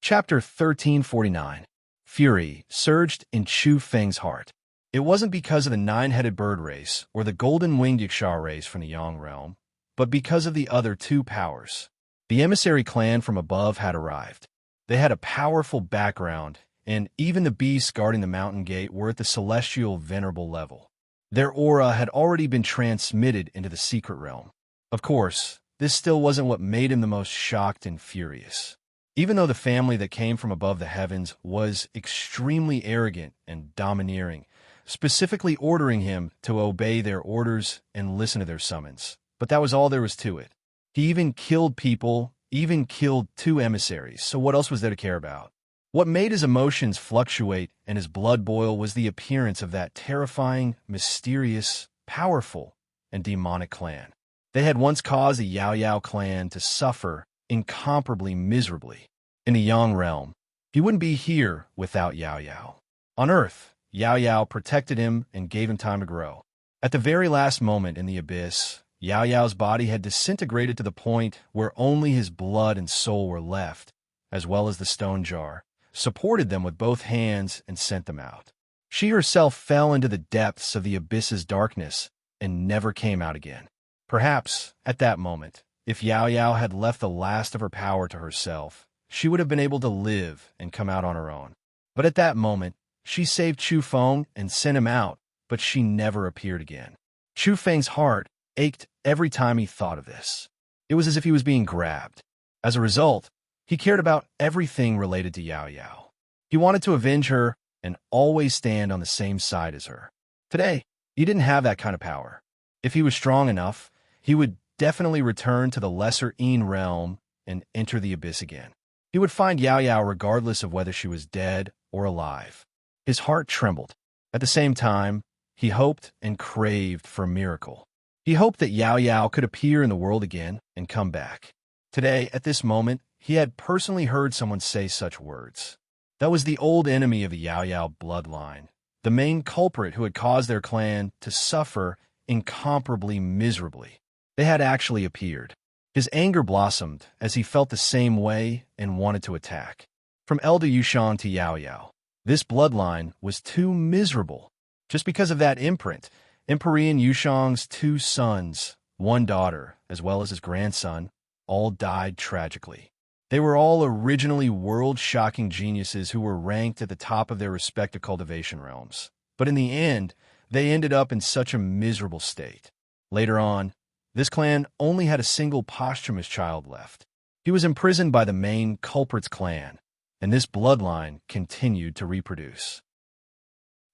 Chapter 1349. Fury surged in Chu Feng's heart. It wasn't because of the nine-headed bird race or the golden-winged Yaksha race from the Yang realm, but because of the other two powers. The emissary clan from above had arrived. They had a powerful background, and even the beasts guarding the mountain gate were at the celestial venerable level. Their aura had already been transmitted into the secret realm. Of course, this still wasn't what made him the most shocked and furious. Even though the family that came from above the heavens was extremely arrogant and domineering, specifically ordering him to obey their orders and listen to their summons. But that was all there was to it. He even killed people, even killed two emissaries, so what else was there to care about? What made his emotions fluctuate and his blood boil was the appearance of that terrifying, mysterious, powerful, and demonic clan. They had once caused the Yao Yao clan to suffer incomparably miserably. In the Yang realm, he wouldn't be here without Yao Yao. On Earth, Yao Yao protected him and gave him time to grow. At the very last moment in the abyss, Yao Yao's body had disintegrated to the point where only his blood and soul were left, as well as the stone jar, supported them with both hands and sent them out. She herself fell into the depths of the abyss's darkness and never came out again. Perhaps, at that moment, if Yao Yao had left the last of her power to herself, she would have been able to live and come out on her own. But at that moment, she saved Chu Feng and sent him out, but she never appeared again. Chu Feng's heart ached every time he thought of this. It was as if he was being grabbed. As a result, he cared about everything related to Yao Yao. He wanted to avenge her and always stand on the same side as her. Today, he didn't have that kind of power. If he was strong enough, he would definitely return to the lesser Yin realm and enter the abyss again. He would find Yao Yao regardless of whether she was dead or alive. His heart trembled. At the same time, he hoped and craved for a miracle. He hoped that Yao Yao could appear in the world again and come back. Today, at this moment, he had personally heard someone say such words. That was the old enemy of the Yao Yao bloodline, the main culprit who had caused their clan to suffer incomparably miserably. They had actually appeared. His anger blossomed as he felt the same way and wanted to attack. From Elder Yushang to Yao Yao, this bloodline was too miserable. Just because of that imprint, Emperor Yushang's two sons, one daughter, as well as his grandson, all died tragically. They were all originally world-shocking geniuses who were ranked at the top of their respective cultivation realms. But in the end, they ended up in such a miserable state. Later on, this clan only had a single posthumous child left. He was imprisoned by the main culprit's clan, and this bloodline continued to reproduce.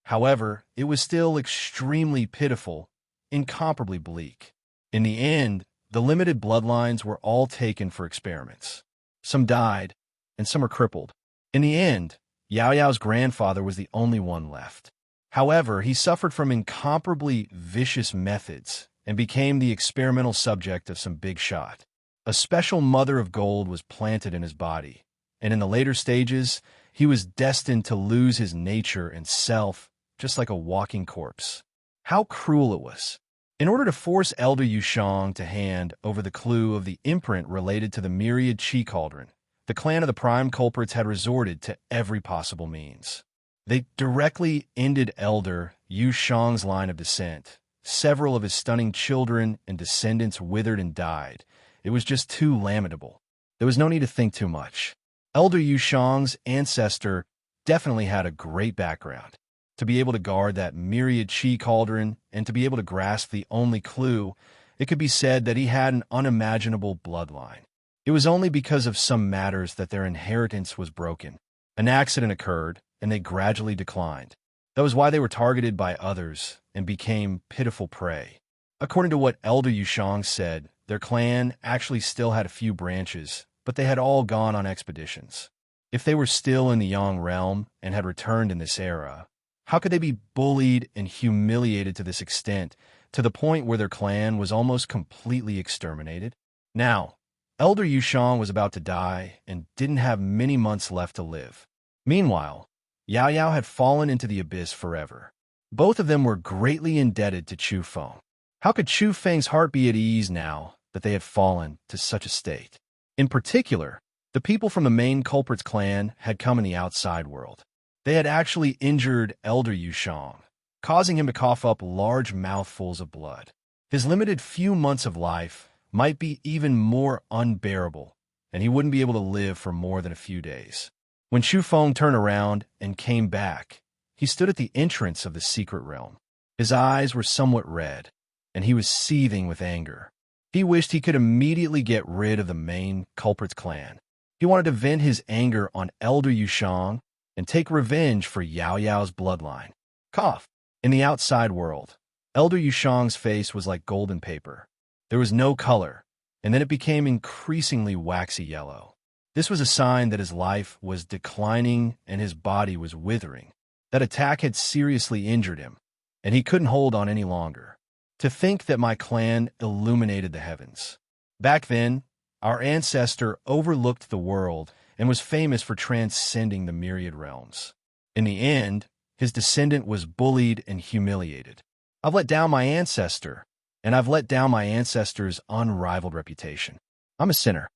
However, it was still extremely pitiful, incomparably bleak. In the end, the limited bloodlines were all taken for experiments. Some died, and some were crippled. In the end, Yao Yao's grandfather was the only one left. However, he suffered from incomparably vicious methods and became the experimental subject of some big shot. A special mother of gold was planted in his body, and in the later stages, he was destined to lose his nature and self, just like a walking corpse. How cruel it was. In order to force Elder Yushang to hand over the clue of the imprint related to the myriad Chi Cauldron, the clan of the prime culprits had resorted to every possible means. They directly ended Elder Yushang's line of descent. Several of his stunning children and descendants withered and died. It was just too lamentable. There was no need to think too much. Elder Yushang's ancestor definitely had a great background. To be able to guard that myriad Chi Cauldron and to be able to grasp the only clue, it could be said that he had an unimaginable bloodline. It was only because of some matters that their inheritance was broken. An accident occurred, and they gradually declined. That was why they were targeted by others and became pitiful prey. According to what Elder Yushang said, their clan actually still had a few branches, but they had all gone on expeditions. If they were still in the Yang realm and had returned in this era, how could they be bullied and humiliated to this extent, to the point where their clan was almost completely exterminated? Now, Elder Yushang was about to die and didn't have many months left to live. Meanwhile, Yao Yao had fallen into the abyss forever. Both of them were greatly indebted to Chu Feng. How could Chu Feng's heart be at ease now that they had fallen to such a state? In particular, The people from the main culprit's clan had come in the outside world. They had actually injured Elder Yushang, causing him to cough up large mouthfuls of blood. His limited few months of life might be even more unbearable, and he wouldn't be able to live for more than a few days. When Shu Feng turned around and came back, he stood at the entrance of the secret realm. His eyes were somewhat red, and he was seething with anger. He wished he could immediately get rid of the main culprit's clan. He wanted to vent his anger on Elder Yushang and take revenge for Yao Yao's bloodline. Cough. In the outside world, Elder Yushang's face was like golden paper. There was no color, and then it became increasingly waxy yellow. This was a sign that his life was declining and his body was withering. That attack had seriously injured him, and he couldn't hold on any longer. To think that my clan illuminated the heavens. Back then, our ancestor overlooked the world and was famous for transcending the myriad realms. In the end, his descendant was bullied and humiliated. I've let down my ancestor, and I've let down my ancestor's unrivaled reputation. I'm a sinner.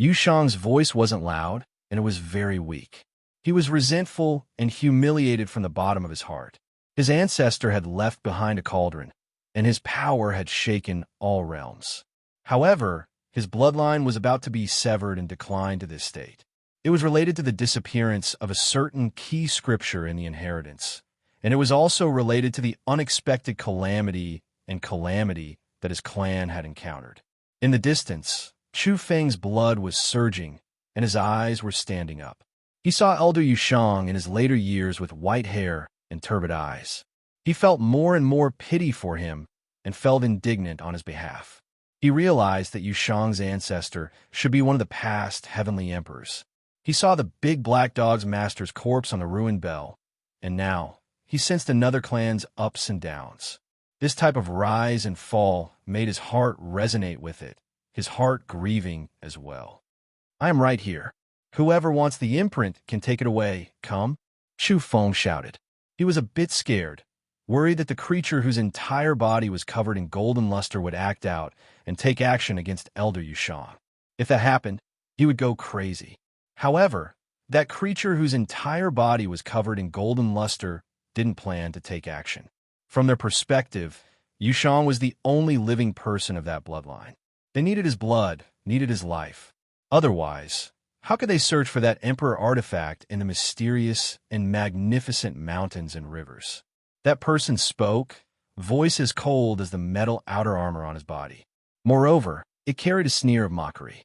Yushang's voice wasn't loud, and it was very weak. He was resentful and humiliated from the bottom of his heart. His ancestor had left behind a cauldron, and his power had shaken all realms. However, his bloodline was about to be severed and decline to this state. It was related to the disappearance of a certain key scripture in the inheritance, and it was also related to the unexpected calamity that his clan had encountered. In the distance, Chu Feng's blood was surging, and his eyes were standing up. He saw Elder Yushang in his later years with white hair and turbid eyes. He felt more and more pity for him and felt indignant on his behalf. He realized that Yushang's ancestor should be one of the past heavenly emperors. He saw the big black dog's master's corpse on the ruined bell, and now he sensed another clan's ups and downs. This type of rise and fall made his heart resonate with it, his heart grieving as well. I am right here. Whoever wants the imprint can take it away. Come, Chu Feng shouted. He was a bit scared, worried that the creature whose entire body was covered in golden luster would act out and take action against Elder Yushang. If that happened, he would go crazy. However, that creature whose entire body was covered in golden luster didn't plan to take action. From their perspective, Yushang was the only living person of that bloodline. They needed his blood, needed his life. Otherwise, how could they search for that emperor artifact in the mysterious and magnificent mountains and rivers? That person spoke, voice as cold as the metal outer armor on his body. Moreover, it carried a sneer of mockery.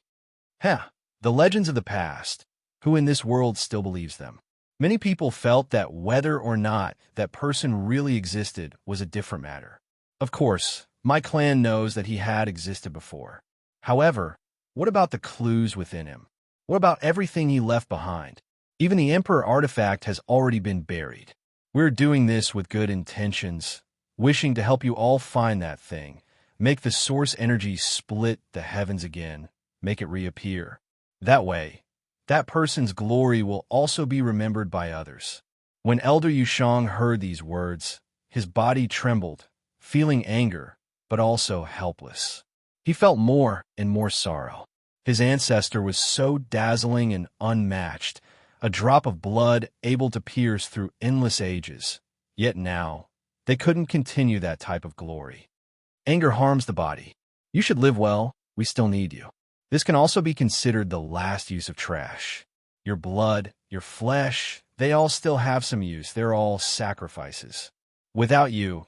The legends of the past, who in this world still believes them? Many people felt that whether or not that person really existed was a different matter. Of course, my clan knows that he had existed before. However, what about the clues within him? What about everything he left behind? Even the Emperor artifact has already been buried. We're doing this with good intentions, wishing to help you all find that thing, make the source energy split the heavens again, make it reappear. That way, that person's glory will also be remembered by others. When Elder Yushang heard these words, his body trembled, feeling anger, but also helpless. He felt more and more sorrow. His ancestor was so dazzling and unmatched, a drop of blood able to pierce through endless ages. Yet now, they couldn't continue that type of glory. Anger harms the body. You should live well. We still need you. This can also be considered the last use of trash. Your blood, your flesh, they all still have some use. They're all sacrifices. Without you,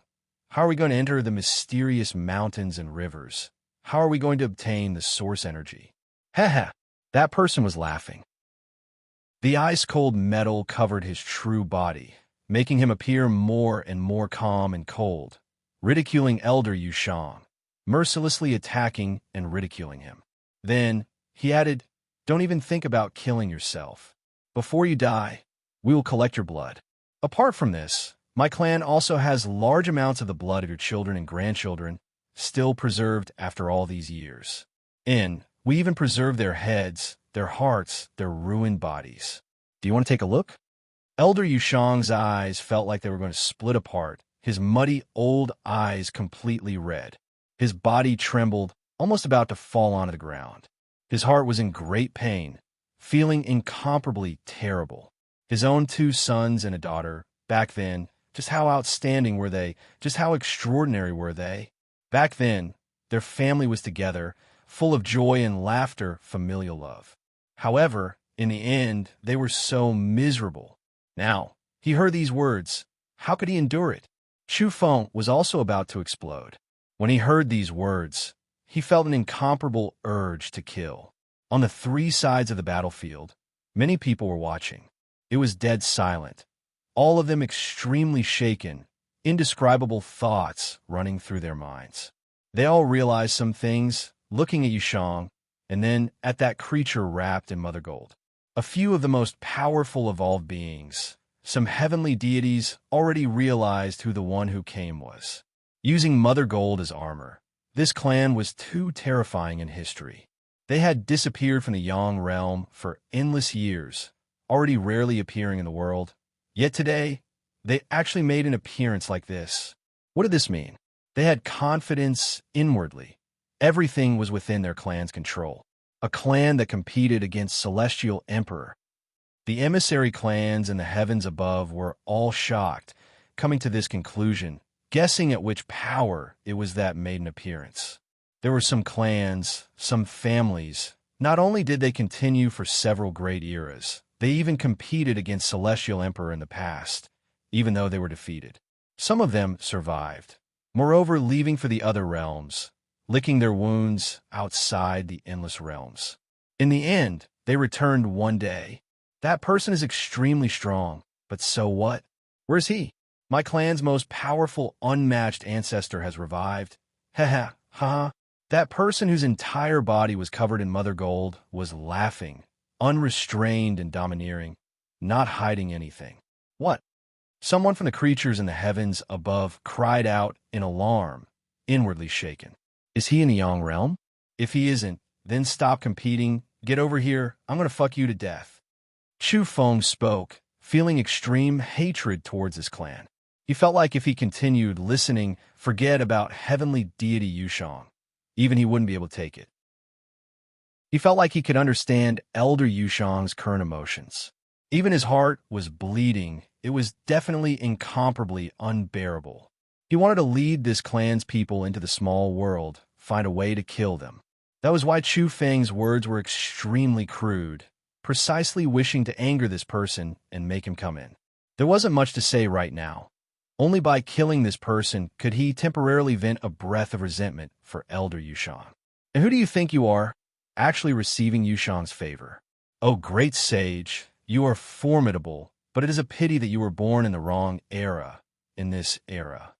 how are we going to enter the mysterious mountains and rivers? How are we going to obtain the source energy? That person was laughing. The ice-cold metal covered his true body, making him appear more and more calm and cold, ridiculing Elder Yushang, mercilessly attacking and ridiculing him. Then, he added, "Don't even think about killing yourself. Before you die, we will collect your blood. Apart from this, my clan also has large amounts of the blood of your children and grandchildren, still preserved after all these years. We even preserve their heads, their hearts, their ruined bodies. Do you want to take a look?" Elder Yushang's eyes felt like they were going to split apart, his muddy old eyes completely red. His body trembled, almost about to fall onto the ground. His heart was in great pain, feeling incomparably terrible. His own 2 sons and a daughter, back then, just how outstanding were they? Just how extraordinary were they? Back then, their family was together, full of joy and laughter, familial love. However, in the end, they were so miserable. Now, he heard these words. How could he endure it? Chu Feng was also about to explode. When he heard these words, he felt an incomparable urge to kill. On the 3 sides of the battlefield, many people were watching. It was dead silent, all of them extremely shaken, indescribable thoughts running through their minds. They all realized some things, looking at Yushang, and then at that creature wrapped in mother gold. A few of the most powerful evolved beings, some heavenly deities, already realized who the one who came was. Using mother gold as armor, this clan was too terrifying in history. They had disappeared from the Yang realm for endless years, already rarely appearing in the world. Yet today, they actually made an appearance like this. What did this mean? They had confidence inwardly. Everything was within their clan's control. A clan that competed against Celestial Emperor. The emissary clans in the heavens above were all shocked, coming to this conclusion, guessing at which power it was that made an appearance. There were some clans, some families. Not only did they continue for several great eras, they even competed against Celestial Emperor in the past, even though they were defeated. Some of them survived, moreover leaving for the other realms, licking their wounds outside the endless realms. In the end, they returned one day. That person is extremely strong, but so what? Where's he? My clan's most powerful, unmatched ancestor has revived. Ha ha. That person whose entire body was covered in mother gold was laughing, unrestrained and domineering, not hiding anything. What? Someone from the creatures in the heavens above cried out in alarm, inwardly shaken. Is he in the Yang realm? If he isn't, then stop competing. Get over here. I'm going to fuck you to death. Chu Feng spoke, feeling extreme hatred towards his clan. He felt like if he continued listening, forget about heavenly deity Yushang. Even he wouldn't be able to take it. He felt like he could understand Elder Yushang's current emotions. Even his heart was bleeding. It was definitely incomparably unbearable. He wanted to lead this clan's people into the small world, find a way to kill them. That was why Chu Feng's words were extremely crude, precisely wishing to anger this person and make him come in. There wasn't much to say right now. Only by killing this person could he temporarily vent a breath of resentment for Elder Yushang. And who do you think you are, actually receiving Yushang's favor? Oh, great sage, you are formidable, but it is a pity that you were born in the wrong era, in this era.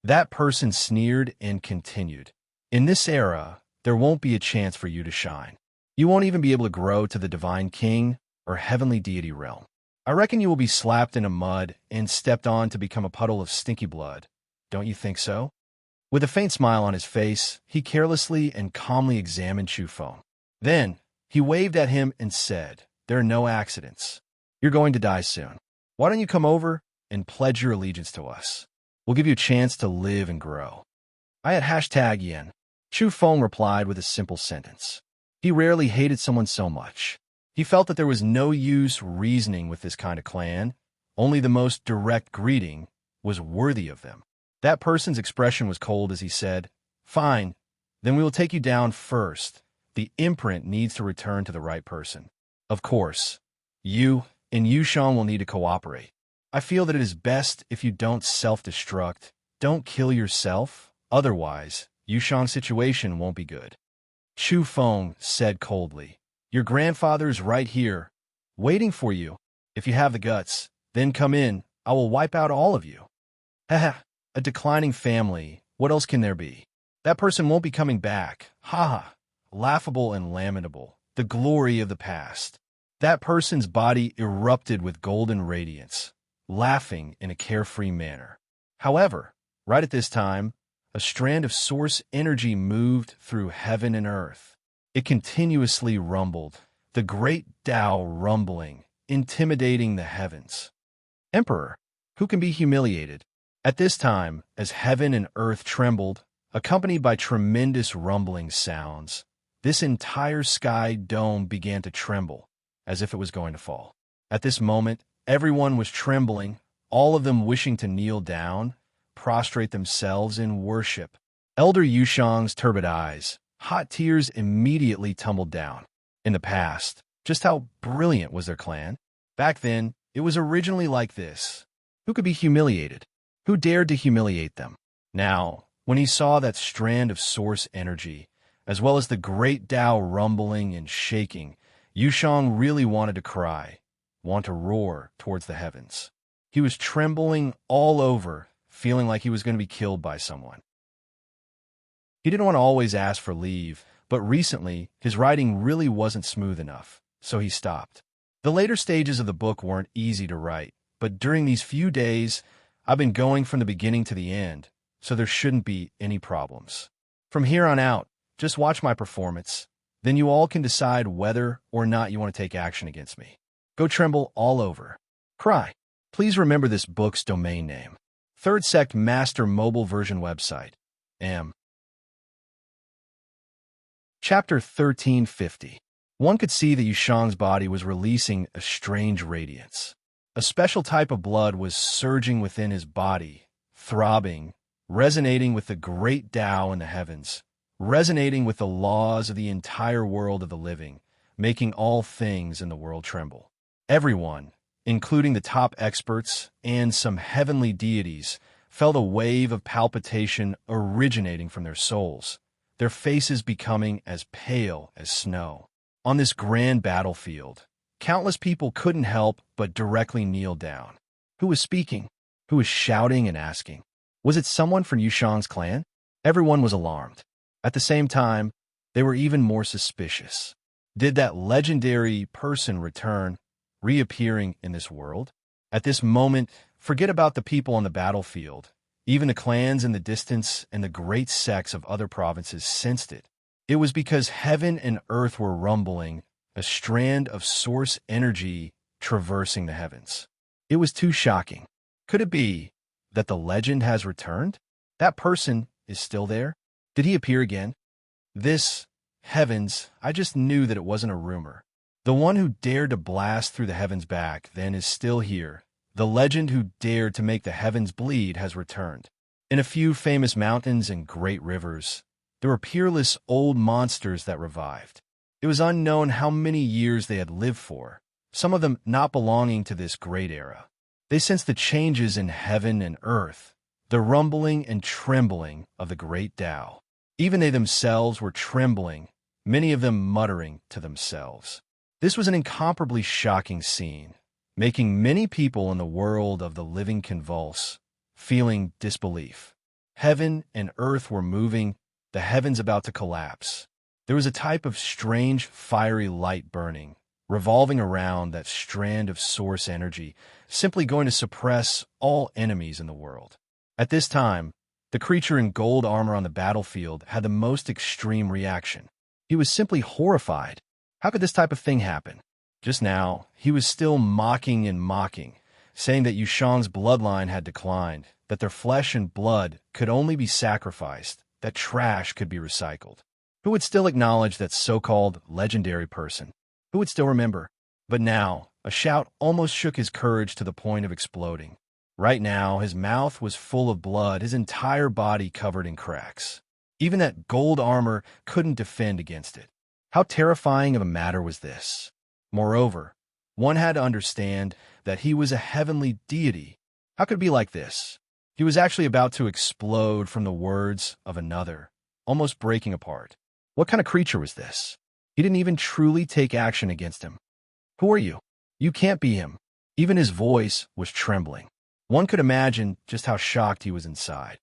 That person sneered and continued. In this era, there won't be a chance for you to shine. You won't even be able to grow to the divine king or heavenly deity realm. I reckon you will be slapped into mud and stepped on to become a puddle of stinky blood. Don't you think so? With a faint smile on his face, he carelessly and calmly examined Chu Feng. Then, he waved at him and said, "There are no accidents. You're going to die soon. Why don't you come over and pledge your allegiance to us? We'll give you a chance to live and grow." I had #yen. Chu Feng replied with a simple sentence. He rarely hated someone so much. He felt that there was no use reasoning with this kind of clan. Only the most direct greeting was worthy of them. That person's expression was cold as he said, "Fine, then we will take you down first. The imprint needs to return to the right person. Of course, you and Yushang will need to cooperate. I feel that it is best if you don't self-destruct. Don't kill yourself. Otherwise, Yushang's situation won't be good." Chu Feng said coldly, "Your grandfather is right here, waiting for you. If you have the guts, then come in. I will wipe out all of you." Haha, a declining family. What else can there be? That person won't be coming back. Haha, laughable and lamentable. The glory of the past. That person's body erupted with golden radiance, laughing in a carefree manner. However, right at this time, a strand of source energy moved through heaven and earth. It continuously rumbled, the great Tao rumbling, intimidating the heavens. Emperor, who can be humiliated? At this time, as heaven and earth trembled, accompanied by tremendous rumbling sounds, this entire sky dome began to tremble, as if it was going to fall. At this moment, everyone was trembling, all of them wishing to kneel down, prostrate themselves in worship. Elder Yushang's turbid eyes, hot tears immediately tumbled down. In the past, just how brilliant was their clan? Back then, it was originally like this. Who could be humiliated? Who dared to humiliate them? Now, when he saw that strand of source energy, as well as the great Tao rumbling and shaking, Yushang really wanted to cry, want to roar towards the heavens. He was trembling all over, feeling like he was going to be killed by someone. He didn't want to always ask for leave, but recently, his writing really wasn't smooth enough, so he stopped. The later stages of the book weren't easy to write, but during these few days, I've been going from the beginning to the end, so there shouldn't be any problems. From here on out, just watch my performance, then you all can decide whether or not you want to take action against me. Go tremble all over. Cry. Please remember this book's domain name. Third Sect Master Mobile Version Website. Chapter 1350. One could see that Yushang's body was releasing a strange radiance. A special type of blood was surging within his body, throbbing, resonating with the great Tao in the heavens, resonating with the laws of the entire world of the living, making all things in the world tremble. Everyone, including the top experts and some heavenly deities, felt a wave of palpitation originating from their souls, their faces becoming as pale as snow. On this grand battlefield, countless people couldn't help but directly kneel down. Who was speaking? Who was shouting and asking? Was it someone from Yushang's clan? Everyone was alarmed. At the same time, they were even more suspicious. Did that legendary person return, reappearing in this world? At this moment, forget about the people on the battlefield. Even the clans in the distance and the great sects of other provinces sensed it. It was because heaven and earth were rumbling, a strand of source energy traversing the heavens. It was too shocking. Could it be that the legend has returned? That person is still there? Did he appear again? Heavens, I just knew that it wasn't a rumor. The one who dared to blast through the heavens back then is still here. The legend who dared to make the heavens bleed has returned. In a few famous mountains and great rivers, there were peerless old monsters that revived. It was unknown how many years they had lived for, some of them not belonging to this great era. They sensed the changes in heaven and earth, the rumbling and trembling of the great Tao. Even they themselves were trembling, many of them muttering to themselves. This was an incomparably shocking scene, making many people in the world of the living convulse, feeling disbelief. Heaven and earth were moving, the heavens about to collapse. There was a type of strange, fiery light burning, revolving around that strand of source energy, simply going to suppress all enemies in the world. At this time, the creature in gold armor on the battlefield had the most extreme reaction. He was simply horrified. How could this type of thing happen? Just now, he was still mocking and mocking, saying that Yushang's bloodline had declined, that their flesh and blood could only be sacrificed, that trash could be recycled. Who would still acknowledge that so-called legendary person? Who would still remember? But now, a shout almost shook his courage to the point of exploding. Right now, his mouth was full of blood, his entire body covered in cracks. Even that gold armor couldn't defend against it. How terrifying of a matter was this? Moreover, one had to understand that he was a heavenly deity. How could it be like this? He was actually about to explode from the words of another, almost breaking apart. What kind of creature was this? He didn't even truly take action against him. Who are you? You can't be him. Even his voice was trembling. One could imagine just how shocked he was inside.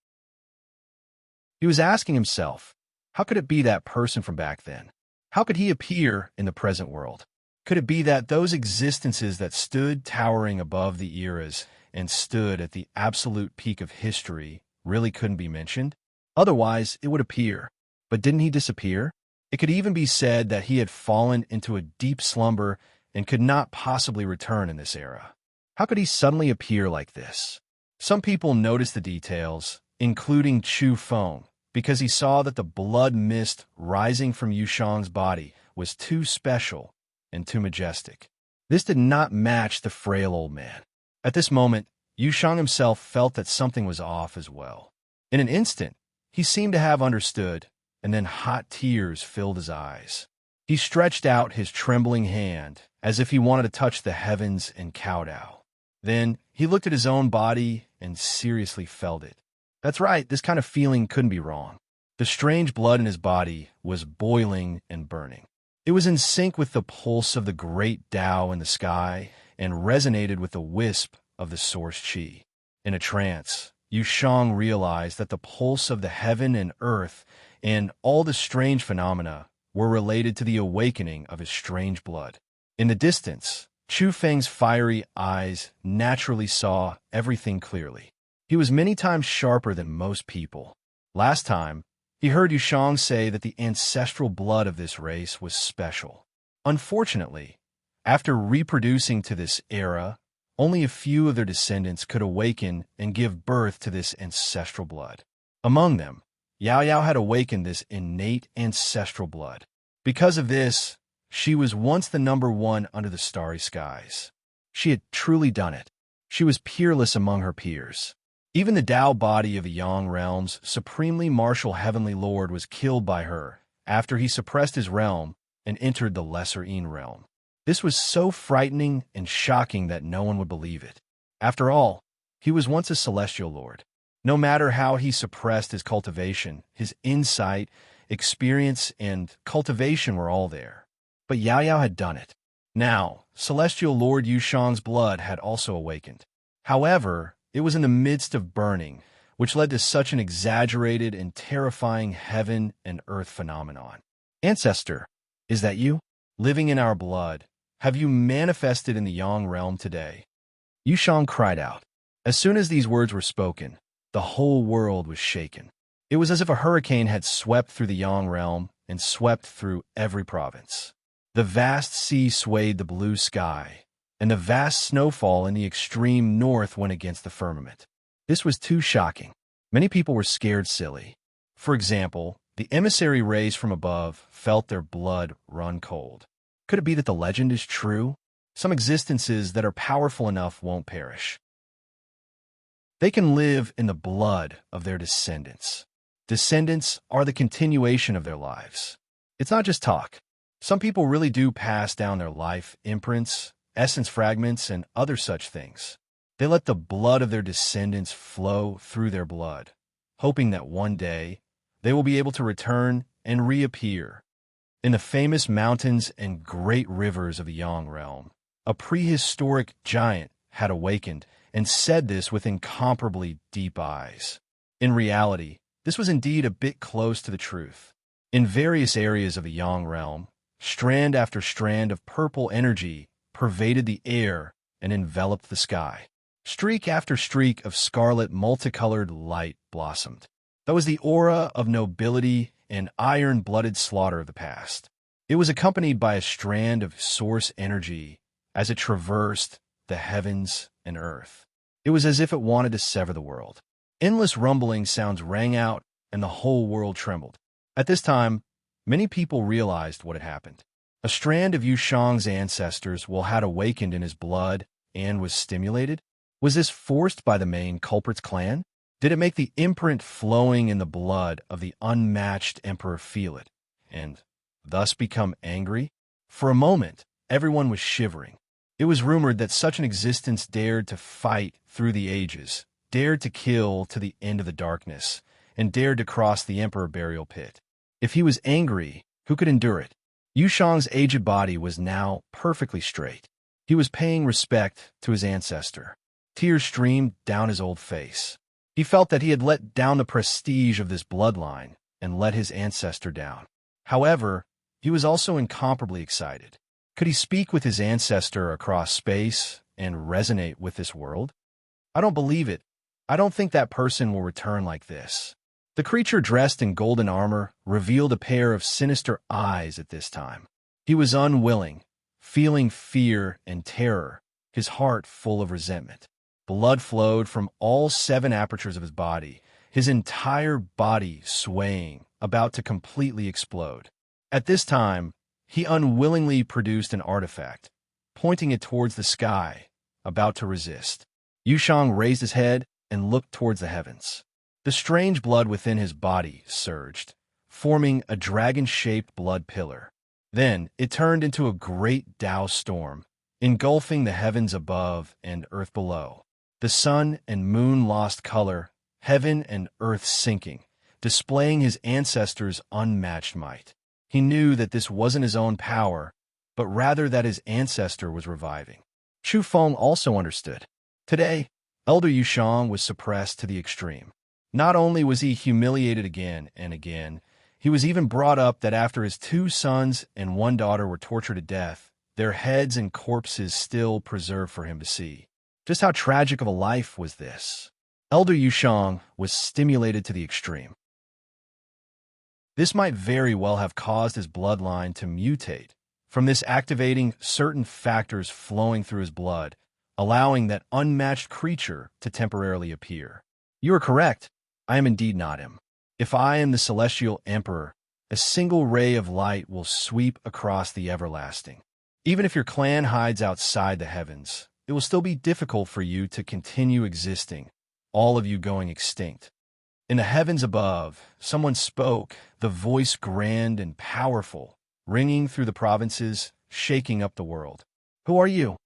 He was asking himself, how could it be that person from back then? How could he appear in the present world? Could it be that those existences that stood towering above the eras and stood at the absolute peak of history really couldn't be mentioned? Otherwise, it would appear. But didn't he disappear? It could even be said that he had fallen into a deep slumber and could not possibly return in this era. How could he suddenly appear like this? Some people noticed the details, including Chu Feng, because he saw that the blood mist rising from Yushang's body was too special and too majestic. This did not match the frail old man. At this moment, Yushang himself felt that something was off as well. In an instant, he seemed to have understood, and then hot tears filled his eyes. He stretched out his trembling hand as if he wanted to touch the heavens and kowtow. Then he looked at his own body and seriously felt it. That's right, this kind of feeling couldn't be wrong. The strange blood in his body was boiling and burning. It was in sync with the pulse of the great Tao in the sky and resonated with the wisp of the source chi. In a trance, Yushang realized that the pulse of the heaven and earth and all the strange phenomena were related to the awakening of his strange blood. In the distance, Chu Feng's fiery eyes naturally saw everything clearly. He was many times sharper than most people. Last time, he heard Yushang say that the ancestral blood of this race was special. Unfortunately, after reproducing to this era, only a few of their descendants could awaken and give birth to this ancestral blood. Among them, Yao Yao had awakened this innate ancestral blood. Because of this, she was once the number one under the starry skies. She had truly done it. She was peerless among her peers. Even the Tao body of the Yang realm's supremely martial heavenly lord was killed by her after he suppressed his realm and entered the lesser Yin realm. This was so frightening and shocking that no one would believe it. After all, he was once a celestial lord. No matter how he suppressed his cultivation, his insight, experience, and cultivation were all there. But Yao Yao had done it. Now, celestial lord Yushang's blood had also awakened. However, it was in the midst of burning, which led to such an exaggerated and terrifying heaven and earth phenomenon. Ancestor, is that you? Living in our blood, have you manifested in the Yang realm today? Yushang cried out. As soon as these words were spoken, the whole world was shaken. It was as if a hurricane had swept through the Yang realm and swept through every province. The vast sea swayed the blue sky, and the vast snowfall in the extreme north went against the firmament. This was too shocking. Many people were scared silly. For example, the emissary rays from above felt their blood run cold. Could it be that the legend is true? Some existences that are powerful enough won't perish. They can live in the blood of their descendants. Descendants are the continuation of their lives. It's not just talk. Some people really do pass down their life imprints, essence fragments, and other such things. They let the blood of their descendants flow through their blood, hoping that one day they will be able to return and reappear. In the famous mountains and great rivers of the Yang realm, a prehistoric giant had awakened and said this with incomparably deep eyes. In reality, this was indeed a bit close to the truth. In various areas of the Yang realm, strand after strand of purple energy pervaded the air and enveloped the sky. Streak after streak of scarlet multicolored light blossomed. That was the aura of nobility and iron-blooded slaughter of the past. It was accompanied by a strand of source energy as it traversed the heavens and earth. It was as if it wanted to sever the world. Endless rumbling sounds rang out, and the whole world trembled. At this time, many people realized what had happened. A strand of Yushang's ancestors had awakened in his blood and was stimulated. Was this forced by the main culprit's clan? Did it make the imprint flowing in the blood of the unmatched emperor feel it, and thus become angry? For a moment, everyone was shivering. It was rumored that such an existence dared to fight through the ages, dared to kill to the end of the darkness, and dared to cross the emperor burial pit. If he was angry, who could endure it? Yushang's aged body was now perfectly straight. He was paying respect to his ancestor. Tears streamed down his old face. He felt that he had let down the prestige of this bloodline and let his ancestor down. However, he was also incomparably excited. Could he speak with his ancestor across space and resonate with this world? I don't believe it. I don't think that person will return like this. The creature dressed in golden armor revealed a pair of sinister eyes at this time. He was unwilling, feeling fear and terror, his heart full of resentment. Blood flowed from all 7 apertures of his body, his entire body swaying, about to completely explode. At this time, he unwillingly produced an artifact, pointing it towards the sky, about to resist. Yushang raised his head and looked towards the heavens. The strange blood within his body surged, forming a dragon-shaped blood pillar. Then it turned into a great Tao storm, engulfing the heavens above and earth below. The sun and moon lost color, heaven and earth sinking, displaying his ancestors' unmatched might. He knew that this wasn't his own power, but rather that his ancestor was reviving. Chu Feng also understood. Today, Elder Yushang was suppressed to the extreme. Not only was he humiliated again and again, he was even brought up that after his 2 sons and 1 daughter were tortured to death, their heads and corpses still preserved for him to see. Just how tragic of a life was this? Elder Yushang was stimulated to the extreme. This might very well have caused his bloodline to mutate, from this activating certain factors flowing through his blood, allowing that unmatched creature to temporarily appear. You are correct. I am indeed not him. If I am the celestial emperor, a single ray of light will sweep across the everlasting. Even if your clan hides outside the heavens, it will still be difficult for you to continue existing, all of you going extinct. In the heavens above, someone spoke, the voice grand and powerful, ringing through the provinces, shaking up the world. Who are you?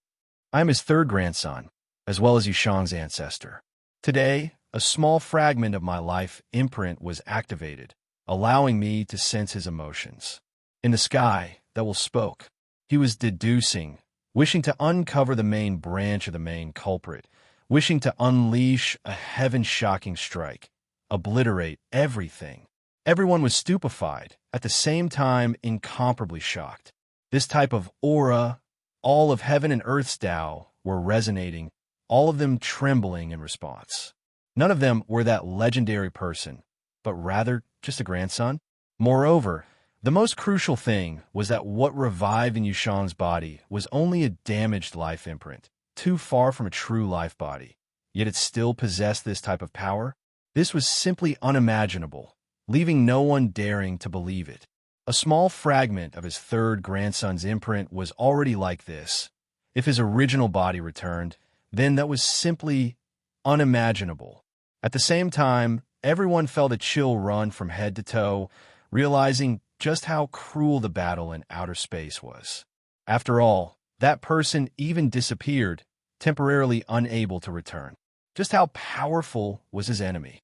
I am his 3rd grandson, as well as Yushang's ancestor. Today, a small fragment of my life imprint was activated, allowing me to sense his emotions. In the sky, that will spoke. He was deducing, wishing to uncover the main branch of the main culprit, wishing to unleash a heaven-shocking strike, obliterate everything. Everyone was stupefied, at the same time incomparably shocked. This type of aura, all of heaven and earth's Tao, were resonating, all of them trembling in response. None of them were that legendary person, but rather just a grandson. Moreover, the most crucial thing was that what revived in Yushang's body was only a damaged life imprint, too far from a true life body. Yet it still possessed this type of power. This was simply unimaginable, leaving no one daring to believe it. A small fragment of his 3rd grandson's imprint was already like this. If his original body returned, then that was simply unimaginable. At the same time, everyone felt a chill run from head to toe, realizing just how cruel the battle in outer space was. After all, that person even disappeared, temporarily unable to return. Just how powerful was his enemy?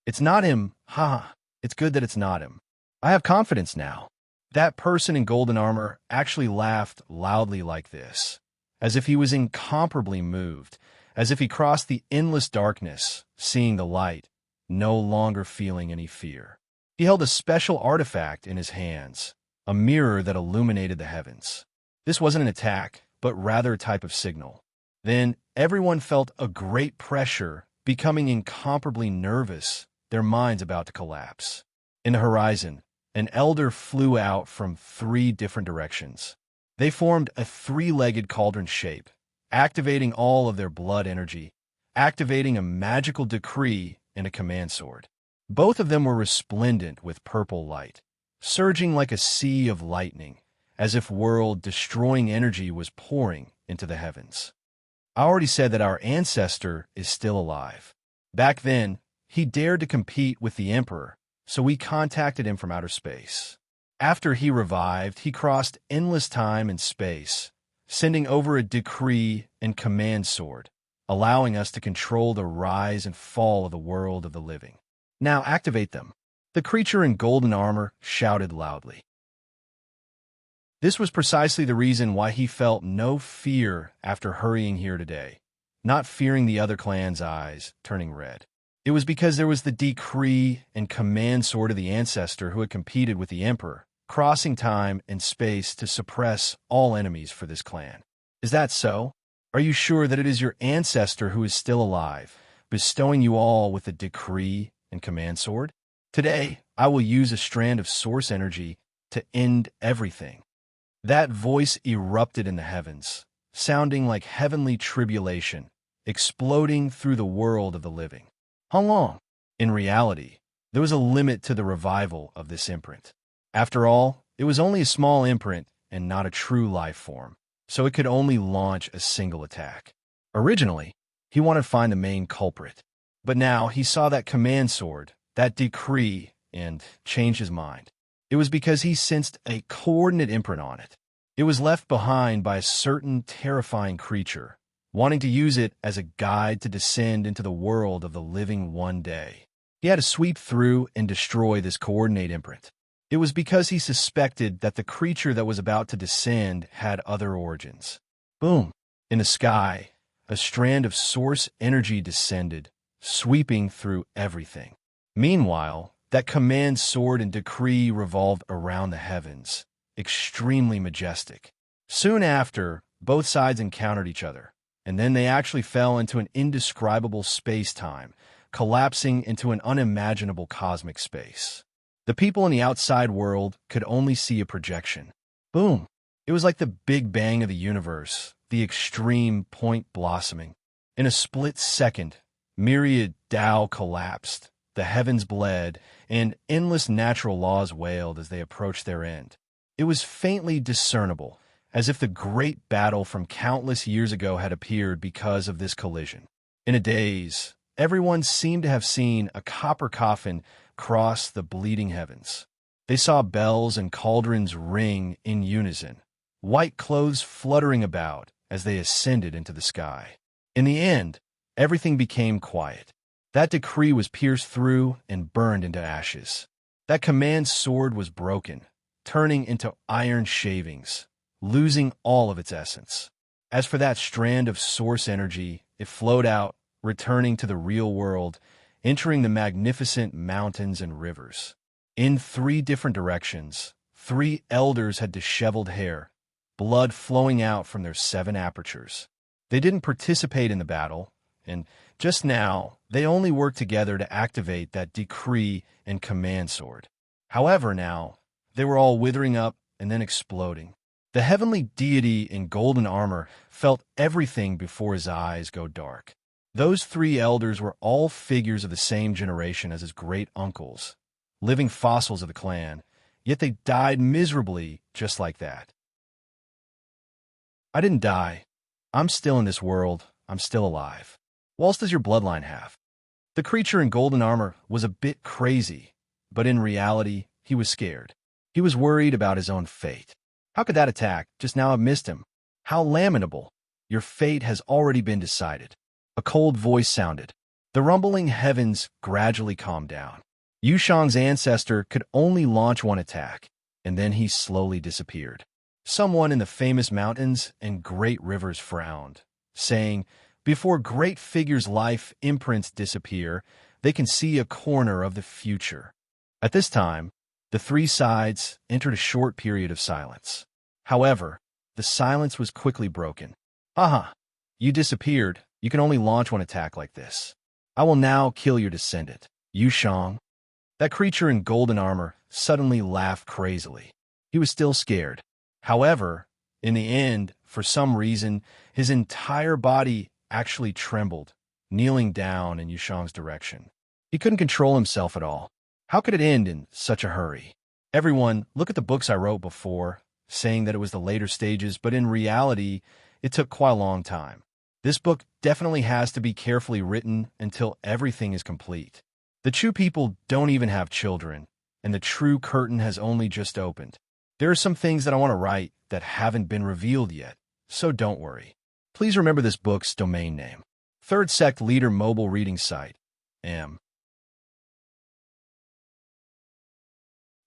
It's not him, haha. It's good that it's not him. I have confidence now. That person in golden armor actually laughed loudly like this, as if he was incomparably moved, as if he crossed the endless darkness, seeing the light, no longer feeling any fear. He held a special artifact in his hands, a mirror that illuminated the heavens. This wasn't an attack, but rather a type of signal. Then everyone felt a great pressure, becoming incomparably nervous, their minds about to collapse. In the horizon, an elder flew out from 3 different directions. They formed a 3-legged cauldron shape, activating all of their blood energy, activating a magical decree and a command sword. Both of them were resplendent with purple light, surging like a sea of lightning, as if world-destroying energy was pouring into the heavens. I already said that our ancestor is still alive. Back then, he dared to compete with the Emperor, so we contacted him from outer space. After he revived, he crossed endless time and space, sending over a decree and command sword, allowing us to control the rise and fall of the world of the living. Now activate them. The creature in golden armor shouted loudly. This was precisely the reason why he felt no fear after hurrying here today, not fearing the other clan's eyes turning red. It was because there was the decree and command sword of the ancestor who had competed with the Emperor, crossing time and space to suppress all enemies for this clan. Is that so? Are you sure that it is your ancestor who is still alive, bestowing you all with the decree and command sword? Today, I will use a strand of source energy to end everything. That voice erupted in the heavens, sounding like heavenly tribulation, exploding through the world of the living. How long? In reality, there was a limit to the revival of this imprint. After all, it was only a small imprint and not a true life form, so it could only launch a single attack. Originally, he wanted to find the main culprit, but now he saw that command sword, that decree, and changed his mind. It was because he sensed a coordinate imprint on it. It was left behind by a certain terrifying creature, wanting to use it as a guide to descend into the world of the living one day. He had to sweep through and destroy this coordinate imprint. It was because he suspected that the creature that was about to descend had other origins. Boom! In the sky, a strand of source energy descended, sweeping through everything. Meanwhile, that command sword and decree revolved around the heavens, extremely majestic. Soon after, both sides encountered each other, and then they actually fell into an indescribable space-time, collapsing into an unimaginable cosmic space. The people in the outside world could only see a projection. Boom! It was like the Big Bang of the universe, the extreme point blossoming. In a split second, myriad Tao collapsed, the heavens bled, and endless natural laws wailed as they approached their end. It was faintly discernible, as if the great battle from countless years ago had appeared because of this collision. In a daze, everyone seemed to have seen a copper coffin cross the bleeding heavens. They saw bells and cauldrons ring in unison, white clothes fluttering about as they ascended into the sky. In the end, everything became quiet. That decree was pierced through and burned into ashes. That command sword was broken, turning into iron shavings, losing all of its essence. As for that strand of source energy, it flowed out, returning to the real world, entering the magnificent mountains and rivers. In 3 different directions, 3 elders had disheveled hair, blood flowing out from their 7 apertures. They didn't participate in the battle, and just now, they only worked together to activate that decree and command sword. However, now, they were all withering up and then exploding. The heavenly deity in golden armor felt everything before his eyes go dark. Those 3 elders were all figures of the same generation as his great uncles, living fossils of the clan, yet they died miserably just like that. I didn't die. I'm still in this world. I'm still alive. What else does your bloodline have? The creature in golden armor was a bit crazy, but in reality, he was scared. He was worried about his own fate. How could that attack just now have missed him? How lamentable. Your fate has already been decided. A cold voice sounded. The rumbling heavens gradually calmed down. Yushang's ancestor could only launch one attack, and then he slowly disappeared. Someone in the famous mountains and great rivers frowned, saying, "Before great figures' life imprints disappear, they can see a corner of the future." At this time, the 3 sides entered a short period of silence. However, the silence was quickly broken. "Haha, you disappeared. You can only launch one attack like this. I will now kill your descendant, Yushang." That creature in golden armor suddenly laughed crazily. He was still scared. However, in the end, for some reason, his entire body actually trembled, kneeling down in Yushang's direction. He couldn't control himself at all. How could it end in such a hurry? Everyone, look at the books I wrote before, saying that it was the later stages, but in reality, it took quite a long time. This book definitely has to be carefully written until everything is complete. The true people don't even have children, and the true curtain has only just opened. There are some things that I want to write that haven't been revealed yet, so don't worry. Please remember this book's domain name. Third Sect Leader Mobile Reading Site, M.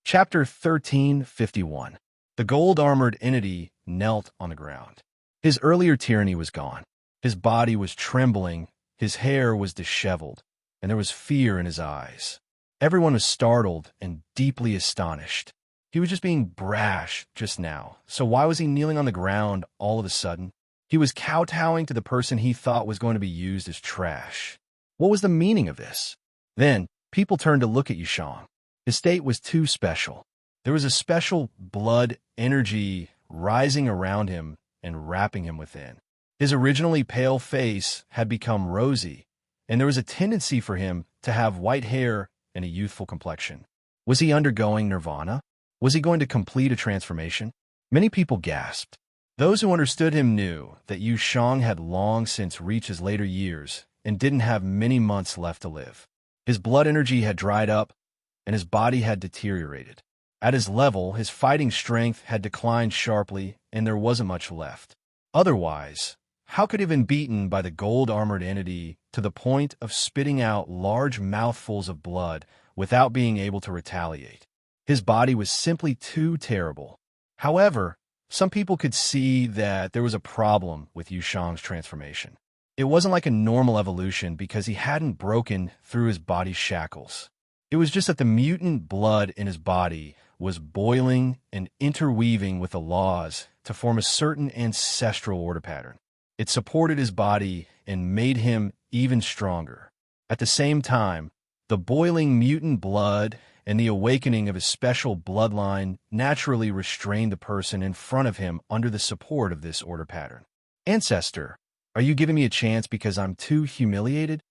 Chapter 1351. The gold-armored entity knelt on the ground. His earlier tyranny was gone. His body was trembling, his hair was disheveled, and there was fear in his eyes. Everyone was startled and deeply astonished. He was just being brash just now, so why was he kneeling on the ground all of a sudden? He was kowtowing to the person he thought was going to be used as trash. What was the meaning of this? Then, people turned to look at Yushang. His state was too special. There was a special blood energy rising around him and wrapping him within. His originally pale face had become rosy, and there was a tendency for him to have white hair and a youthful complexion. Was he undergoing nirvana? Was he going to complete a transformation? Many people gasped. Those who understood him knew that Yu Shang had long since reached his later years and didn't have many months left to live. His blood energy had dried up, and his body had deteriorated. At his level, his fighting strength had declined sharply, and there wasn't much left. Otherwise, how could he have been beaten by the gold-armored entity to the point of spitting out large mouthfuls of blood without being able to retaliate? His body was simply too terrible. However, some people could see that there was a problem with Yu Shang's transformation. It wasn't like a normal evolution because he hadn't broken through his body's shackles. It was just that the mutant blood in his body was boiling and interweaving with the laws to form a certain ancestral order pattern. It supported his body and made him even stronger. At the same time, the boiling mutant blood and the awakening of his special bloodline naturally restrained the person in front of him under the support of this order pattern. Ancestor, are you giving me a chance because I'm too humiliated?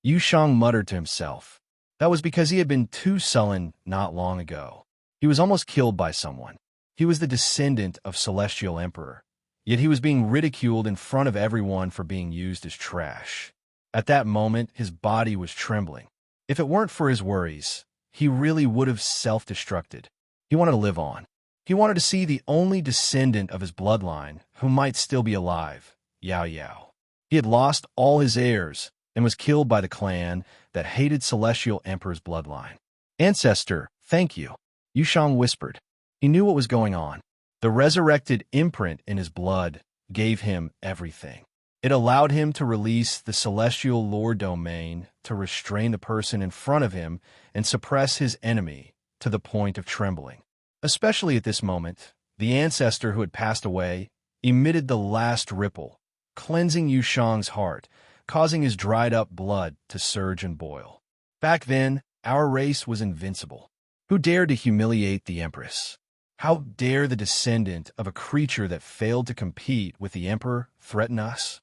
Yu Shang muttered to himself. That was because he had been too sullen not long ago. He was almost killed by someone. He was the descendant of Celestial Emperor, yet he was being ridiculed in front of everyone for being used as trash. At that moment, his body was trembling. If it weren't for his worries, he really would have self-destructed. He wanted to live on. He wanted to see the only descendant of his bloodline who might still be alive, Yao Yao. He had lost all his heirs and was killed by the clan that hated Celestial Emperor's bloodline. Ancestor, thank you, Yu Shang whispered. He knew what was going on. The resurrected imprint in his blood gave him everything. It allowed him to release the celestial lord domain to restrain the person in front of him and suppress his enemy to the point of trembling. Especially at this moment, the ancestor who had passed away emitted the last ripple, cleansing Yu Shang's heart, causing his dried-up blood to surge and boil. Back then, our race was invincible. Who dared to humiliate the Empress? How dare the descendant of a creature that failed to compete with the Emperor threaten us?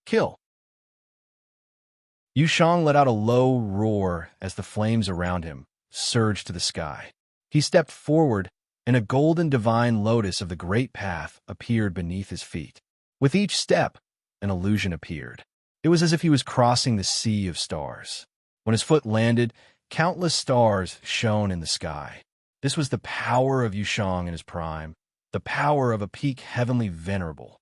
Kill! Yu Shang let out a low roar as the flames around him surged to the sky. He stepped forward, and a golden divine lotus of the great path appeared beneath his feet. With each step, an illusion appeared. It was as if he was crossing the sea of stars. When his foot landed, countless stars shone in the sky. This was the power of Yu Shang in his prime, the power of a peak heavenly venerable.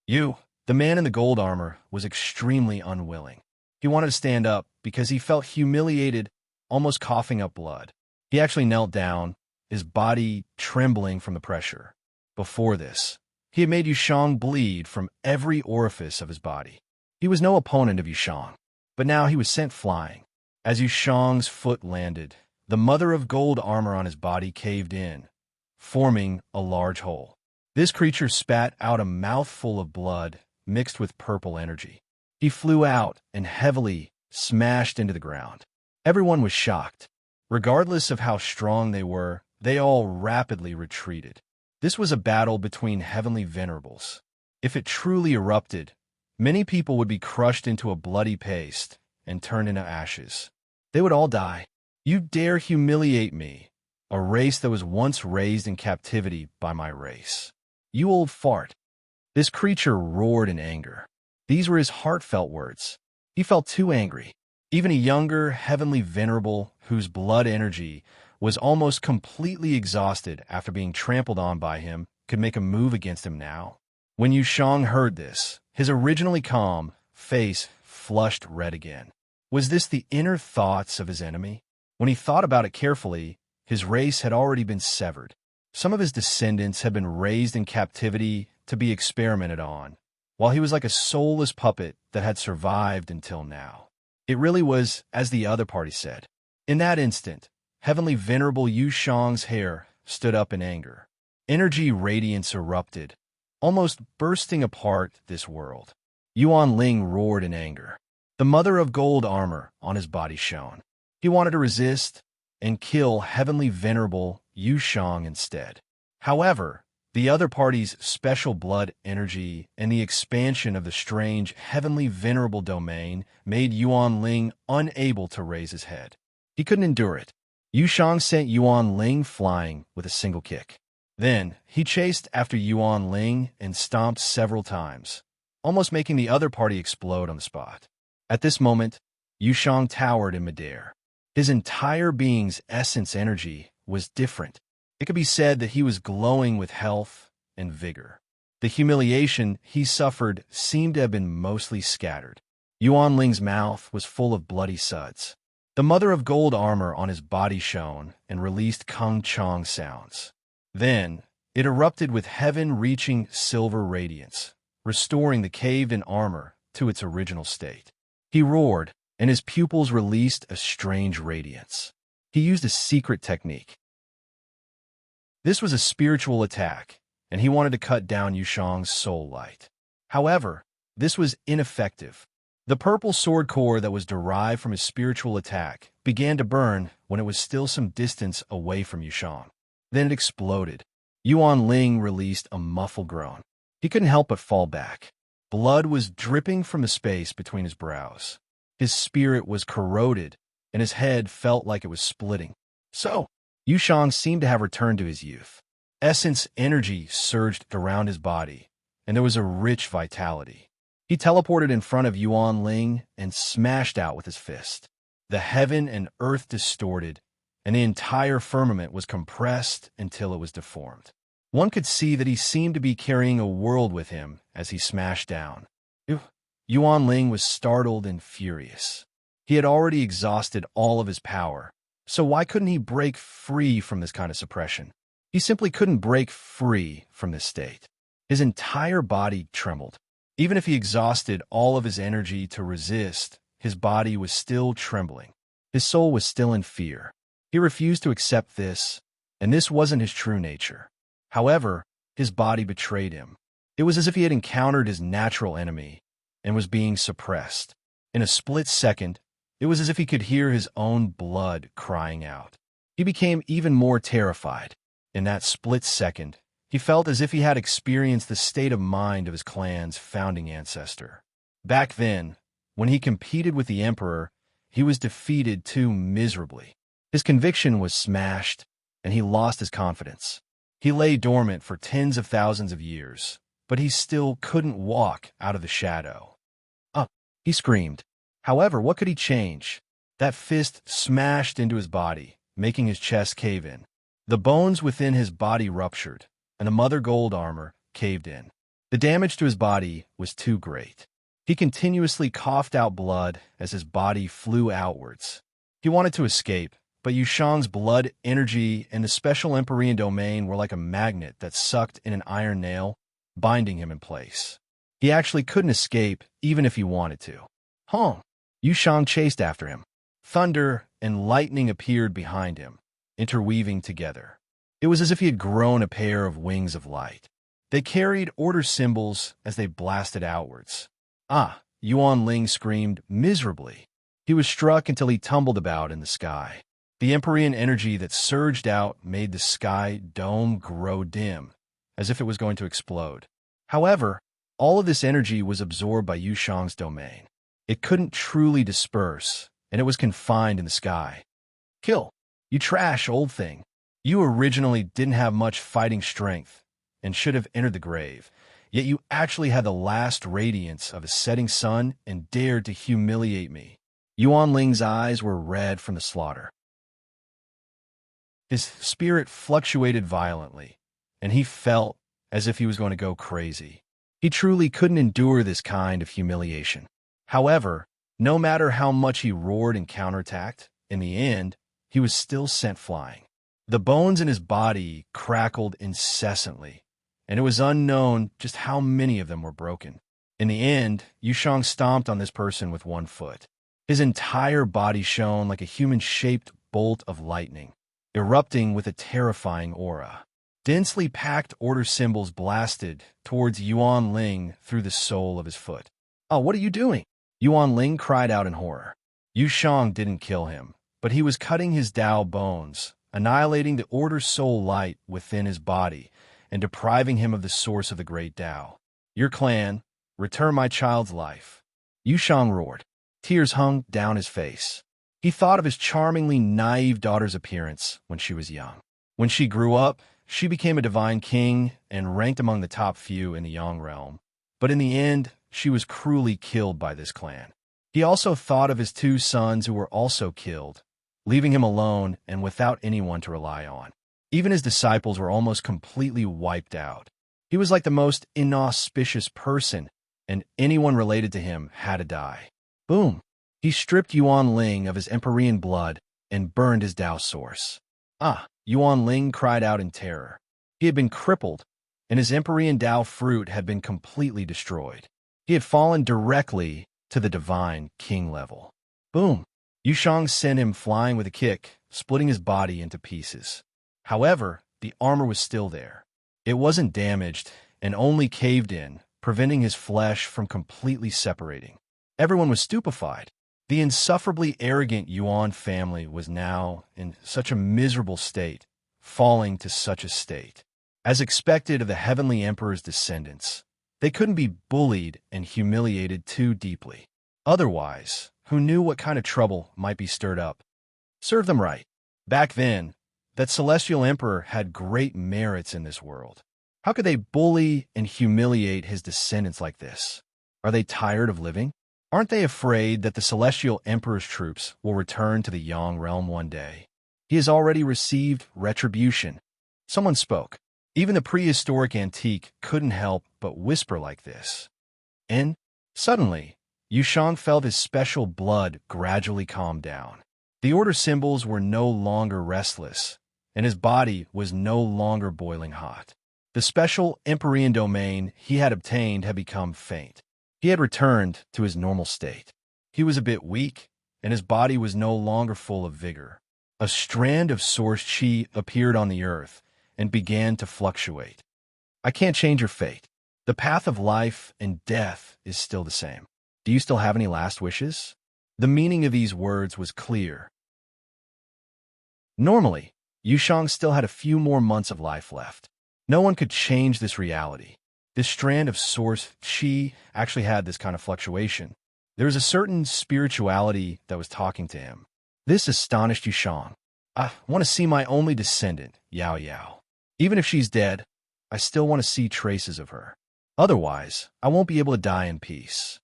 The man in the gold armor, was extremely unwilling. He wanted to stand up because he felt humiliated, almost coughing up blood. He actually knelt down, his body trembling from the pressure. Before this, he had made Yu Shang bleed from every orifice of his body. He was no opponent of Yu Shang, but now he was sent flying. As Yu Shang's foot landed, the mother of gold armor on his body caved in, forming a large hole. This creature spat out a mouthful of blood mixed with purple energy. He flew out and heavily smashed into the ground. Everyone was shocked. Regardless of how strong they were, they all rapidly retreated. This was a battle between heavenly venerables. If it truly erupted, many people would be crushed into a bloody paste and turned into ashes. They would all die. You dare humiliate me, a race that was once raised in captivity by my race. You old fart. This creature roared in anger. These were his heartfelt words. He felt too angry. Even a younger, heavenly venerable whose blood energy was almost completely exhausted after being trampled on by him could make a move against him now. When Yu Shang heard this, his originally calm face flushed red again. Was this the inner thoughts of his enemy? When he thought about it carefully, his race had already been severed. Some of his descendants had been raised in captivity to be experimented on, while he was like a soulless puppet that had survived until now. It really was, as the other party said. In that instant, heavenly venerable Yu Shang's hair stood up in anger. Energy radiance erupted, almost bursting apart this world. Yuan Ling roared in anger. The mother of gold armor on his body shone. He wanted to resist and kill heavenly venerable Yu Shang instead. However, The other party's special blood energy and the expansion of the strange, heavenly venerable domain made Yuan Ling unable to raise his head. He couldn't endure it. Yu Shang sent Yuan Ling flying with a single kick. Then, he chased after Yuan Ling and stomped several times, almost making the other party explode on the spot. At this moment, Yu Shang towered in midair. His entire being's essence energy was different. It could be said that he was glowing with health and vigor. The humiliation he suffered seemed to have been mostly scattered. Yuan Ling's mouth was full of bloody suds. The mother of gold armor on his body shone and released Kung Chong sounds. Then, it erupted with heaven-reaching silver radiance, restoring the caved-in armor to its original state. He roared, and his pupils released a strange radiance. He used a secret technique. This was a spiritual attack, and he wanted to cut down Yu Shang's soul light. However, this was ineffective. The purple sword core that was derived from his spiritual attack began to burn when it was still some distance away from Yu Shang. Then it exploded. Yuan Ling released a muffled groan. He couldn't help but fall back. Blood was dripping from the space between his brows. His spirit was corroded, and his head felt like it was splitting. So, Yu Shang seemed to have returned to his youth. Essence energy surged around his body, and there was a rich vitality. He teleported in front of Yuan Ling and smashed out with his fist. The heaven and earth distorted, and the entire firmament was compressed until it was deformed. One could see that he seemed to be carrying a world with him as he smashed down. Yuan Ling was startled and furious. He had already exhausted all of his power, so why couldn't he break free from this kind of suppression? He simply couldn't break free from this state. His entire body trembled. Even if he exhausted all of his energy to resist, his body was still trembling. His soul was still in fear. He refused to accept this, and this wasn't his true nature. However, his body betrayed him. It was as if he had encountered his natural enemy and was being suppressed. In a split second, it was as if he could hear his own blood crying out. He became even more terrified. In that split second, he felt as if he had experienced the state of mind of his clan's founding ancestor. Back then, when he competed with the Emperor, he was defeated too miserably. His conviction was smashed, and he lost his confidence. He lay dormant for tens of thousands of years, but he still couldn't walk out of the shadow. Up, he screamed. However, what could he change? That fist smashed into his body, making his chest cave in. The bones within his body ruptured, and the mother gold armor caved in. The damage to his body was too great. He continuously coughed out blood as his body flew outwards. He wanted to escape, but Yu Shang's blood energy and the special Empyrean domain were like a magnet that sucked in an iron nail, binding him in place. He actually couldn't escape even if he wanted to. Yu Shang chased after him. Thunder and lightning appeared behind him, interweaving together. It was as if he had grown a pair of wings of light. They carried order symbols as they blasted outwards. Yuan Ling screamed miserably. He was struck until he tumbled about in the sky. The Empyrean energy that surged out made the sky dome grow dim, as if it was going to explode. However, all of this energy was absorbed by Yu Shang's domain. It couldn't truly disperse, and it was confined in the sky. Kill, you trash old thing. You originally didn't have much fighting strength and should have entered the grave, yet you actually had the last radiance of a setting sun and dared to humiliate me. Yuan Ling's eyes were red from the slaughter. His spirit fluctuated violently, and he felt as if he was going to go crazy. He truly couldn't endure this kind of humiliation. However, no matter how much he roared and counterattacked, in the end, he was still sent flying. The bones in his body crackled incessantly, and it was unknown just how many of them were broken. In the end, Yu Shang stomped on this person with one foot. His entire body shone like a human-shaped bolt of lightning, erupting with a terrifying aura. Densely packed order symbols blasted towards Yuan Ling through the sole of his foot. What are you doing? Yuan Ling cried out in horror. Yu Shang didn't kill him, but he was cutting his Tao bones, annihilating the order soul light within his body, and depriving him of the source of the great Tao. Your clan, return my child's life. Yushang roared. Tears hung down his face. He thought of his charmingly naive daughter's appearance when she was young. When she grew up, she became a divine king and ranked among the top few in the Yang realm. But in the end, she was cruelly killed by this clan. He also thought of his two sons who were also killed, leaving him alone and without anyone to rely on. Even his disciples were almost completely wiped out. He was like the most inauspicious person, and anyone related to him had to die. Boom! He stripped Yuan Ling of his Empyrean blood and burned his Tao source. Yuan Ling cried out in terror. He had been crippled, and his Empyrean Tao fruit had been completely destroyed. He had fallen directly to the divine king level. Boom! Yushang sent him flying with a kick, splitting his body into pieces. However, the armor was still there. It wasn't damaged and only caved in, preventing his flesh from completely separating. Everyone was stupefied. The insufferably arrogant Yuan family was now in such a miserable state, falling to such a state. As expected of the heavenly emperor's descendants, they couldn't be bullied and humiliated too deeply. Otherwise, who knew what kind of trouble might be stirred up? Serve them right. Back then, that celestial emperor had great merits in this world. How could they bully and humiliate his descendants like this? Are they tired of living? Aren't they afraid that the celestial emperor's troops will return to the Yang realm one day? He has already received retribution. Someone spoke. Even the prehistoric antique couldn't help but whisper like this. And suddenly, Yushang felt his special blood gradually calm down. The order symbols were no longer restless, and his body was no longer boiling hot. The special Empyrean domain he had obtained had become faint. He had returned to his normal state. He was a bit weak, and his body was no longer full of vigor. A strand of source chi appeared on the earth and began to fluctuate. I can't change your fate. The path of life and death is still the same. Do you still have any last wishes? The meaning of these words was clear. Normally, Yushang still had a few more months of life left. No one could change this reality. This strand of source chi actually had this kind of fluctuation. There was a certain spirituality that was talking to him. This astonished Yushang. I want to see my only descendant, Yao Yao. Even if she's dead, I still want to see traces of her. Otherwise, I won't be able to die in peace.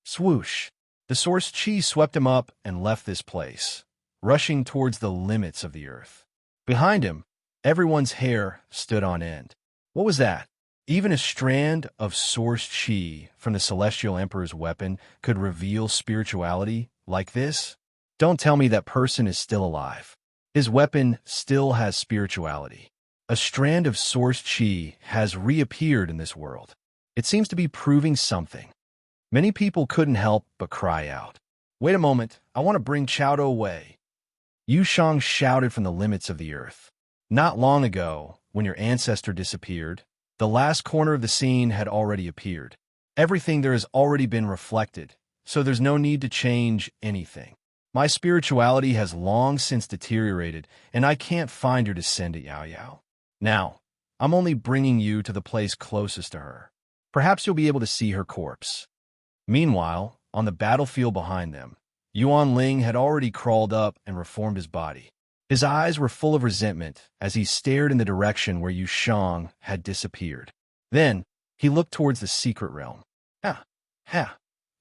Swoosh! The source chi swept him up and left this place, rushing towards the limits of the earth. Behind him, everyone's hair stood on end. What was that? Even a strand of source chi from the Celestial Emperor's weapon could reveal spirituality like this? Don't tell me that person is still alive. His weapon still has spirituality. A strand of source chi has reappeared in this world. It seems to be proving something. Many people couldn't help but cry out. Wait a moment, I want to bring Chowdo away. Yushang shouted from the limits of the earth. Not long ago, when your ancestor disappeared, the last corner of the scene had already appeared. Everything there has already been reflected, so there's no need to change anything. My spirituality has long since deteriorated, and I can't find your descendant, Yao Yao. Now, I'm only bringing you to the place closest to her. Perhaps you'll be able to see her corpse. Meanwhile, on the battlefield behind them, Yuan Ling had already crawled up and reformed his body. His eyes were full of resentment as he stared in the direction where Yushang had disappeared. Then, he looked towards the secret realm.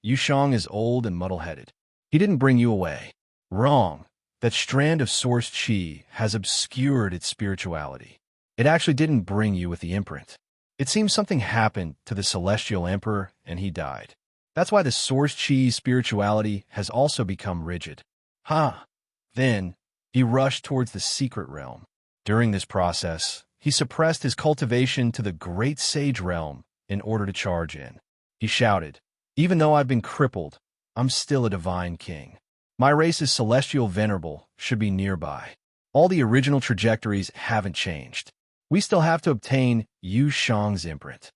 Yushang is old and muddle-headed. He didn't bring you away. Wrong. That strand of source chi has obscured its spirituality. It actually didn't bring you with the imprint. It seems something happened to the Celestial Emperor and he died. That's why the source chi's spirituality has also become rigid. Then, he rushed towards the secret realm. During this process, he suppressed his cultivation to the great sage realm in order to charge in. He shouted, even though I've been crippled, I'm still a divine king. My race's celestial venerable should be nearby. All the original trajectories haven't changed. We still have to obtain Yu Shang's imprint.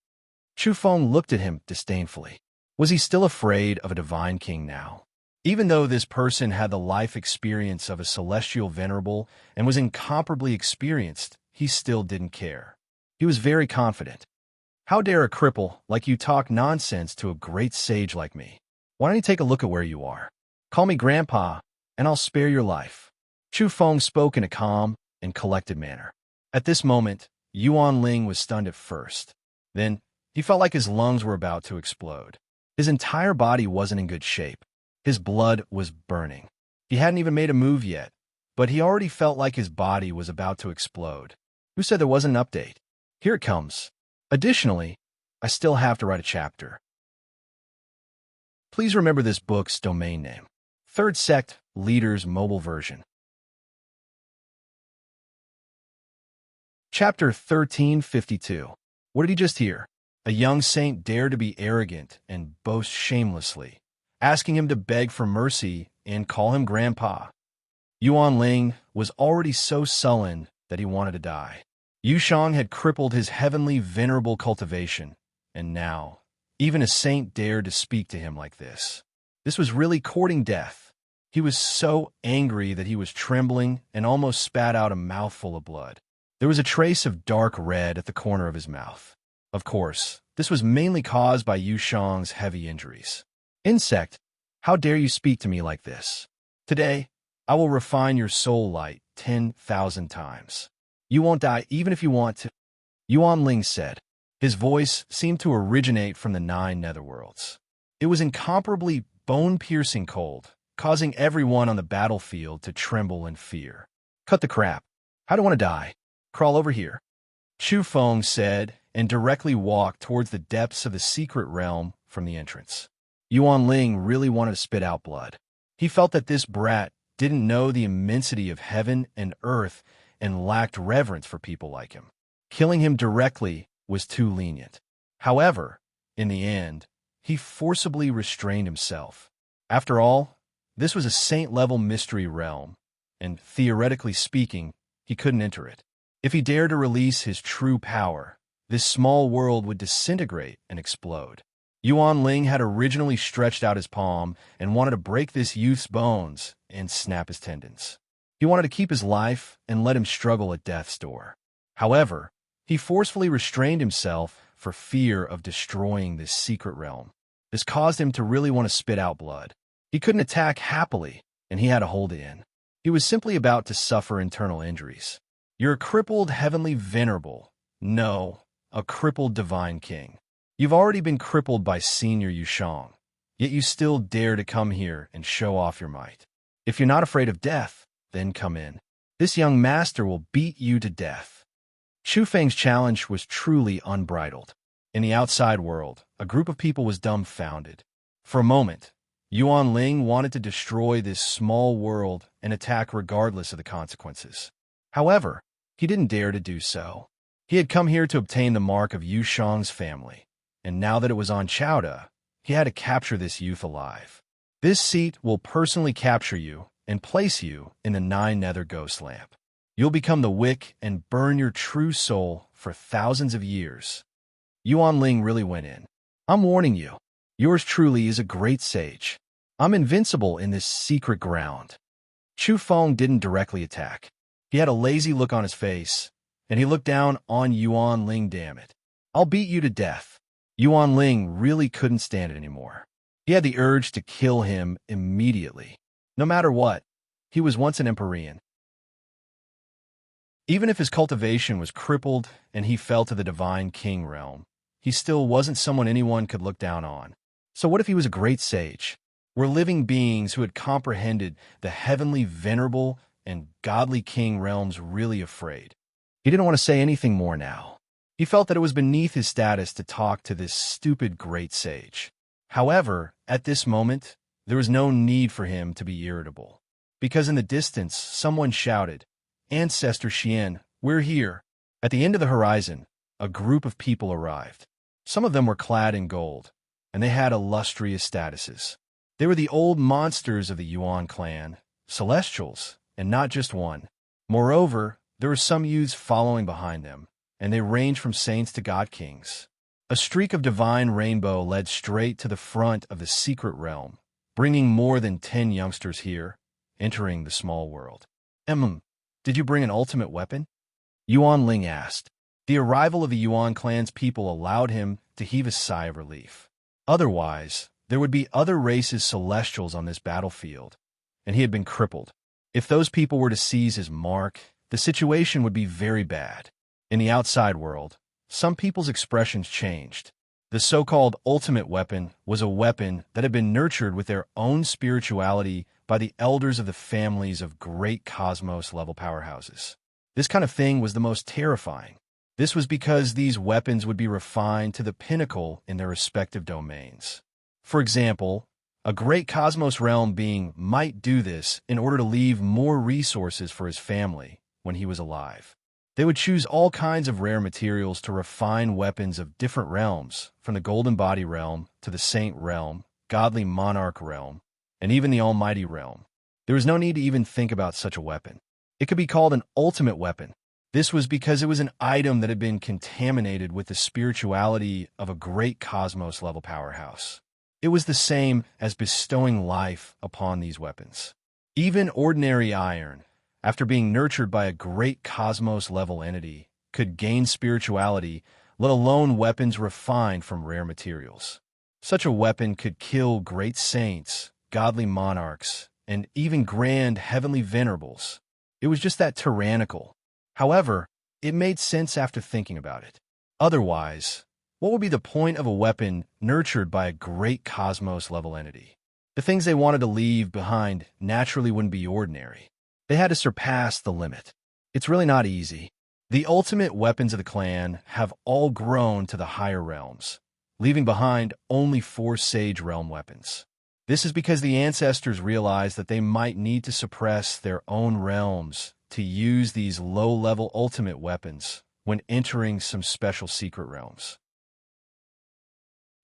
Chu Feng looked at him disdainfully. Was he still afraid of a divine king now? Even though this person had the life experience of a celestial venerable and was incomparably experienced, he still didn't care. He was very confident. How dare a cripple like you talk nonsense to a great sage like me? Why don't you take a look at where you are? Call me Grandpa, and I'll spare your life. Chu Feng spoke in a calm and collected manner. At this moment, Yuan Ling was stunned at first. Then, he felt like his lungs were about to explode. His entire body wasn't in good shape. His blood was burning. He hadn't even made a move yet, but he already felt like his body was about to explode. Who said there wasn't an update? Here it comes. Additionally, I still have to write a chapter. Please remember this book's domain name. Third Sect Leaders Mobile Version. Chapter 1352. What did he just hear? A young saint dared to be arrogant and boast shamelessly, asking him to beg for mercy and call him Grandpa. Yuan Ling was already so sullen that he wanted to die. Yu Shang had crippled his heavenly venerable cultivation, and now, even a saint dared to speak to him like this. This was really courting death. He was so angry that he was trembling and almost spat out a mouthful of blood. There was a trace of dark red at the corner of his mouth. Of course, this was mainly caused by Yu Shang's heavy injuries. Insect, how dare you speak to me like this? Today, I will refine your soul light 10,000 times. You won't die even if you want to, Yuan Ling said. His voice seemed to originate from the 9 netherworlds. It was incomparably bone-piercing cold, causing everyone on the battlefield to tremble in fear. Cut the crap. I don't want to die. Crawl over here, Chu Feng said, and directly walked towards the depths of the secret realm from the entrance. Yuan Ling really wanted to spit out blood. He felt that this brat didn't know the immensity of heaven and earth and lacked reverence for people like him. Killing him directly was too lenient. However, in the end, he forcibly restrained himself. After all, this was a saint-level mystery realm, and theoretically speaking, he couldn't enter it. If he dared to release his true power, this small world would disintegrate and explode. Yuan Ling had originally stretched out his palm and wanted to break this youth's bones and snap his tendons. He wanted to keep his life and let him struggle at death's door. However, he forcefully restrained himself for fear of destroying this secret realm. This caused him to really want to spit out blood. He couldn't attack happily, and he had to hold it in. He was simply about to suffer internal injuries. You're a crippled heavenly venerable. No, a crippled divine king. You've already been crippled by Senior Yu Shang, yet you still dare to come here and show off your might. If you're not afraid of death, then come in. This young master will beat you to death. Chu Feng's challenge was truly unbridled. In the outside world, a group of people was dumbfounded. For a moment, Yuan Ling wanted to destroy this small world and attack regardless of the consequences. However, he didn't dare to do so. He had come here to obtain the mark of Yu Shang's family, and now that it was on Chowda, he had to capture this youth alive. This seat will personally capture you and place you in the 9 nether ghost lamp. You'll become the wick and burn your true soul for thousands of years. Yuan Ling really went in. I'm warning you, yours truly is a great sage. I'm invincible in this secret ground. Chu Feng didn't directly attack. He had a lazy look on his face, and he looked down on Yuan Ling. Damn it. I'll beat you to death. Yuan Ling really couldn't stand it anymore. He had the urge to kill him immediately. No matter what, he was once an Empyrean. Even if his cultivation was crippled and he fell to the divine king realm, he still wasn't someone anyone could look down on. So what if he was a great sage? Were living beings who had comprehended the heavenly venerable and godly king realms really afraid? He didn't want to say anything more now. He felt that it was beneath his status to talk to this stupid great sage. However, at this moment, there was no need for him to be irritable, because in the distance, someone shouted, "Ancestor Xian, we're here." At the end of the horizon, a group of people arrived. Some of them were clad in gold, and they had illustrious statuses. They were the old monsters of the Yuan clan, celestials, and not just one. Moreover, there were some youths following behind them, and they ranged from saints to god kings. A streak of divine rainbow led straight to the front of the secret realm, bringing more than 10 youngsters here, entering the small world. Did you bring an ultimate weapon? Yuan Ling asked. The arrival of the Yuan clan's people allowed him to heave a sigh of relief. Otherwise, there would be other races celestials on this battlefield, and he had been crippled. If those people were to seize his mark, the situation would be very bad. In the outside world, some people's expressions changed. The so-called ultimate weapon was a weapon that had been nurtured with their own spirituality by the elders of the families of great cosmos-level powerhouses. This kind of thing was the most terrifying. This was because these weapons would be refined to the pinnacle in their respective domains. For example, a great cosmos realm being might do this in order to leave more resources for his family when he was alive. They would choose all kinds of rare materials to refine weapons of different realms, from the Golden Body realm to the Saint realm, Godly Monarch realm, and even the Almighty realm. There was no need to even think about such a weapon. It could be called an ultimate weapon. This was because it was an item that had been contaminated with the spirituality of a great cosmos-level powerhouse. It was the same as bestowing life upon these weapons. Even ordinary iron, after being nurtured by a great cosmos-level entity, could gain spirituality, let alone weapons refined from rare materials. Such a weapon could kill great saints, godly monarchs, and even grand heavenly venerables. It was just that tyrannical. However, it made sense after thinking about it. Otherwise, what would be the point of a weapon nurtured by a great cosmos-level entity? The things they wanted to leave behind naturally wouldn't be ordinary. They had to surpass the limit. It's really not easy. The ultimate weapons of the clan have all grown to the higher realms, leaving behind only 4 Sage Realm weapons. This is because the ancestors realized that they might need to suppress their own realms to use these low-level ultimate weapons when entering some special secret realms.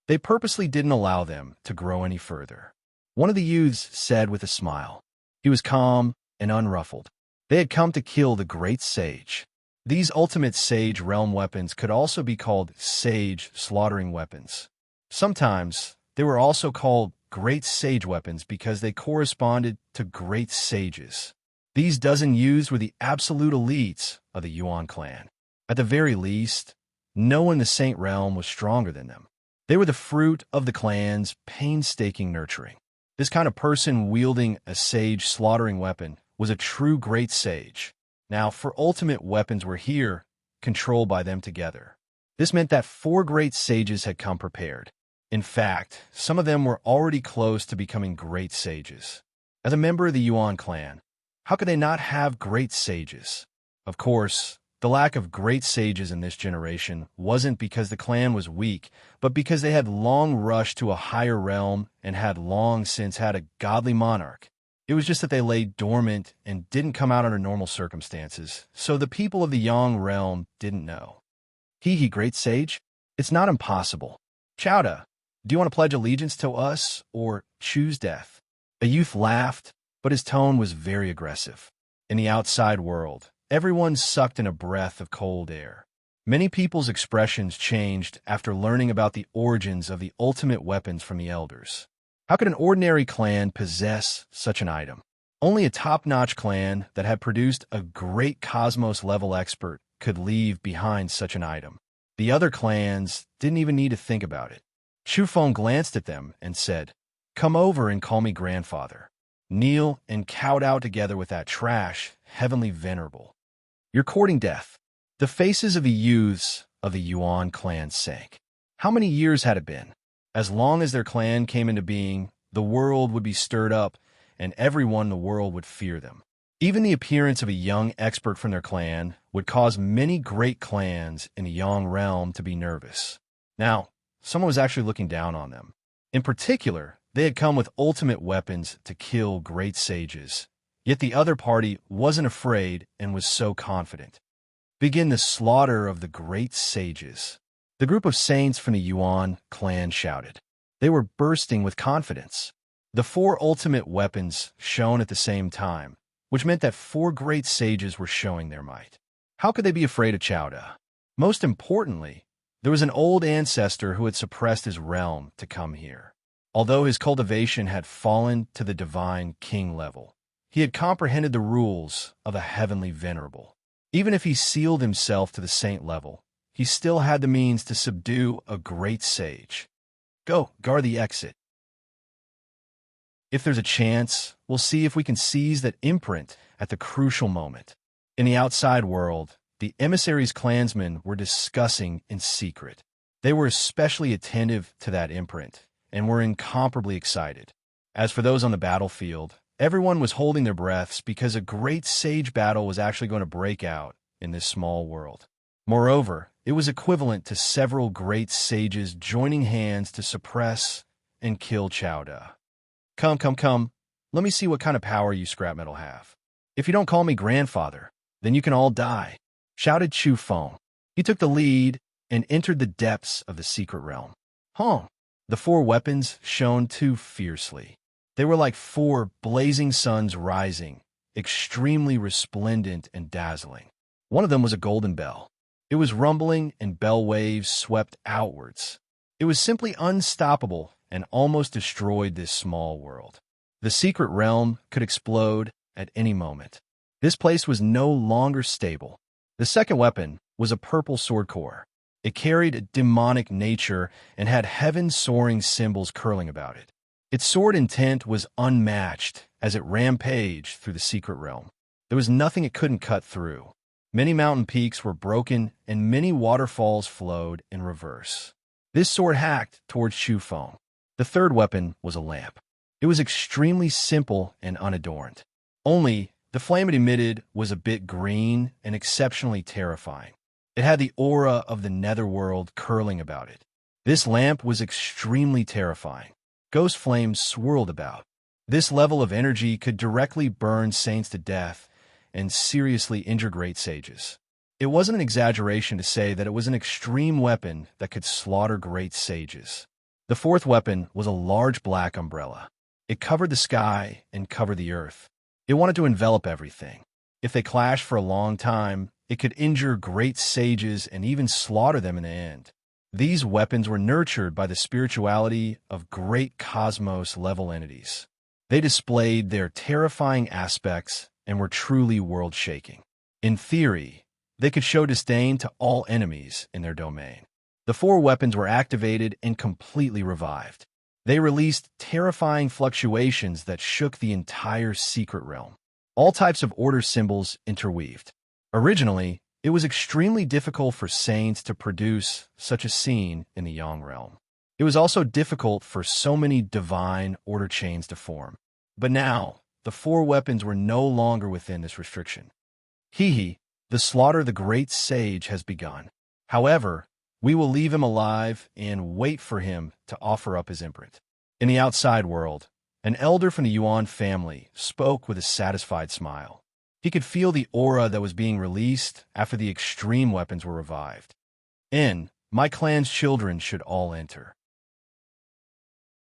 They purposely didn't allow them to grow any further. One of the youths said with a smile. He was calm and unruffled. They had come to kill the great sage. These ultimate Sage Realm weapons could also be called Sage Slaughtering Weapons. Sometimes they were also called Great Sage Weapons because they corresponded to great sages. These dozen youths were the absolute elites of the Yuan clan. At the very least, no one in the Saint Realm was stronger than them. They were the fruit of the clan's painstaking nurturing. This kind of person wielding a sage slaughtering weapon was a true great sage. Now, for ultimate weapons were here, controlled by them together. This meant that 4 great sages had come prepared. In fact, some of them were already close to becoming great sages. As a member of the Yuan clan, how could they not have great sages? Of course, the lack of great sages in this generation wasn't because the clan was weak, but because they had long rushed to a higher realm and had long since had a godly monarch. It was just that they lay dormant and didn't come out under normal circumstances, so the people of the Yang realm didn't know. He, great sage? It's not impossible. Chowda, do you want to pledge allegiance to us or choose death? A youth laughed, but his tone was very aggressive. In the outside world, everyone sucked in a breath of cold air. Many people's expressions changed after learning about the origins of the ultimate weapons from the elders. How could an ordinary clan possess such an item? Only a top-notch clan that had produced a great cosmos-level expert could leave behind such an item. The other clans didn't even need to think about it. Chufeng glanced at them and said, "Come over and call me grandfather. Kneel and kowtow together with that trash, heavenly venerable. You're courting death." The faces of the youths of the Yuan clan sank. How many years had it been? As long as their clan came into being, the world would be stirred up, and everyone in the world would fear them. Even the appearance of a young expert from their clan would cause many great clans in the Yang realm to be nervous. Now, someone was actually looking down on them. In particular, they had come with ultimate weapons to kill great sages, yet the other party wasn't afraid and was so confident. Begin the slaughter of the great sages. The group of saints from the Yuan clan shouted. They were bursting with confidence. The 4 ultimate weapons shone at the same time, which meant that 4 great sages were showing their might. How could they be afraid of Chowda? Most importantly, there was an old ancestor who had suppressed his realm to come here. Although his cultivation had fallen to the divine king level, he had comprehended the rules of a heavenly venerable. Even if he sealed himself to the saint level, he still had the means to subdue a great sage. Go, guard the exit. If there's a chance, we'll see if we can seize that imprint at the crucial moment. In the outside world, the emissaries' clansmen were discussing in secret. They were especially attentive to that imprint and were incomparably excited. As for those on the battlefield, everyone was holding their breaths because a great sage battle was actually going to break out in this small world. Moreover, it was equivalent to several great sages joining hands to suppress and kill Chowda. Come, come, come. Let me see what kind of power you scrap metal have. If you don't call me grandfather, then you can all die, shouted Chu Feng. He took the lead and entered the depths of the secret realm. The four weapons shone too fiercely. They were like four blazing suns rising, extremely resplendent and dazzling. One of them was a golden bell. It was rumbling and bell waves swept outwards. It was simply unstoppable and almost destroyed this small world. The secret realm could explode at any moment. This place was no longer stable. The second weapon was a purple sword core. It carried a demonic nature and had heaven-soaring symbols curling about it. Its sword intent was unmatched as it rampaged through the secret realm. There was nothing it couldn't cut through. Many mountain peaks were broken and many waterfalls flowed in reverse. This sword hacked towards Chu Feng. The third weapon was a lamp. It was extremely simple and unadorned. Only the flame it emitted was a bit green and exceptionally terrifying. It had the aura of the netherworld curling about it. This lamp was extremely terrifying. Ghost flames swirled about. This level of energy could directly burn saints to death and seriously injure great sages. It wasn't an exaggeration to say that it was an extreme weapon that could slaughter great sages. The fourth weapon was a large black umbrella. It covered the sky and covered the earth. It wanted to envelop everything. If they clashed for a long time, it could injure great sages and even slaughter them in the end. These weapons were nurtured by the spirituality of great cosmos-level entities. They displayed their terrifying aspects and were truly world-shaking. In theory, they could show disdain to all enemies in their domain. The four weapons were activated and completely revived. They released terrifying fluctuations that shook the entire secret realm. All types of order symbols interweaved. Originally, it was extremely difficult for saints to produce such a scene in the Yang realm. It was also difficult for so many divine order chains to form. But now, the four weapons were no longer within this restriction. The slaughter of the great sage has begun. However, we will leave him alive and wait for him to offer up his imprint. In the outside world, an elder from the Yuan family spoke with a satisfied smile. He could feel the aura that was being released after the extreme weapons were revived. My clan's children should all enter.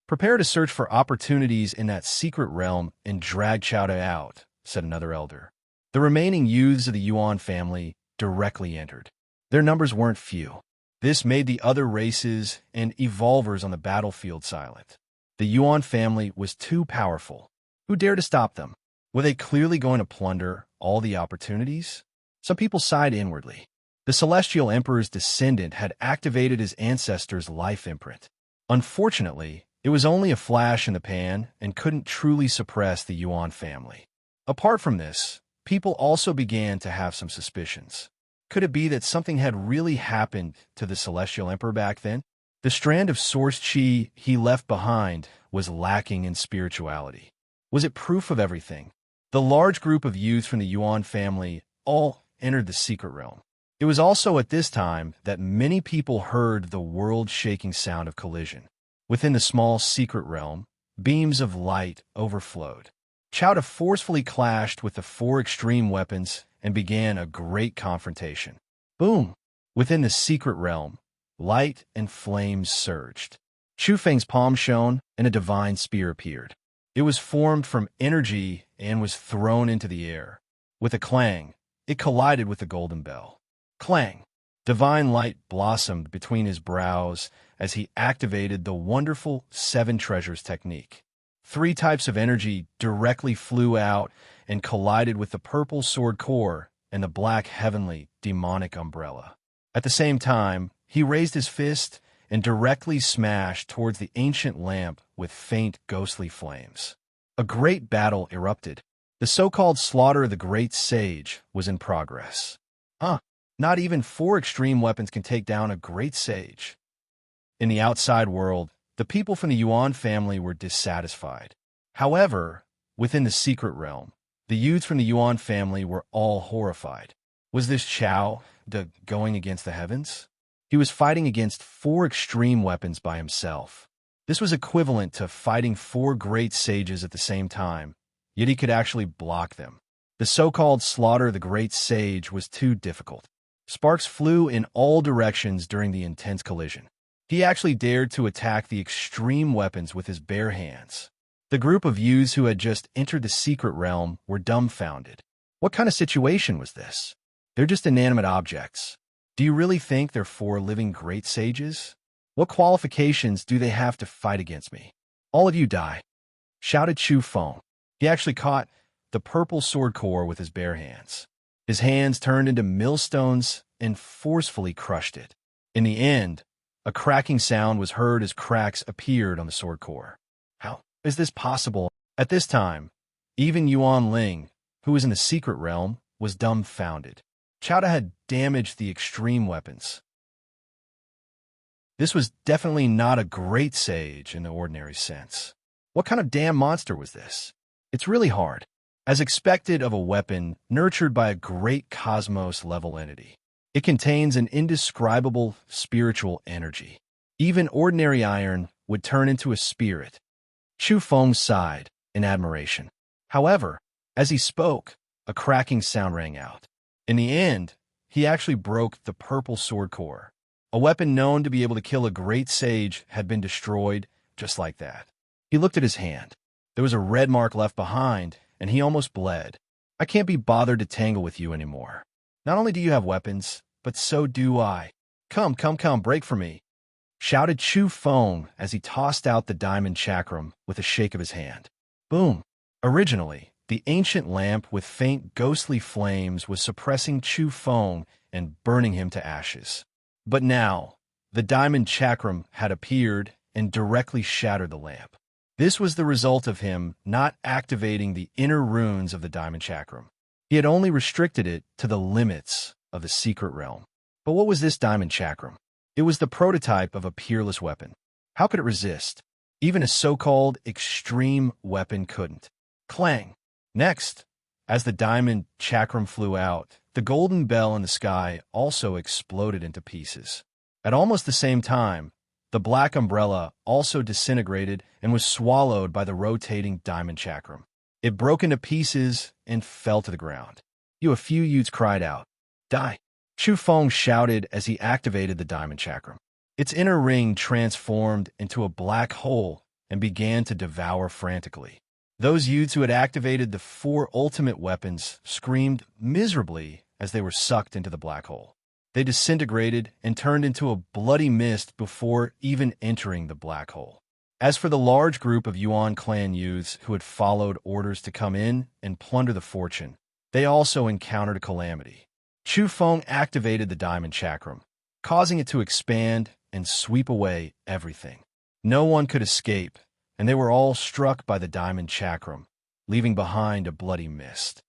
Prepare to search for opportunities in that secret realm and drag Chowda out, said another elder. The remaining youths of the Yuan family directly entered. Their numbers weren't few. This made the other races and evolvers on the battlefield silent. The Yuan family was too powerful. Who dared to stop them? Were they clearly going to plunder all the opportunities? Some people sighed inwardly. The Celestial Emperor's descendant had activated his ancestor's life imprint. Unfortunately, it was only a flash in the pan and couldn't truly suppress the Yuan family. Apart from this, people also began to have some suspicions. Could it be that something had really happened to the Celestial Emperor back then? The strand of source chi he left behind was lacking in spirituality. Was it proof of everything? The large group of youths from the Yuan family all entered the secret realm. It was also at this time that many people heard the world-shaking sound of collision. Within the small secret realm, beams of light overflowed. Chowda forcefully clashed with the four extreme weapons and began a great confrontation. Boom! Within the secret realm, light and flames surged. Chu Feng's palm shone and a divine spear appeared. It was formed from energy and was thrown into the air. With a clang, it collided with the golden bell. Clang! Divine light blossomed between his brows as he activated the wonderful Seven Treasures technique. 3 types of energy directly flew out and collided with the purple sword core and the black heavenly demonic umbrella. At the same time, he raised his fist and directly smashed towards the ancient lamp with faint ghostly flames. A great battle erupted. The so-called slaughter of the great sage was in progress. Not even 4 extreme weapons can take down a great sage. In the outside world, the people from the Yuan family were dissatisfied. However, within the secret realm, the youths from the Yuan family were all horrified. Was this Chao going against the heavens? He was fighting against 4 extreme weapons by himself. This was equivalent to fighting 4 great sages at the same time, yet he could actually block them. The so-called slaughter of the great sage was too difficult. Sparks flew in all directions during the intense collision. He actually dared to attack the extreme weapons with his bare hands. The group of youths who had just entered the secret realm were dumbfounded. What kind of situation was this? They're just inanimate objects. Do you really think they're 4 living great sages? What qualifications do they have to fight against me? All of you die, shouted Chu Feng. He actually caught the purple sword core with his bare hands. His hands turned into millstones and forcefully crushed it. In the end, a cracking sound was heard as cracks appeared on the sword core. How is this possible? At this time, even Yuan Ling, who was in the secret realm, was dumbfounded. Chowda had damaged the extreme weapons. This was definitely not a great sage in the ordinary sense. What kind of damn monster was this? It's really hard. As expected of a weapon nurtured by a great cosmos-level entity, it contains an indescribable spiritual energy. Even ordinary iron would turn into a spirit. Chu Feng sighed in admiration. However, as he spoke, a cracking sound rang out. In the end, he actually broke the purple sword core. A weapon known to be able to kill a great sage had been destroyed just like that. He looked at his hand. There was a red mark left behind, and he almost bled. I can't be bothered to tangle with you anymore. Not only do you have weapons, but so do I. Come, break for me, shouted Chu Feng as he tossed out the diamond chakram with a shake of his hand. Boom! Originally, the ancient lamp with faint ghostly flames was suppressing Chu Feng and burning him to ashes. But now, the diamond chakram had appeared and directly shattered the lamp. This was the result of him not activating the inner runes of the diamond chakram. He had only restricted it to the limits of the secret realm. But what was this diamond chakram? It was the prototype of a peerless weapon. How could it resist? Even a so-called extreme weapon couldn't. Clang! Next, as the diamond chakram flew out, the golden bell in the sky also exploded into pieces. At almost the same time, the black umbrella also disintegrated and was swallowed by the rotating diamond chakram. It broke into pieces and fell to the ground. A few youths cried out, "Die!" Chu Feng shouted as he activated the diamond chakram. Its inner ring transformed into a black hole and began to devour frantically. Those youths who had activated the 4 ultimate weapons screamed miserably as they were sucked into the black hole. They disintegrated and turned into a bloody mist before even entering the black hole. As for the large group of Yuan clan youths who had followed orders to come in and plunder the fortune, they also encountered a calamity. Chu Feng activated the diamond chakram, causing it to expand and sweep away everything. No one could escape, and they were all struck by the diamond chakram, leaving behind a bloody mist.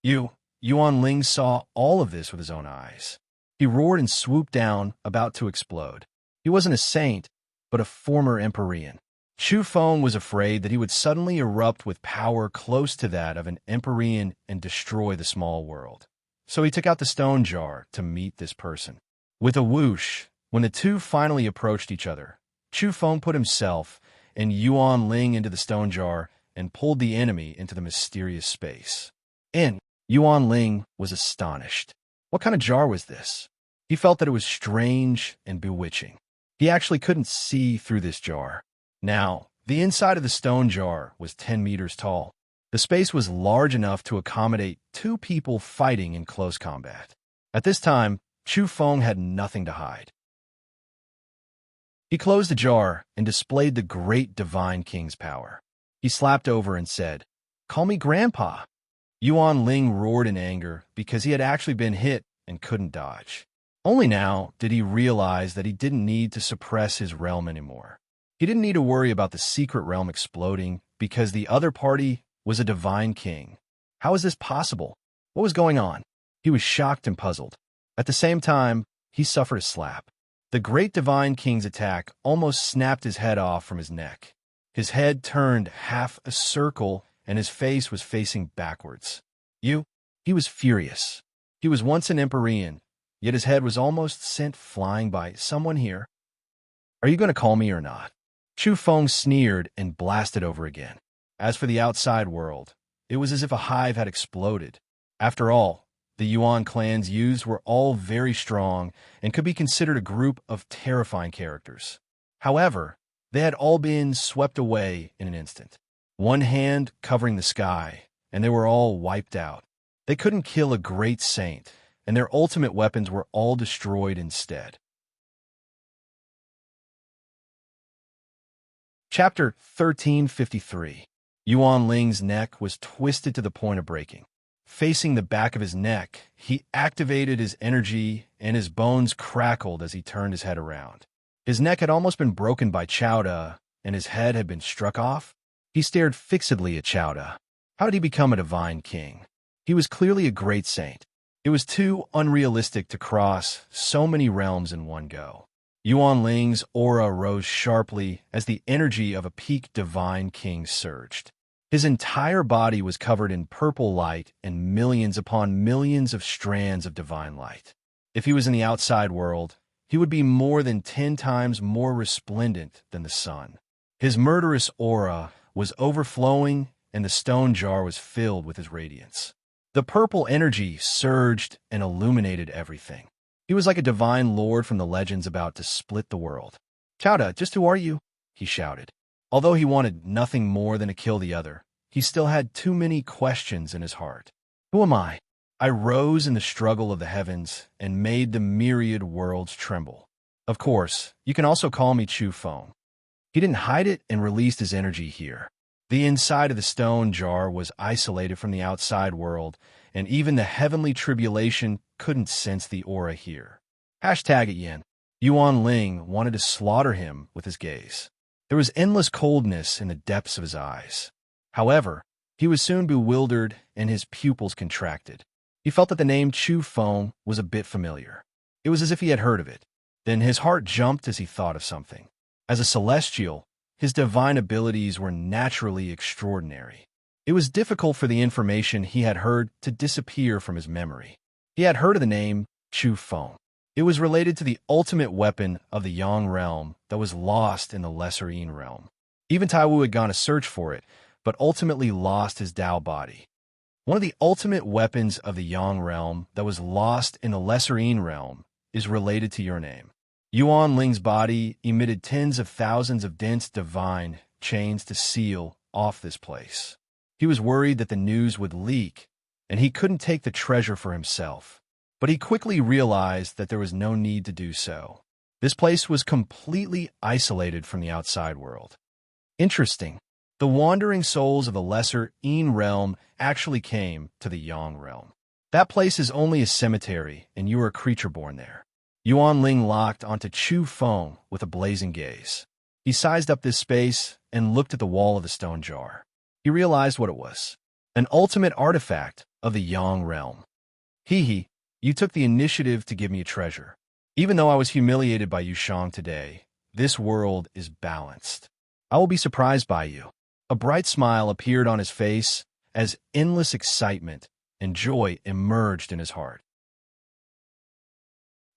Yuan Ling saw all of this with his own eyes. He roared and swooped down, about to explode. He wasn't a saint, but a former Empyrean. Chu Feng was afraid that he would suddenly erupt with power close to that of an Empyrean and destroy the small world. So he took out the stone jar to meet this person. With a whoosh, when the two finally approached each other, Chu Feng put himself and Yuan Ling into the stone jar and pulled the enemy into the mysterious space. Yuan Ling was astonished. What kind of jar was this? He felt that it was strange and bewitching. He actually couldn't see through this jar. Now, the inside of the stone jar was 10 meters tall. The space was large enough to accommodate 2 people fighting in close combat. At this time, Chu Feng had nothing to hide. He closed the jar and displayed the great divine king's power. He slapped over and said, "Call me Grandpa." Yuan Ling roared in anger because he had actually been hit and couldn't dodge. Only now did he realize that he didn't need to suppress his realm anymore. He didn't need to worry about the secret realm exploding because the other party was a divine king. How was this possible? What was going on? He was shocked and puzzled. At the same time, he suffered a slap. The great divine king's attack almost snapped his head off from his neck. His head turned half a circle and his face was facing backwards. You? He was furious. He was once an Empyrean, yet his head was almost sent flying by. Someone here? Are you going to call me or not? Chu Feng sneered and blasted over again. As for the outside world, it was as if a hive had exploded. After all, the Yuan clans used were all very strong and could be considered a group of terrifying characters. However, they had all been swept away in an instant. One hand covering the sky, and they were all wiped out. They couldn't kill a great saint, and their ultimate weapons were all destroyed instead. Chapter 1353. Yuan Ling's neck was twisted to the point of breaking. Facing the back of his neck, he activated his energy, and his bones crackled as he turned his head around. His neck had almost been broken by Chowda, and his head had been struck off. He stared fixedly at Chowda. How did he become a divine king? He was clearly a great saint. It was too unrealistic to cross so many realms in one go. Yuan Ling's aura rose sharply as the energy of a peak divine king surged. His entire body was covered in purple light and millions upon millions of strands of divine light. If he was in the outside world, he would be more than 10 times more resplendent than the sun. His murderous aura was overflowing, and the stone jar was filled with his radiance. The purple energy surged and illuminated everything. He was like a divine lord from the legends about to split the world. "Chowda, just who are you?" he shouted. Although he wanted nothing more than to kill the other, he still had too many questions in his heart. "Who am I?" I rose in the struggle of the heavens and made the myriad worlds tremble. Of course, you can also call me Chu Feng. He didn't hide it and released his energy here. The inside of the stone jar was isolated from the outside world, and even the heavenly tribulation couldn't sense the aura here. Hashtag it Yin. Yuan Ling wanted to slaughter him with his gaze. There was endless coldness in the depths of his eyes. However, he was soon bewildered and his pupils contracted. He felt that the name Chu Feng was a bit familiar. It was as if he had heard of it. Then his heart jumped as he thought of something. As a celestial, his divine abilities were naturally extraordinary. It was difficult for the information he had heard to disappear from his memory. He had heard of the name Chu Feng. It was related to the ultimate weapon of the Yang realm that was lost in the serene realm. Even Taiwu had gone to search for it, but ultimately lost his Tao body. One of the ultimate weapons of the Yang realm that was lost in the serene realm is related to your name. Yuan Ling's body emitted tens of thousands of dense divine chains to seal off this place. He was worried that the news would leak, and he couldn't take the treasure for himself. But he quickly realized that there was no need to do so. This place was completely isolated from the outside world. Interesting. The wandering souls of the lesser Yin realm actually came to the Yang realm. That place is only a cemetery, and you are a creature born there. Yuan Ling locked onto Chu Feng with a blazing gaze. He sized up this space and looked at the wall of the stone jar. He realized what it was. An ultimate artifact of the Yang realm. Hee, you took the initiative to give me a treasure. Even though I was humiliated by Yushang today, this world is balanced. I will be surprised by you. A bright smile appeared on his face as endless excitement and joy emerged in his heart.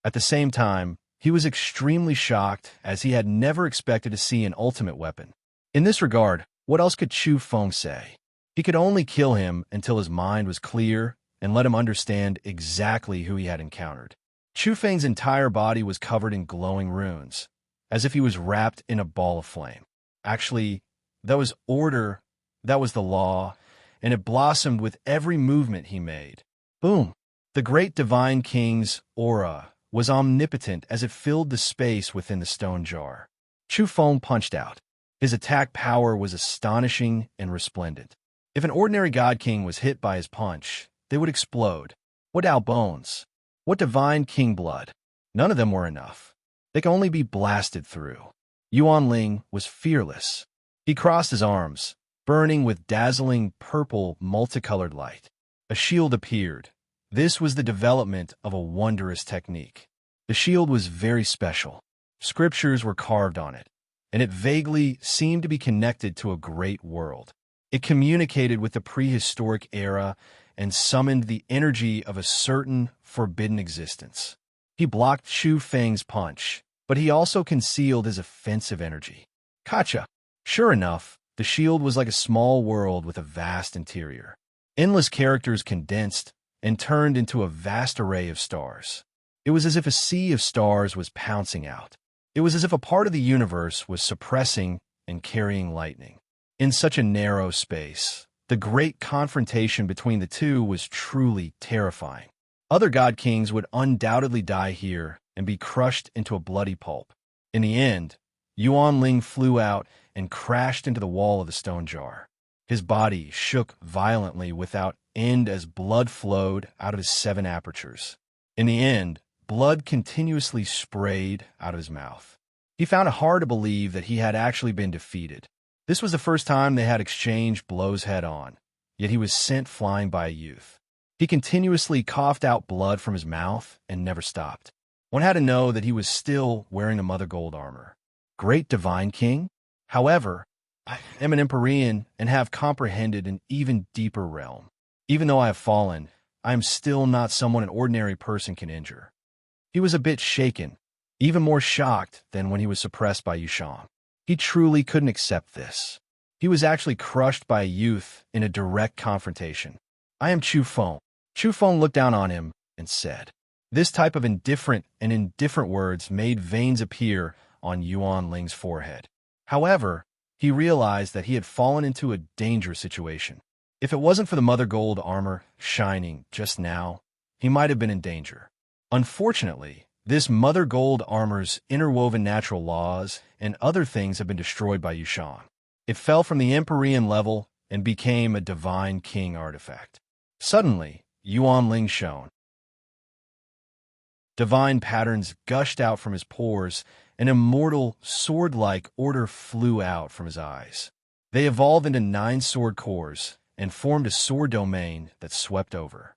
At the same time, he was extremely shocked as he had never expected to see an ultimate weapon. In this regard, what else could Chu Feng say? He could only kill him until his mind was clear and let him understand exactly who he had encountered. Chu Feng's entire body was covered in glowing runes, as if he was wrapped in a ball of flame. Actually, that was order, that was the law, and it blossomed with every movement he made. Boom! The great divine king's aura was omnipotent as it filled the space within the stone jar. Chu Feng punched out. His attack power was astonishing and resplendent. If an ordinary god king was hit by his punch, they would explode. What Dao bones? What divine king blood? None of them were enough. They could only be blasted through. Yuan Ling was fearless. He crossed his arms, burning with dazzling purple multicolored light. A shield appeared. This was the development of a wondrous technique. The shield was very special. Scriptures were carved on it, and it vaguely seemed to be connected to a great world. It communicated with the prehistoric era and summoned the energy of a certain forbidden existence. He blocked Xu Feng's punch, but he also concealed his offensive energy. Gotcha! Sure enough, the shield was like a small world with a vast interior. Endless characters condensed and turned into a vast array of stars. It was as if a sea of stars was pouncing out. It was as if a part of the universe was suppressing and carrying lightning. In such a narrow space, the great confrontation between the two was truly terrifying. Other god kings would undoubtedly die here and be crushed into a bloody pulp. In the end, Yuan Ling flew out and crashed into the wall of the stone jar. His body shook violently without end as blood flowed out of his 7 apertures. In the end, blood continuously sprayed out of his mouth. He found it hard to believe that he had actually been defeated. This was the first time they had exchanged blows head-on, yet he was sent flying by a youth. He continuously coughed out blood from his mouth and never stopped. One had to know that he was still wearing the Mother Gold armor. Great Divine King? However, I am an Empyrean and have comprehended an even deeper realm. Even though I have fallen, I am still not someone an ordinary person can injure. He was a bit shaken, even more shocked than when he was suppressed by Yushang. He truly couldn't accept this. He was actually crushed by a youth in a direct confrontation. I am Chu Feng. Chu Feng looked down on him and said. This type of indifferent words made veins appear on Yuan Ling's forehead. However, he realized that he had fallen into a dangerous situation. If it wasn't for the Mother Gold armor shining just now, he might have been in danger. Unfortunately, this Mother Gold armor's interwoven natural laws and other things have been destroyed by Yushang. It fell from the Empyrean level and became a Divine King artifact. Suddenly, Yuan Ling shone. Divine patterns gushed out from his pores, an immortal, sword-like order flew out from his eyes. They evolved into 9 sword cores and formed a sword domain that swept over.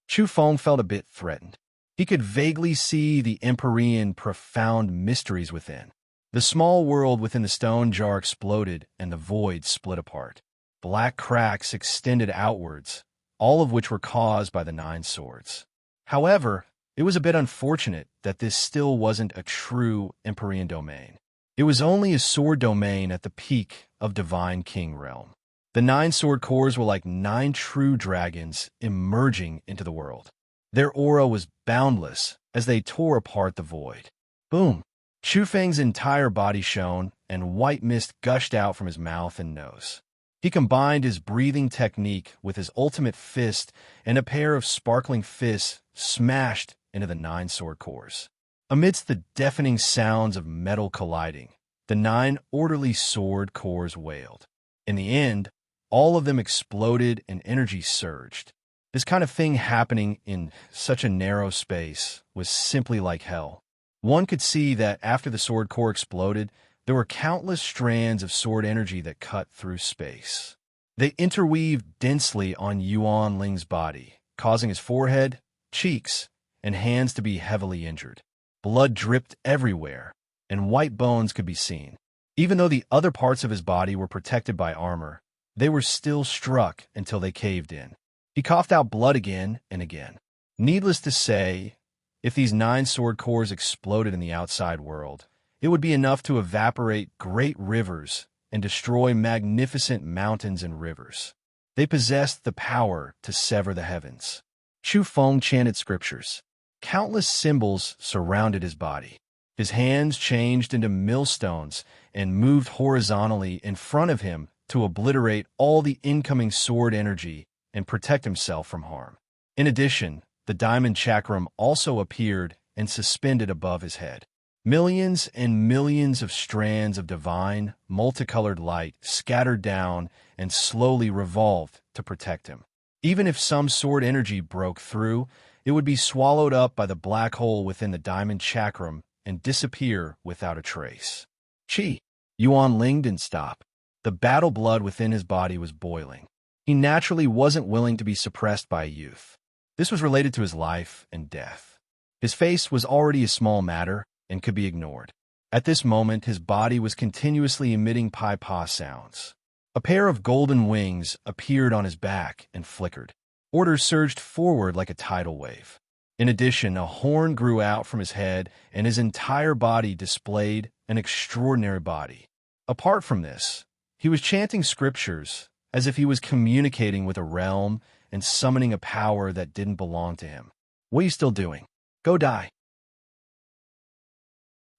Chu Feng felt a bit threatened. He could vaguely see the Empyrean profound mysteries within. The small world within the stone jar exploded and the void split apart. Black cracks extended outwards, all of which were caused by the 9 swords. However, it was a bit unfortunate that this still wasn't a true Empyrean domain. It was only a sword domain at the peak of Divine King realm. The 9 sword cores were like 9 true dragons emerging into the world. Their aura was boundless as they tore apart the void. Boom! Chu Feng's entire body shone, and white mist gushed out from his mouth and nose. He combined his breathing technique with his ultimate fist, and a pair of sparkling fists smashed into the 9 sword cores. Amidst the deafening sounds of metal colliding, the 9 orderly sword cores wailed. In the end, all of them exploded and energy surged. This kind of thing happening in such a narrow space was simply like hell. One could see that after the sword core exploded, there were countless strands of sword energy that cut through space. They interweaved densely on Yuan Ling's body, causing his forehead, cheeks, and hands to be heavily injured. Blood dripped everywhere, and white bones could be seen. Even though the other parts of his body were protected by armor, they were still struck until they caved in. He coughed out blood again and again. Needless to say, if these 9 sword cores exploded in the outside world, it would be enough to evaporate great rivers and destroy magnificent mountains and rivers. They possessed the power to sever the heavens. Chu Feng chanted scriptures. Countless symbols surrounded his body. His hands changed into millstones and moved horizontally in front of him to obliterate all the incoming sword energy and protect himself from harm. In addition, the diamond chakram also appeared and suspended above his head. Millions and millions of strands of divine, multicolored light scattered down and slowly revolved to protect him. Even if some sword energy broke through, it would be swallowed up by the black hole within the diamond chakram and disappear without a trace. Chi. Yuan Ling didn't stop. The battle blood within his body was boiling. He naturally wasn't willing to be suppressed by a youth. This was related to his life and death. His face was already a small matter and could be ignored. At this moment, his body was continuously emitting pi-pa sounds. A pair of golden wings appeared on his back and flickered. Orders surged forward like a tidal wave. In addition, a horn grew out from his head, and his entire body displayed an extraordinary body. Apart from this, he was chanting scriptures as if he was communicating with a realm and summoning a power that didn't belong to him. What are you still doing? Go die.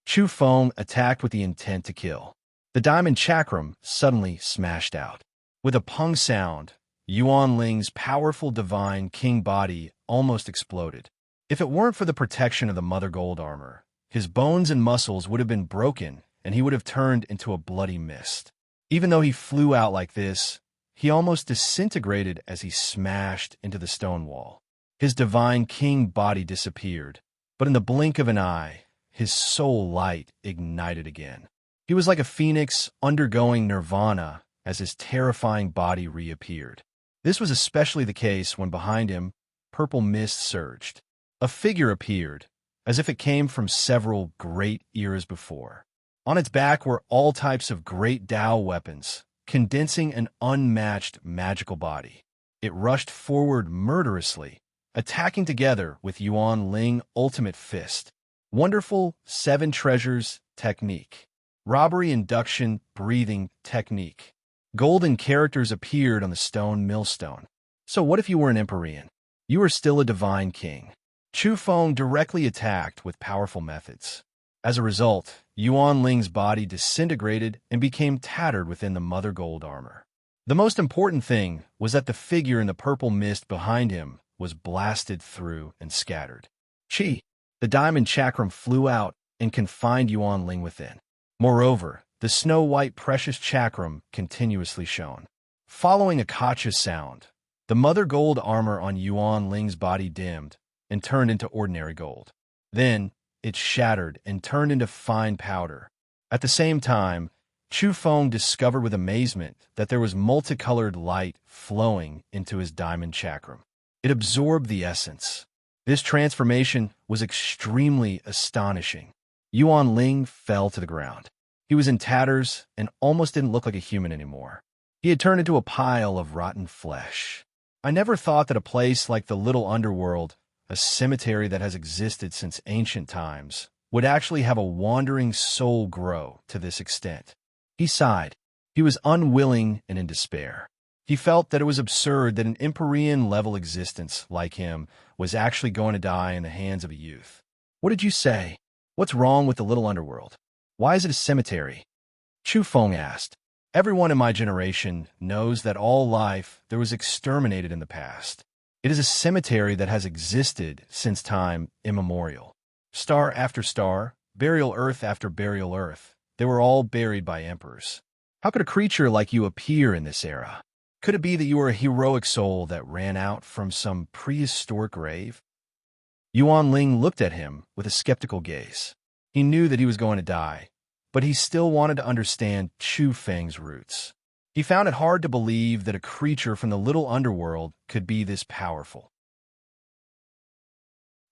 Chu Feng attacked with the intent to kill. The diamond chakram suddenly smashed out. With a pung sound, Yuan Ling's powerful divine king body almost exploded. If it weren't for the protection of the mother gold armor, his bones and muscles would have been broken and he would have turned into a bloody mist. Even though he flew out like this, he almost disintegrated as he smashed into the stone wall. His divine king body disappeared, but in the blink of an eye, his soul light ignited again. He was like a phoenix undergoing nirvana as his terrifying body reappeared. This was especially the case when behind him, purple mist surged. A figure appeared, as if it came from several great eras before. On its back were all types of great Tao weapons, condensing an unmatched magical body. It rushed forward murderously, attacking together with Yuan Ling ultimate fist. Wonderful 7 treasures technique. Robbery induction breathing technique. Golden characters appeared on the stone millstone. So what if you were an Empyrean? You were still a divine king. Chu Feng directly attacked with powerful methods. As a result, Yuan Ling's body disintegrated and became tattered within the mother gold armor. The most important thing was that the figure in the purple mist behind him was blasted through and scattered. Chi, the diamond chakram flew out and confined Yuan Ling within. Moreover, the snow-white precious chakram continuously shone. Following Akasha's sound, the mother gold armor on Yuan Ling's body dimmed and turned into ordinary gold. Then, it shattered and turned into fine powder. At the same time, Chu Feng discovered with amazement that there was multicolored light flowing into his diamond chakram. It absorbed the essence. This transformation was extremely astonishing. Yuan Ling fell to the ground. He was in tatters and almost didn't look like a human anymore. He had turned into a pile of rotten flesh. I never thought that a place like the Little Underworld, a cemetery that has existed since ancient times, would actually have a wandering soul grow to this extent. He sighed. He was unwilling and in despair. He felt that it was absurd that an Empyrean-level existence like him was actually going to die in the hands of a youth. What did you say? What's wrong with the Little Underworld? Why is it a cemetery? Chu Feng asked. Everyone in my generation knows that all life there was exterminated in the past. It is a cemetery that has existed since time immemorial. Star after star, burial earth after burial earth, they were all buried by emperors. How could a creature like you appear in this era? Could it be that you were a heroic soul that ran out from some prehistoric grave? Yuan Ling looked at him with a skeptical gaze. He knew that he was going to die, but he still wanted to understand Chu Feng's roots. He found it hard to believe that a creature from the Little Underworld could be this powerful.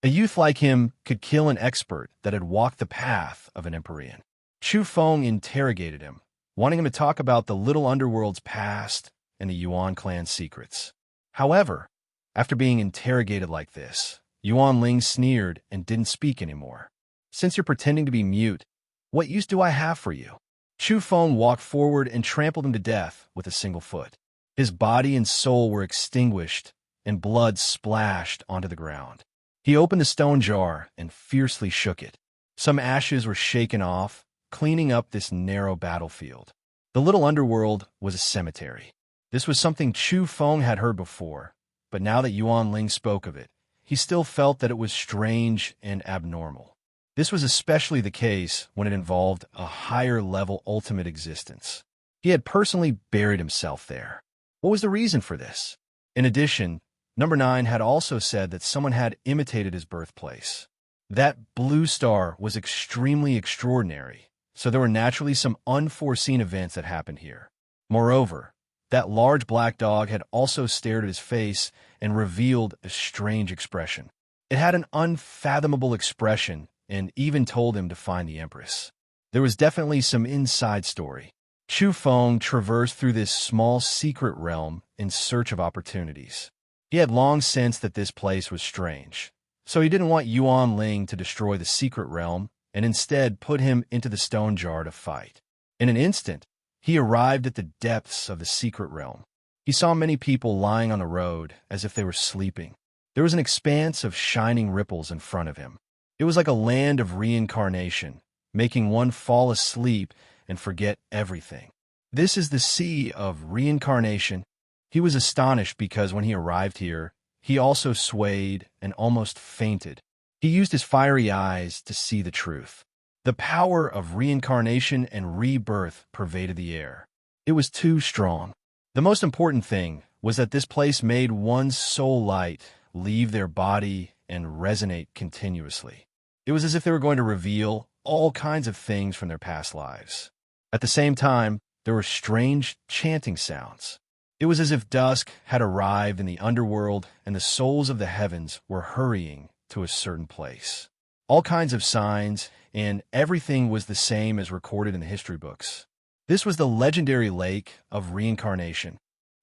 A youth like him could kill an expert that had walked the path of an Empyrean. Chu Feng interrogated him, wanting him to talk about the Little Underworld's past and the Yuan clan's secrets. However, after being interrogated like this, Yuan Ling sneered and didn't speak anymore. Since you're pretending to be mute, what use do I have for you? Chu Feng walked forward and trampled him to death with a single foot. His body and soul were extinguished, and blood splashed onto the ground. He opened the stone jar and fiercely shook it. Some ashes were shaken off, cleaning up this narrow battlefield. The Little Underworld was a cemetery. This was something Chu Feng had heard before, but now that Yuan Ling spoke of it, he still felt that it was strange and abnormal. This was especially the case when it involved a higher-level ultimate existence. He had personally buried himself there. What was the reason for this? In addition, Number 9 had also said that someone had imitated his birthplace. That blue star was extremely extraordinary, so there were naturally some unforeseen events that happened here. Moreover, that large black dog had also stared at his face and revealed a strange expression. It had an unfathomable expression and even told him to find the Empress. There was definitely some inside story. Chu Feng traversed through this small secret realm in search of opportunities. He had long sensed that this place was strange, so he didn't want Yuan Ling to destroy the secret realm and instead put him into the stone jar to fight. In an instant, he arrived at the depths of the secret realm. He saw many people lying on the road as if they were sleeping. There was an expanse of shining ripples in front of him. It was like a land of reincarnation, making one fall asleep and forget everything. This is the sea of reincarnation. He was astonished because when he arrived here, he also swayed and almost fainted. He used his fiery eyes to see the truth. The power of reincarnation and rebirth pervaded the air. It was too strong. The most important thing was that this place made one's soul light leave their body and resonate continuously. It was as if they were going to reveal all kinds of things from their past lives. At the same time, there were strange chanting sounds. It was as if dusk had arrived in the underworld and the souls of the heavens were hurrying to a certain place. All kinds of signs, and everything was the same as recorded in the history books. This was the legendary lake of reincarnation.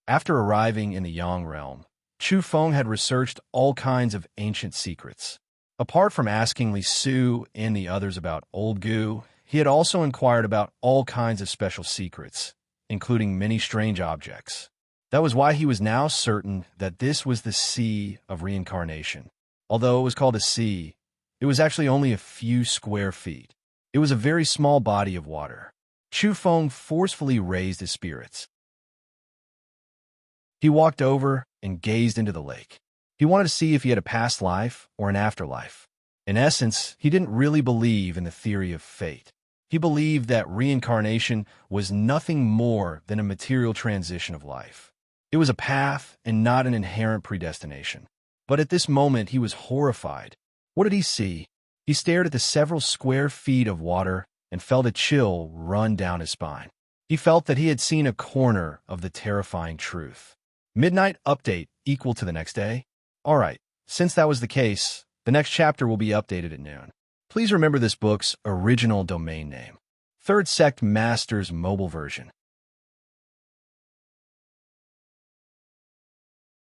After arriving in the Yang realm, Chu Feng had researched all kinds of ancient secrets. Apart from asking Li Su and the others about Old Gu, he had also inquired about all kinds of special secrets, including many strange objects. That was why he was now certain that this was the sea of reincarnation. Although it was called a sea, it was actually only a few square feet. It was a very small body of water. Chu Feng forcefully raised his spirits. He walked over and gazed into the lake. He wanted to see if he had a past life or an afterlife. In essence, he didn't really believe in the theory of fate. He believed that reincarnation was nothing more than a material transition of life. It was a path and not an inherent predestination. But at this moment, he was horrified. What did he see? He stared at the several square feet of water and felt a chill run down his spine. He felt that he had seen a corner of the terrifying truth. Midnight update equal to the next day? Alright, since that was the case, the next chapter will be updated at noon. Please remember this book's original domain name. Third Sect Masters mobile version.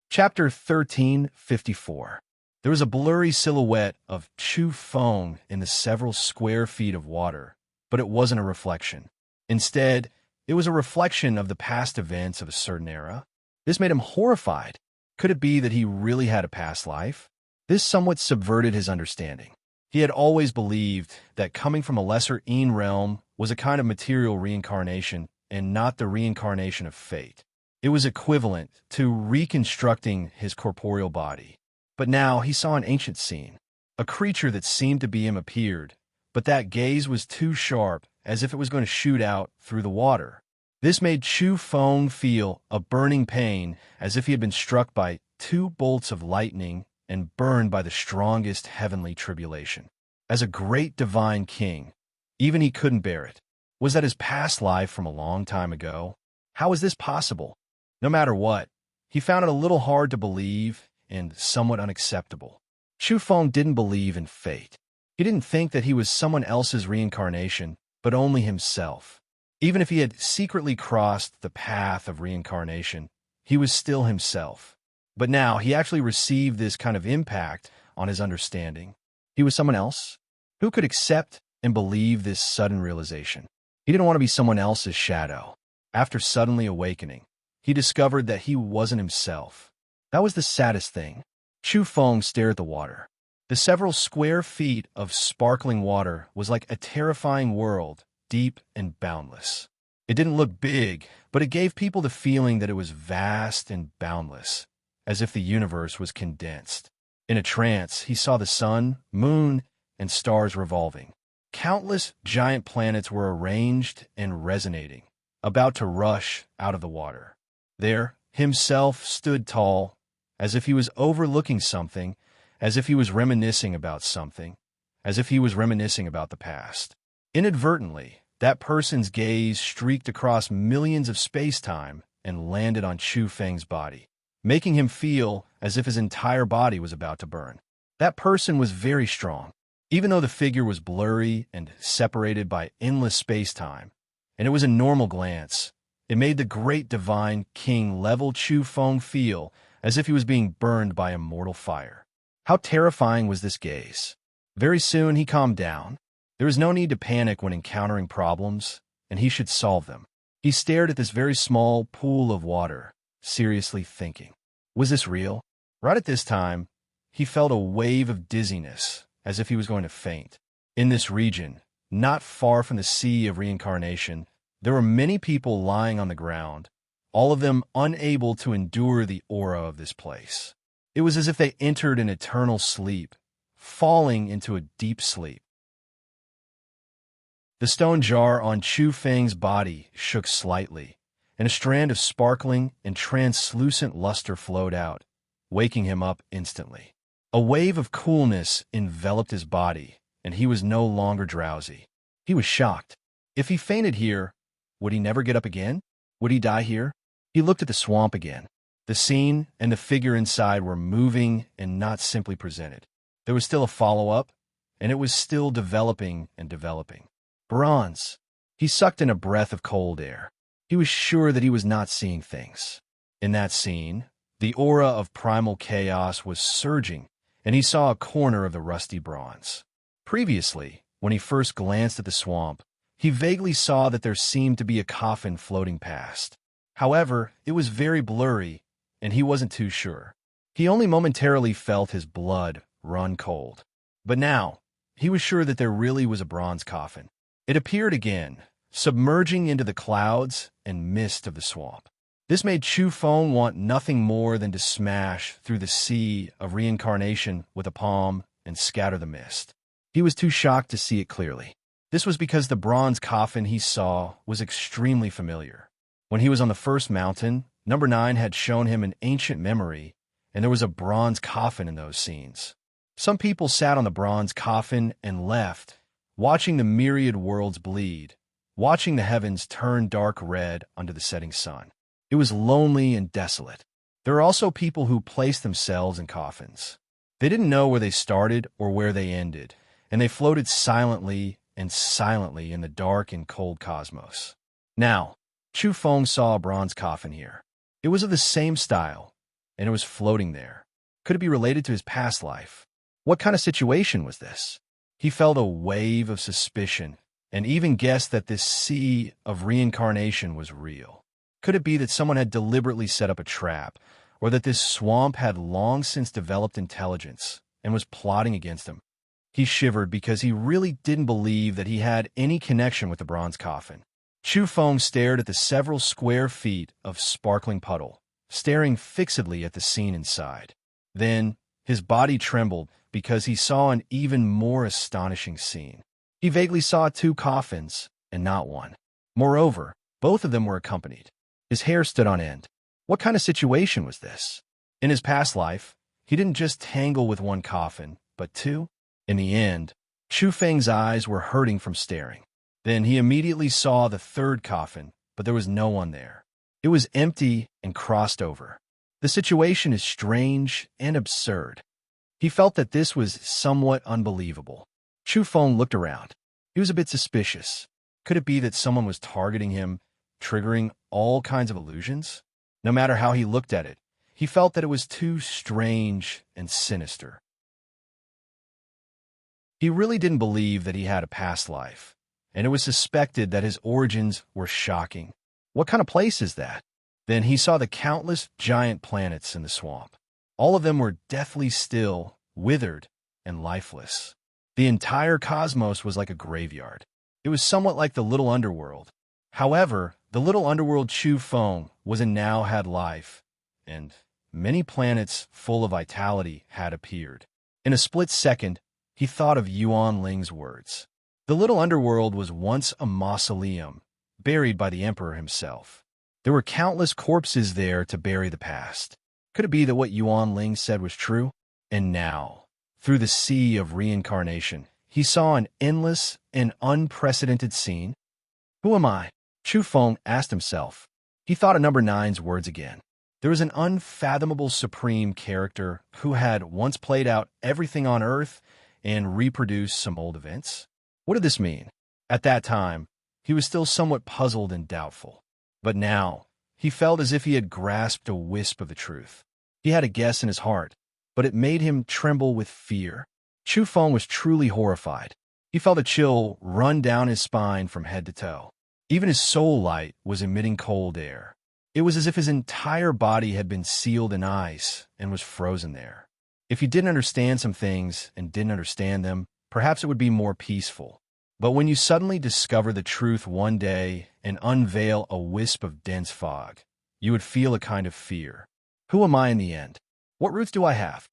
Chapter 1354. There was a blurry silhouette of Chu Feng in the several square feet of water, but it wasn't a reflection. Instead, it was a reflection of the past events of a certain era. This made him horrified. Could it be that he really had a past life? This somewhat subverted his understanding. He had always believed that coming from a lesser Een realm was a kind of material reincarnation and not the reincarnation of fate. It was equivalent to reconstructing his corporeal body. But now he saw an ancient scene. A creature that seemed to be him appeared, but that gaze was too sharp, as if it was going to shoot out through the water. This made Chu Feng feel a burning pain, as if he had been struck by 2 bolts of lightning and burned by the strongest heavenly tribulation. As a great divine king, even he couldn't bear it. Was that his past life from a long time ago? How was this possible? No matter what, he found it a little hard to believe and somewhat unacceptable. Chu Feng didn't believe in fate. He didn't think that he was someone else's reincarnation, but only himself. Even if he had secretly crossed the path of reincarnation, he was still himself. But now he actually received this kind of impact on his understanding. He was someone else? Who could accept and believe this sudden realization? He didn't want to be someone else's shadow. After suddenly awakening, he discovered that he wasn't himself. That was the saddest thing. Chu Feng stared at the water. The several square feet of sparkling water was like a terrifying world, deep and boundless. It didn't look big, but it gave people the feeling that it was vast and boundless, as if the universe was condensed. In a trance, he saw the sun, moon, and stars revolving. Countless giant planets were arranged and resonating, about to rush out of the water. There, himself stood tall, as if he was overlooking something, as if he was reminiscing about something, as if he was reminiscing about the past. Inadvertently, that person's gaze streaked across millions of space-time and landed on Chu Feng's body, making him feel as if his entire body was about to burn. That person was very strong, even though the figure was blurry and separated by endless space-time, and it was a normal glance. It made the great divine king level Chu Feng feel as if he was being burned by immortal fire. How terrifying was this gaze? Very soon he calmed down. There was no need to panic when encountering problems, and he should solve them. He stared at this very small pool of water, seriously thinking. Was this real? Right at this time, he felt a wave of dizziness, as if he was going to faint. In this region, not far from the Sea of Reincarnation, there were many people lying on the ground, all of them unable to endure the aura of this place. It was as if they entered an eternal sleep, falling into a deep sleep. The stone jar on Chu Feng's body shook slightly, and a strand of sparkling and translucent luster flowed out, waking him up instantly. A wave of coolness enveloped his body, and he was no longer drowsy. He was shocked. If he fainted here, would he never get up again? Would he die here? He looked at the swamp again. The scene and the figure inside were moving and not simply presented. There was still a follow-up, and it was still developing and developing. Bronze. He sucked in a breath of cold air. He was sure that he was not seeing things. In that scene, the aura of primal chaos was surging, and he saw a corner of the rusty bronze. Previously, when he first glanced at the swamp, he vaguely saw that there seemed to be a coffin floating past. However, it was very blurry, and he wasn't too sure. He only momentarily felt his blood run cold. But now, he was sure that there really was a bronze coffin. It appeared again, submerging into the clouds and mist of the swamp. This made Chu Feng want nothing more than to smash through the sea of reincarnation with a palm and scatter the mist. He was too shocked to see it clearly. This was because the bronze coffin he saw was extremely familiar. When he was on the first mountain, Number 9 had shown him an ancient memory, and there was a bronze coffin in those scenes. Some people sat on the bronze coffin and left, watching the myriad worlds bleed, watching the heavens turn dark red under the setting sun. It was lonely and desolate. There were also people who placed themselves in coffins. They didn't know where they started or where they ended, and they floated silently and silently in the dark and cold cosmos. Now, Chu Feng saw a bronze coffin here. It was of the same style, and it was floating there. Could it be related to his past life? What kind of situation was this? He felt a wave of suspicion, and even guessed that this sea of reincarnation was real. Could it be that someone had deliberately set up a trap, or that this swamp had long since developed intelligence and was plotting against him? He shivered because he really didn't believe that he had any connection with the bronze coffin. Chu Feng stared at the several square feet of sparkling puddle, staring fixedly at the scene inside. Then, his body trembled because he saw an even more astonishing scene. He vaguely saw 2 coffins, and not one. Moreover, both of them were accompanied. His hair stood on end. What kind of situation was this? In his past life, he didn't just tangle with 1 coffin, but 2. In the end, Chu Feng's eyes were hurting from staring. Then he immediately saw the 3rd coffin, but there was no one there. It was empty and crossed over. The situation is strange and absurd. He felt that this was somewhat unbelievable. Chu Feng looked around. He was a bit suspicious. Could it be that someone was targeting him, triggering all kinds of illusions? No matter how he looked at it, he felt that it was too strange and sinister. He really didn't believe that he had a past life, and it was suspected that his origins were shocking. What kind of place is that? Then he saw the countless giant planets in the swamp. All of them were deathly still, withered, and lifeless. The entire cosmos was like a graveyard. It was somewhat like the little underworld. However, the little underworld Chu Feng was in now had life, and many planets full of vitality had appeared. In a split second, he thought of Yuan Ling's words. The little underworld was once a mausoleum, buried by the emperor himself. There were countless corpses there to bury the past. Could it be that what Yuan Ling said was true? And now, through the sea of reincarnation, he saw an endless and unprecedented scene. Who am I? Chu Feng asked himself. He thought of number 9's words again. There was an unfathomable supreme character who had once played out everything on Earth and reproduced some old events. What did this mean? At that time, he was still somewhat puzzled and doubtful. But now, he felt as if he had grasped a wisp of the truth. He had a guess in his heart, but it made him tremble with fear. Chu Feng was truly horrified. He felt a chill run down his spine from head to toe. Even his soul light was emitting cold air. It was as if his entire body had been sealed in ice and was frozen there. If he didn't understand some things and didn't understand them, perhaps it would be more peaceful. But when you suddenly discover the truth one day and unveil a wisp of dense fog, you would feel a kind of fear. Who am I in the end? What roots do I have?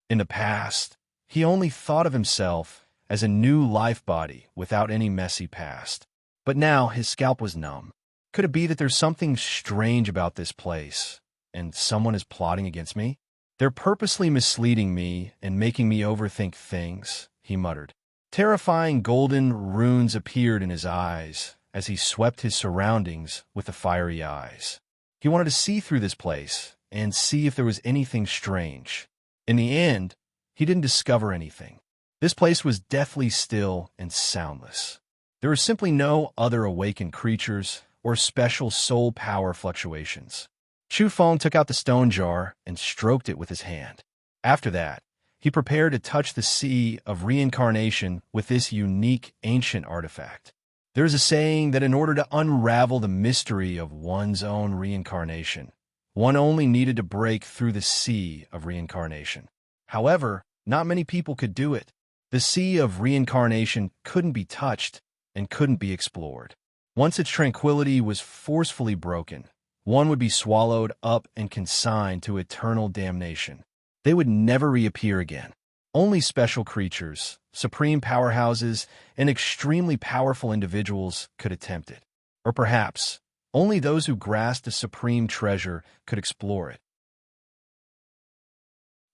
In the past, he only thought of himself as a new life body without any messy past. But now his scalp was numb. Could it be that there's something strange about this place, and someone is plotting against me? They're purposely misleading me and making me overthink things, he muttered. Terrifying golden runes appeared in his eyes as he swept his surroundings with the fiery eyes. He wanted to see through this place and see if there was anything strange. In the end, he didn't discover anything. This place was deathly still and soundless. There were simply no other awakened creatures or special soul power fluctuations. Chu Feng took out the stone jar and stroked it with his hand. After that, he prepared to touch the sea of reincarnation with this unique ancient artifact. There is a saying that in order to unravel the mystery of one's own reincarnation, one only needed to break through the sea of reincarnation. However, not many people could do it. The sea of reincarnation couldn't be touched and couldn't be explored. Once its tranquility was forcefully broken, one would be swallowed up and consigned to eternal damnation. They would never reappear again. Only special creatures, supreme powerhouses, and extremely powerful individuals could attempt it. Or perhaps, only those who grasped a supreme treasure could explore it.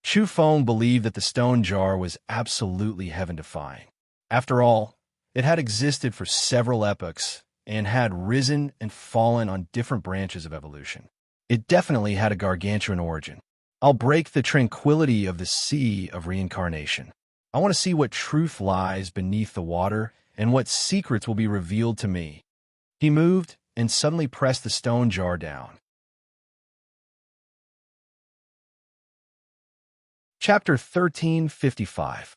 Chu Feng believed that the stone jar was absolutely heaven-defying. After all, it had existed for several epochs and had risen and fallen on different branches of evolution. It definitely had a gargantuan origin. I'll break the tranquility of the sea of reincarnation. I want to see what truth lies beneath the water and what secrets will be revealed to me. He moved and suddenly pressed the stone jar down. Chapter 1355.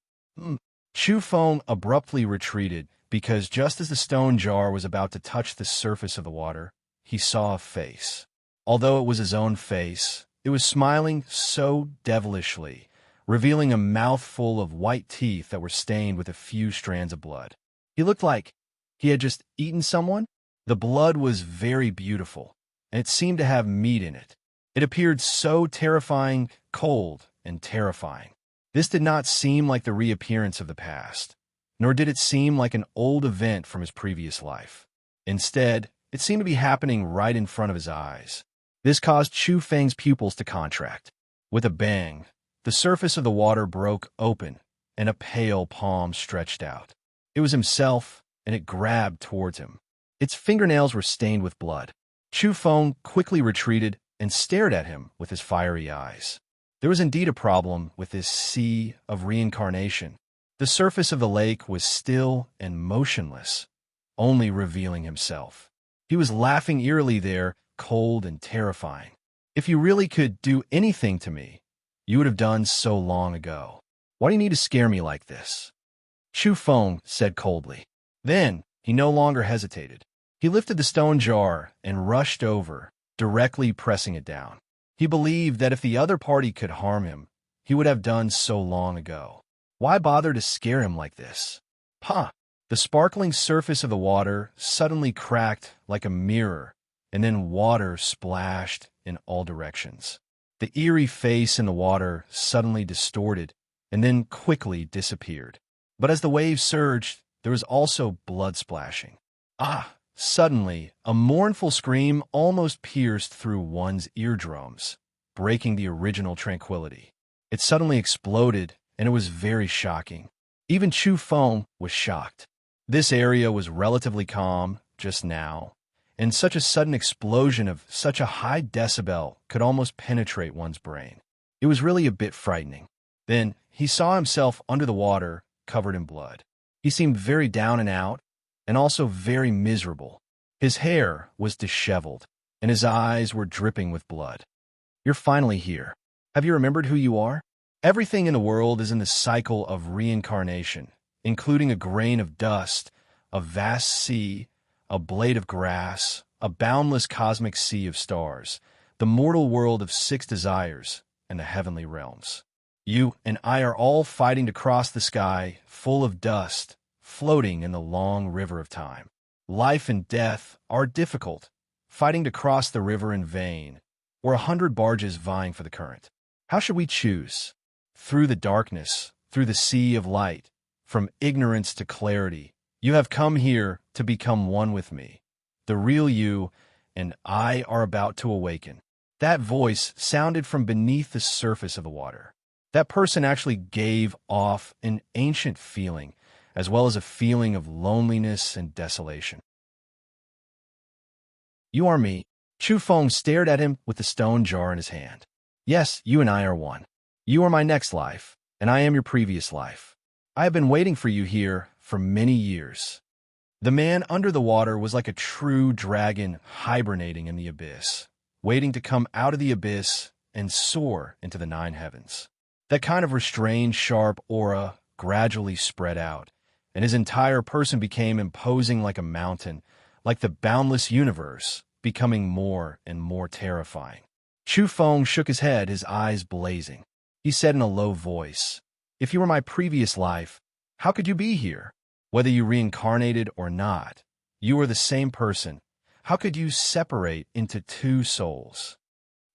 Chu Feng abruptly retreated because just as the stone jar was about to touch the surface of the water, he saw a face. Although it was his own face, it was smiling so devilishly, revealing a mouthful of white teeth that were stained with a few strands of blood. He looked like he had just eaten someone. The blood was very beautiful, and it seemed to have meat in it. It appeared so terrifying, cold, and terrifying. This did not seem like the reappearance of the past, nor did it seem like an old event from his previous life. Instead, it seemed to be happening right in front of his eyes. This caused Chu Feng's pupils to contract. With a bang, the surface of the water broke open, and a pale palm stretched out. It was himself, and it grabbed towards him. Its fingernails were stained with blood. Chu Feng quickly retreated and stared at him with his fiery eyes. There was indeed a problem with this sea of reincarnation. The surface of the lake was still and motionless, only revealing himself. He was laughing eerily there, cold and terrifying. If you really could do anything to me, you would have done so long ago. Why do you need to scare me like this? Chu Feng said coldly. Then, he no longer hesitated. He lifted the stone jar and rushed over, directly pressing it down. He believed that if the other party could harm him, he would have done so long ago. Why bother to scare him like this? Pah! The sparkling surface of the water suddenly cracked like a mirror, and then water splashed in all directions. The eerie face in the water suddenly distorted, and then quickly disappeared. But as the waves surged, there was also blood splashing. Ah! Suddenly, a mournful scream almost pierced through one's eardrums. breaking the original tranquility. It suddenly exploded, and it was very shocking. Even Chu Feng was shocked. This area was relatively calm just now, and such a sudden explosion of such a high decibel could almost penetrate one's brain. It was really a bit frightening. Then he saw himself under the water, covered in blood. He seemed very down and out, and also very miserable. His hair was disheveled, and his eyes were dripping with blood. You're finally here. Have you remembered who you are? Everything in the world is in the cycle of reincarnation, including a grain of dust, a vast sea, a blade of grass, a boundless cosmic sea of stars, the mortal world of 6 desires, and the heavenly realms. You and I are all fighting to cross the sky, full of dust, floating in the long river of time. Life and death are difficult, fighting to cross the river in vain, or 100 barges vying for the current. How should we choose? Through the darkness, through the sea of light, from ignorance to clarity, you have come here to become one with me. The real you and I are about to awaken. That voice sounded from beneath the surface of the water. That person actually gave off an ancient feeling, as well as a feeling of loneliness and desolation. You are me. Chu Feng stared at him with the stone jar in his hand. Yes, you and I are one. You are my next life, and I am your previous life. I have been waiting for you here for many years. The man under the water was like a true dragon hibernating in the abyss, waiting to come out of the abyss and soar into the 9 heavens. That kind of restrained, sharp aura gradually spread out, and his entire person became imposing like a mountain, like the boundless universe, becoming more and more terrifying. Chu Feng shook his head, his eyes blazing. He said in a low voice, "If you were my previous life, how could you be here? Whether you reincarnated or not, you are the same person. How could you separate into 2 souls?"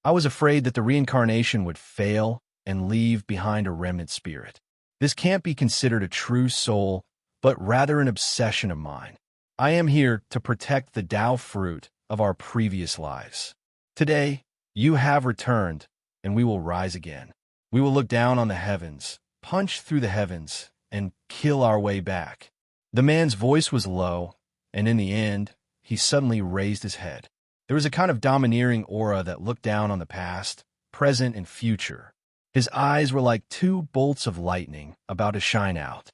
I was afraid that the reincarnation would fail and leave behind a remnant spirit. This can't be considered a true soul, but rather an obsession of mine. I am here to protect the Tao fruit of our previous lives. Today, you have returned, and we will rise again. We will look down on the heavens, punch through the heavens, and kill our way back. The man's voice was low, and in the end, he suddenly raised his head. There was a kind of domineering aura that looked down on the past, present, and future. His eyes were like 2 bolts of lightning about to shine out.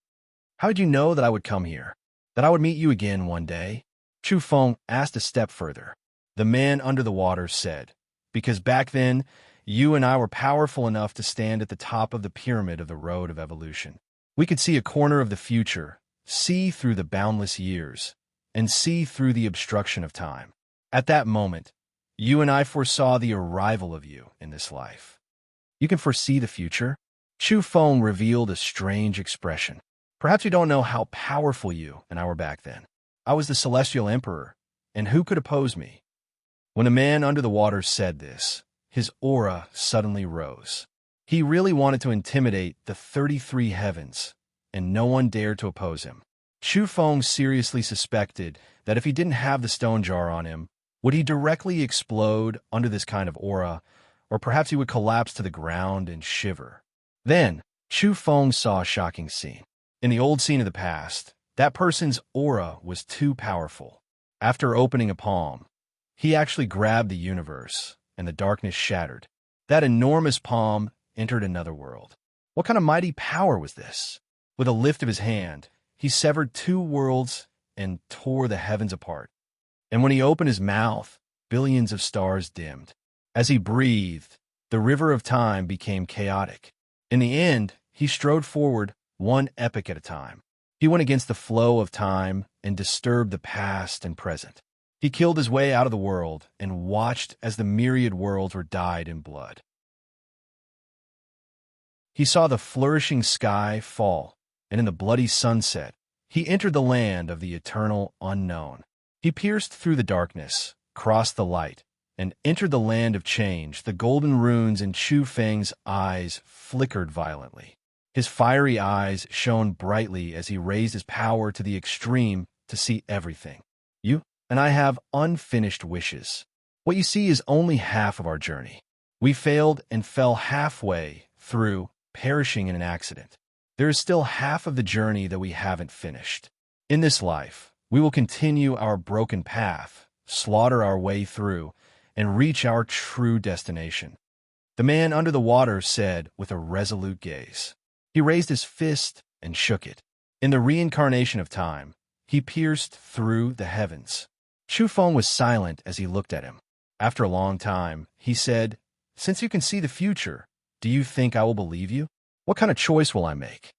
How did you know that I would come here? That I would meet you again one day? Chu Feng asked a step further. The man under the water said, "Because back then, you and I were powerful enough to stand at the top of the pyramid of the road of evolution. We could see a corner of the future, see through the boundless years, and see through the obstruction of time. At that moment, you and I foresaw the arrival of you in this life." You can foresee the future? Chu Feng revealed a strange expression. Perhaps you don't know how powerful you and I were back then. I was the Celestial Emperor, and who could oppose me? When the man under the water said this, his aura suddenly rose. He really wanted to intimidate the 33 heavens, and no one dared to oppose him. Chu Feng seriously suspected that if he didn't have the stone jar on him, would he directly explode under this kind of aura, or perhaps he would collapse to the ground and shiver. Then, Chu Feng saw a shocking scene. In the old scene of the past, that person's aura was too powerful. After opening a palm, he actually grabbed the universe, and the darkness shattered. That enormous palm entered another world. What kind of mighty power was this? With a lift of his hand, he severed 2 worlds and tore the heavens apart. And when he opened his mouth, billions of stars dimmed. As he breathed, the river of time became chaotic. In the end, he strode forward, one epoch at a time. He went against the flow of time and disturbed the past and present. He killed his way out of the world and watched as the myriad worlds were dyed in blood. He saw the flourishing sky fall, and in the bloody sunset, he entered the land of the eternal unknown. He pierced through the darkness, crossed the light, and entered the land of change. The golden runes in Chu Feng's eyes flickered violently. His fiery eyes shone brightly as he raised his power to the extreme to see everything. You and I have unfinished wishes. What you see is only half of our journey. We failed and fell halfway through, perishing in an accident. There is still half of the journey that we haven't finished. In this life, we will continue our broken path, slaughter our way through, and reach our true destination. The man under the water said with a resolute gaze. He raised his fist and shook it. In the reincarnation of time, he pierced through the heavens. Chu Feng was silent as he looked at him. After a long time, he said, "Since you can see the future, do you think I will believe you? What kind of choice will I make?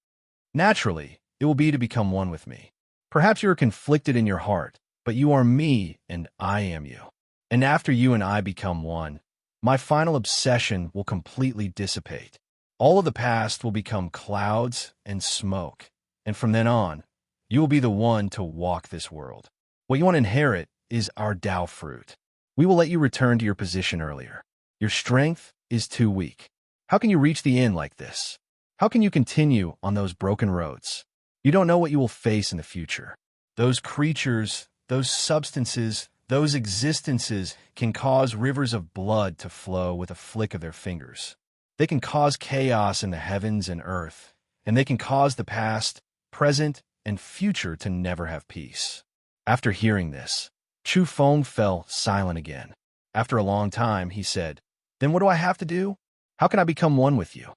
Naturally, it will be to become one with me. Perhaps you are conflicted in your heart, but you are me and I am you. And after you and I become one, my final obsession will completely dissipate. All of the past will become clouds and smoke, and from then on, you will be the one to walk this world. What you want to inherit is our Tao fruit. We will let you return to your position earlier. Your strength is too weak. How can you reach the end like this? How can you continue on those broken roads? You don't know what you will face in the future. Those creatures, those substances, those existences can cause rivers of blood to flow with a flick of their fingers. They can cause chaos in the heavens and earth, and they can cause the past, present, and future to never have peace." After hearing this, Chu Feng fell silent again. After a long time, he said, "Then what do I have to do? How can I become one with you?"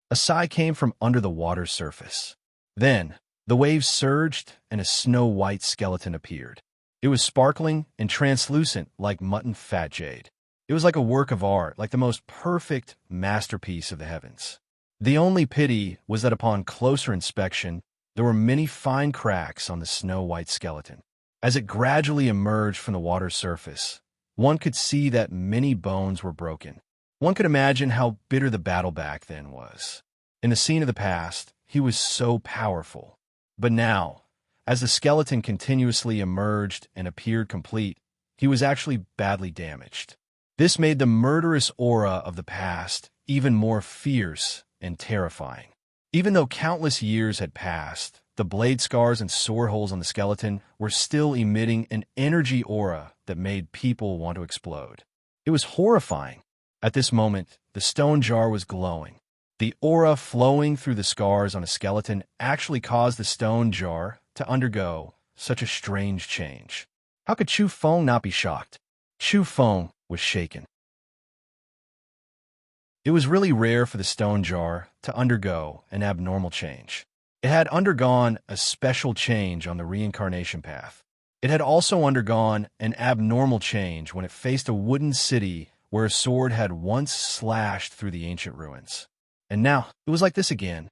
A sigh came from under the water's surface. Then, the waves surged and a snow-white skeleton appeared. It was sparkling and translucent like mutton fat jade. It was like a work of art, like the most perfect masterpiece of the heavens. The only pity was that upon closer inspection, there were many fine cracks on the snow-white skeleton. As it gradually emerged from the water's surface, one could see that many bones were broken. One could imagine how bitter the battle back then was. In the scene of the past, he was so powerful. But now, as the skeleton continuously emerged and appeared complete, he was actually badly damaged. This made the murderous aura of the past even more fierce and terrifying. Even though countless years had passed, the blade scars and sore holes on the skeleton were still emitting an energy aura that made people want to explode. It was horrifying. At this moment, the stone jar was glowing. The aura flowing through the scars on a skeleton actually caused the stone jar to undergo such a strange change. How could Chu Feng not be shocked? Chu Feng was shaken. It was really rare for the stone jar to undergo an abnormal change. It had undergone a special change on the reincarnation path. It had also undergone an abnormal change when it faced a wooden city where a sword had once slashed through the ancient ruins. And now, it was like this again.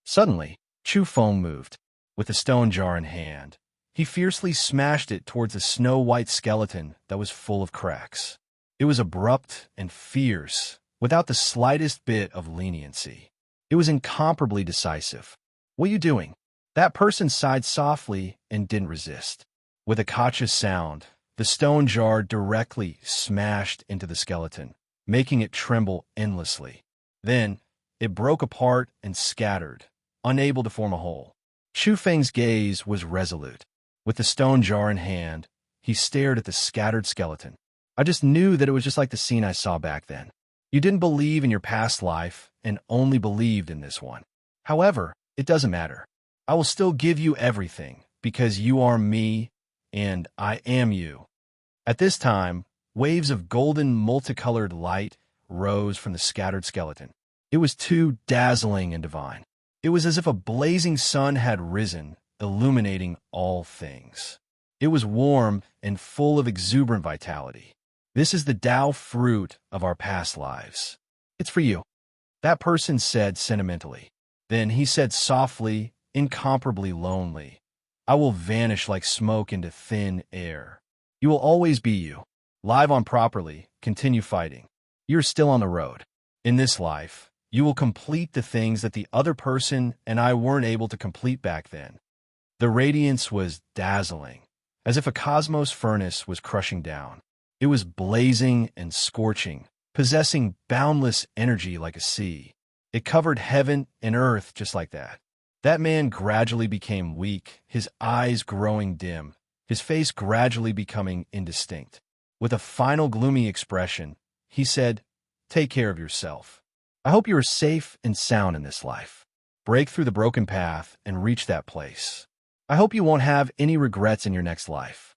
Suddenly, Chu Feng moved. With the stone jar in hand, he fiercely smashed it towards a snow-white skeleton that was full of cracks. It was abrupt and fierce, without the slightest bit of leniency. It was incomparably decisive. "What are you doing?" That person sighed softly and didn't resist. With a cautious sound, the stone jar directly smashed into the skeleton, making it tremble endlessly. Then, it broke apart and scattered, unable to form a whole. Chu Feng's gaze was resolute. With the stone jar in hand, he stared at the scattered skeleton. "I just knew that it was just like the scene I saw back then. You didn't believe in your past life and only believed in this one. However, it doesn't matter. I will still give you everything because you are me and I am you." At this time, waves of golden multicolored light rose from the scattered skeleton. It was too dazzling and divine. It was as if a blazing sun had risen, illuminating all things. It was warm and full of exuberant vitality. "This is the Tao fruit of our past lives. It's for you," that person said sentimentally. Then he said softly, incomparably lonely, "I will vanish like smoke into thin air. You will always be you. Live on properly, continue fighting. You're still on the road. In this life, you will complete the things that the other person and I weren't able to complete back then." The radiance was dazzling, as if a cosmos furnace was crushing down. It was blazing and scorching, possessing boundless energy like a sea. It covered heaven and earth just like that. That man gradually became weak, his eyes growing dim, his face gradually becoming indistinct. With a final gloomy expression, he said, take care of yourself. I hope you are safe and sound in this life. Break through the broken path and reach that place. I hope you won't have any regrets in your next life.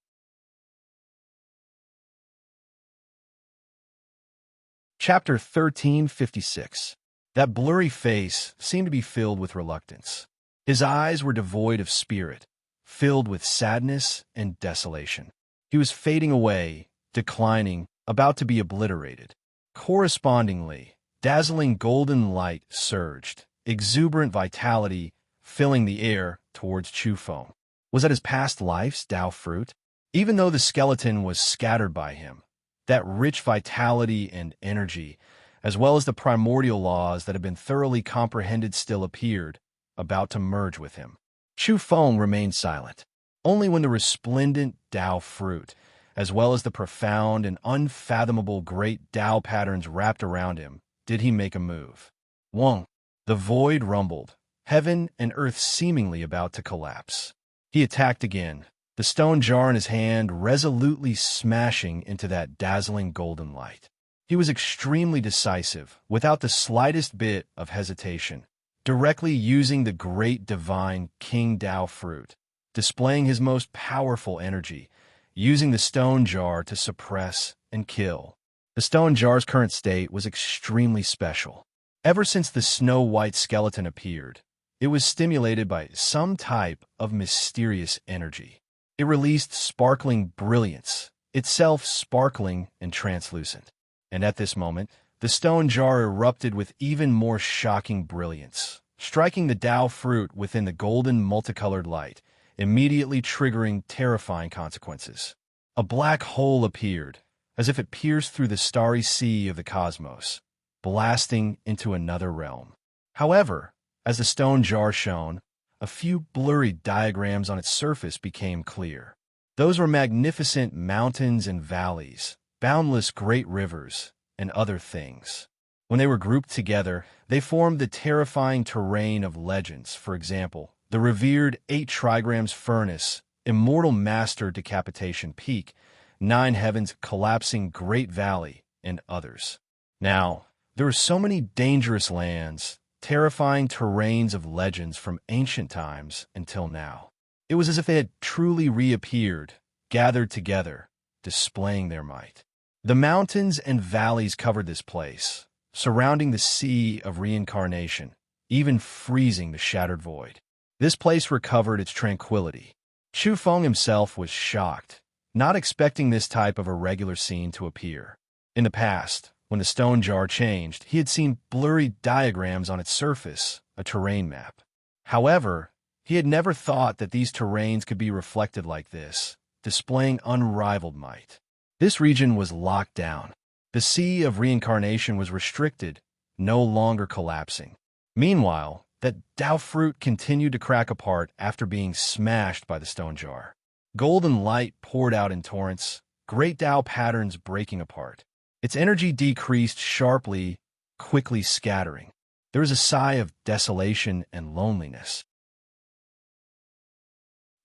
Chapter 1356. That blurry face seemed to be filled with reluctance. His eyes were devoid of spirit, filled with sadness and desolation. He was fading away, declining, about to be obliterated. Correspondingly, dazzling golden light surged, exuberant vitality filling the air towards Chufeng. Was that his past life's Tao fruit? Even though the skeleton was scattered by him, that rich vitality and energy, as well as the primordial laws that had been thoroughly comprehended, still appeared, about to merge with him. Chufeng remained silent. Only when the resplendent Tao fruit, as well as the profound and unfathomable great Tao patterns wrapped around him, did he make a move. Wong. The void rumbled, heaven and earth seemingly about to collapse. He attacked again, the stone jar in his hand resolutely smashing into that dazzling golden light. He was extremely decisive, without the slightest bit of hesitation, directly using the great divine King Tao fruit, displaying his most powerful energy, using the stone jar to suppress and kill. The stone jar's current state was extremely special. Ever since the snow-white skeleton appeared, it was stimulated by some type of mysterious energy. It released sparkling brilliance, itself sparkling and translucent. And at this moment, the stone jar erupted with even more shocking brilliance, striking the Tao fruit within the golden multicolored light, immediately triggering terrifying consequences. A black hole appeared, as if it pierced through the starry sea of the cosmos, blasting into another realm. However, as the stone jar shone, a few blurry diagrams on its surface became clear. Those were magnificent mountains and valleys, boundless great rivers, and other things. When they were grouped together, they formed the terrifying terrain of legends. For example, the revered 8 trigrams furnace, immortal master decapitation peak, 9 heavens collapsing great valley, and others. Now, there were so many dangerous lands, terrifying terrains of legends from ancient times until now. It was as if they had truly reappeared, gathered together, displaying their might. The mountains and valleys covered this place, surrounding the sea of reincarnation, even freezing the shattered void. This place recovered its tranquility. Chufeng himself was shocked, not expecting this type of irregular scene to appear. In the past, when the stone jar changed, he had seen blurry diagrams on its surface, a terrain map. However, he had never thought that these terrains could be reflected like this, displaying unrivaled might. This region was locked down. The sea of reincarnation was restricted, no longer collapsing. Meanwhile, that Tao fruit continued to crack apart after being smashed by the stone jar. Golden light poured out in torrents, great Tao patterns breaking apart. Its energy decreased sharply, quickly scattering. There was a sigh of desolation and loneliness.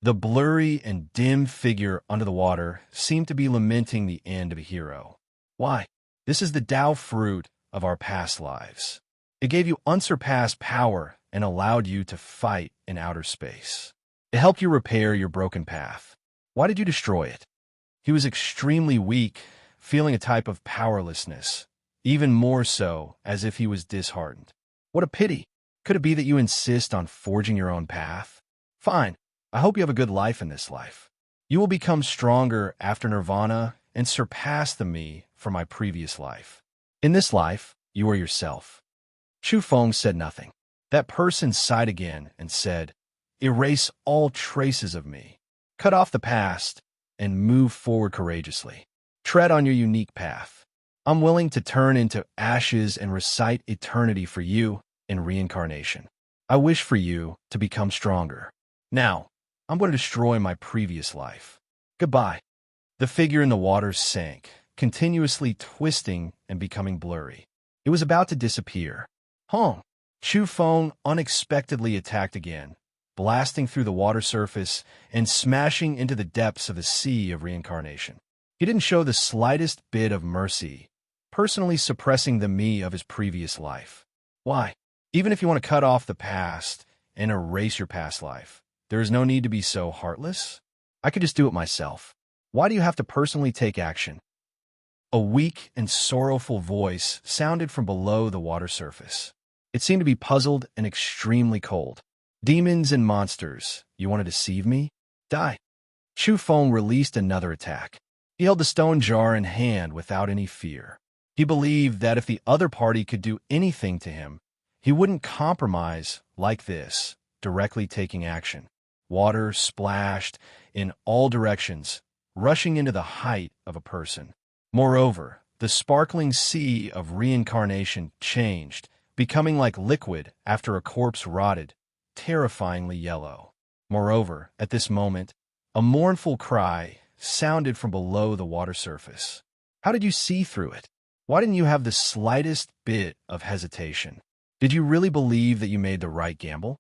The blurry and dim figure under the water seemed to be lamenting the end of a hero. Why? This is the Tao fruit of our past lives. It gave you unsurpassed power and allowed you to fight in outer space. It helped you repair your broken path. Why did you destroy it? He was extremely weak, feeling a type of powerlessness, even more so as if he was disheartened. What a pity! Could it be that you insist on forging your own path? Fine. I hope you have a good life in this life. You will become stronger after nirvana and surpass the me from my previous life. In this life, you are yourself. Chufeng said nothing. That person sighed again and said, "Erase all traces of me. Cut off the past and move forward courageously. Tread on your unique path. I'm willing to turn into ashes and recite eternity for you in reincarnation. I wish for you to become stronger. Now, I'm going to destroy my previous life. Goodbye." The figure in the water sank, continuously twisting and becoming blurry. It was about to disappear. Hong! Chufeng unexpectedly attacked again, blasting through the water surface and smashing into the depths of the sea of reincarnation. He didn't show the slightest bit of mercy, personally suppressing the me of his previous life. Why? Even if you want to cut off the past and erase your past life, there is no need to be so heartless. I could just do it myself. Why do you have to personally take action? A weak and sorrowful voice sounded from below the water surface. It seemed to be puzzled and extremely cold. Demons and monsters, you want to deceive me? Die. Chu Feng released another attack. He held the stone jar in hand without any fear. He believed that if the other party could do anything to him, he wouldn't compromise like this, directly taking action. Water splashed in all directions, rushing into the height of a person. Moreover, the sparkling sea of reincarnation changed, becoming like liquid after a corpse rotted, terrifyingly yellow. Moreover, at this moment, a mournful cry sounded from below the water surface. How did you see through it? Why didn't you have the slightest bit of hesitation? Did you really believe that you made the right gamble?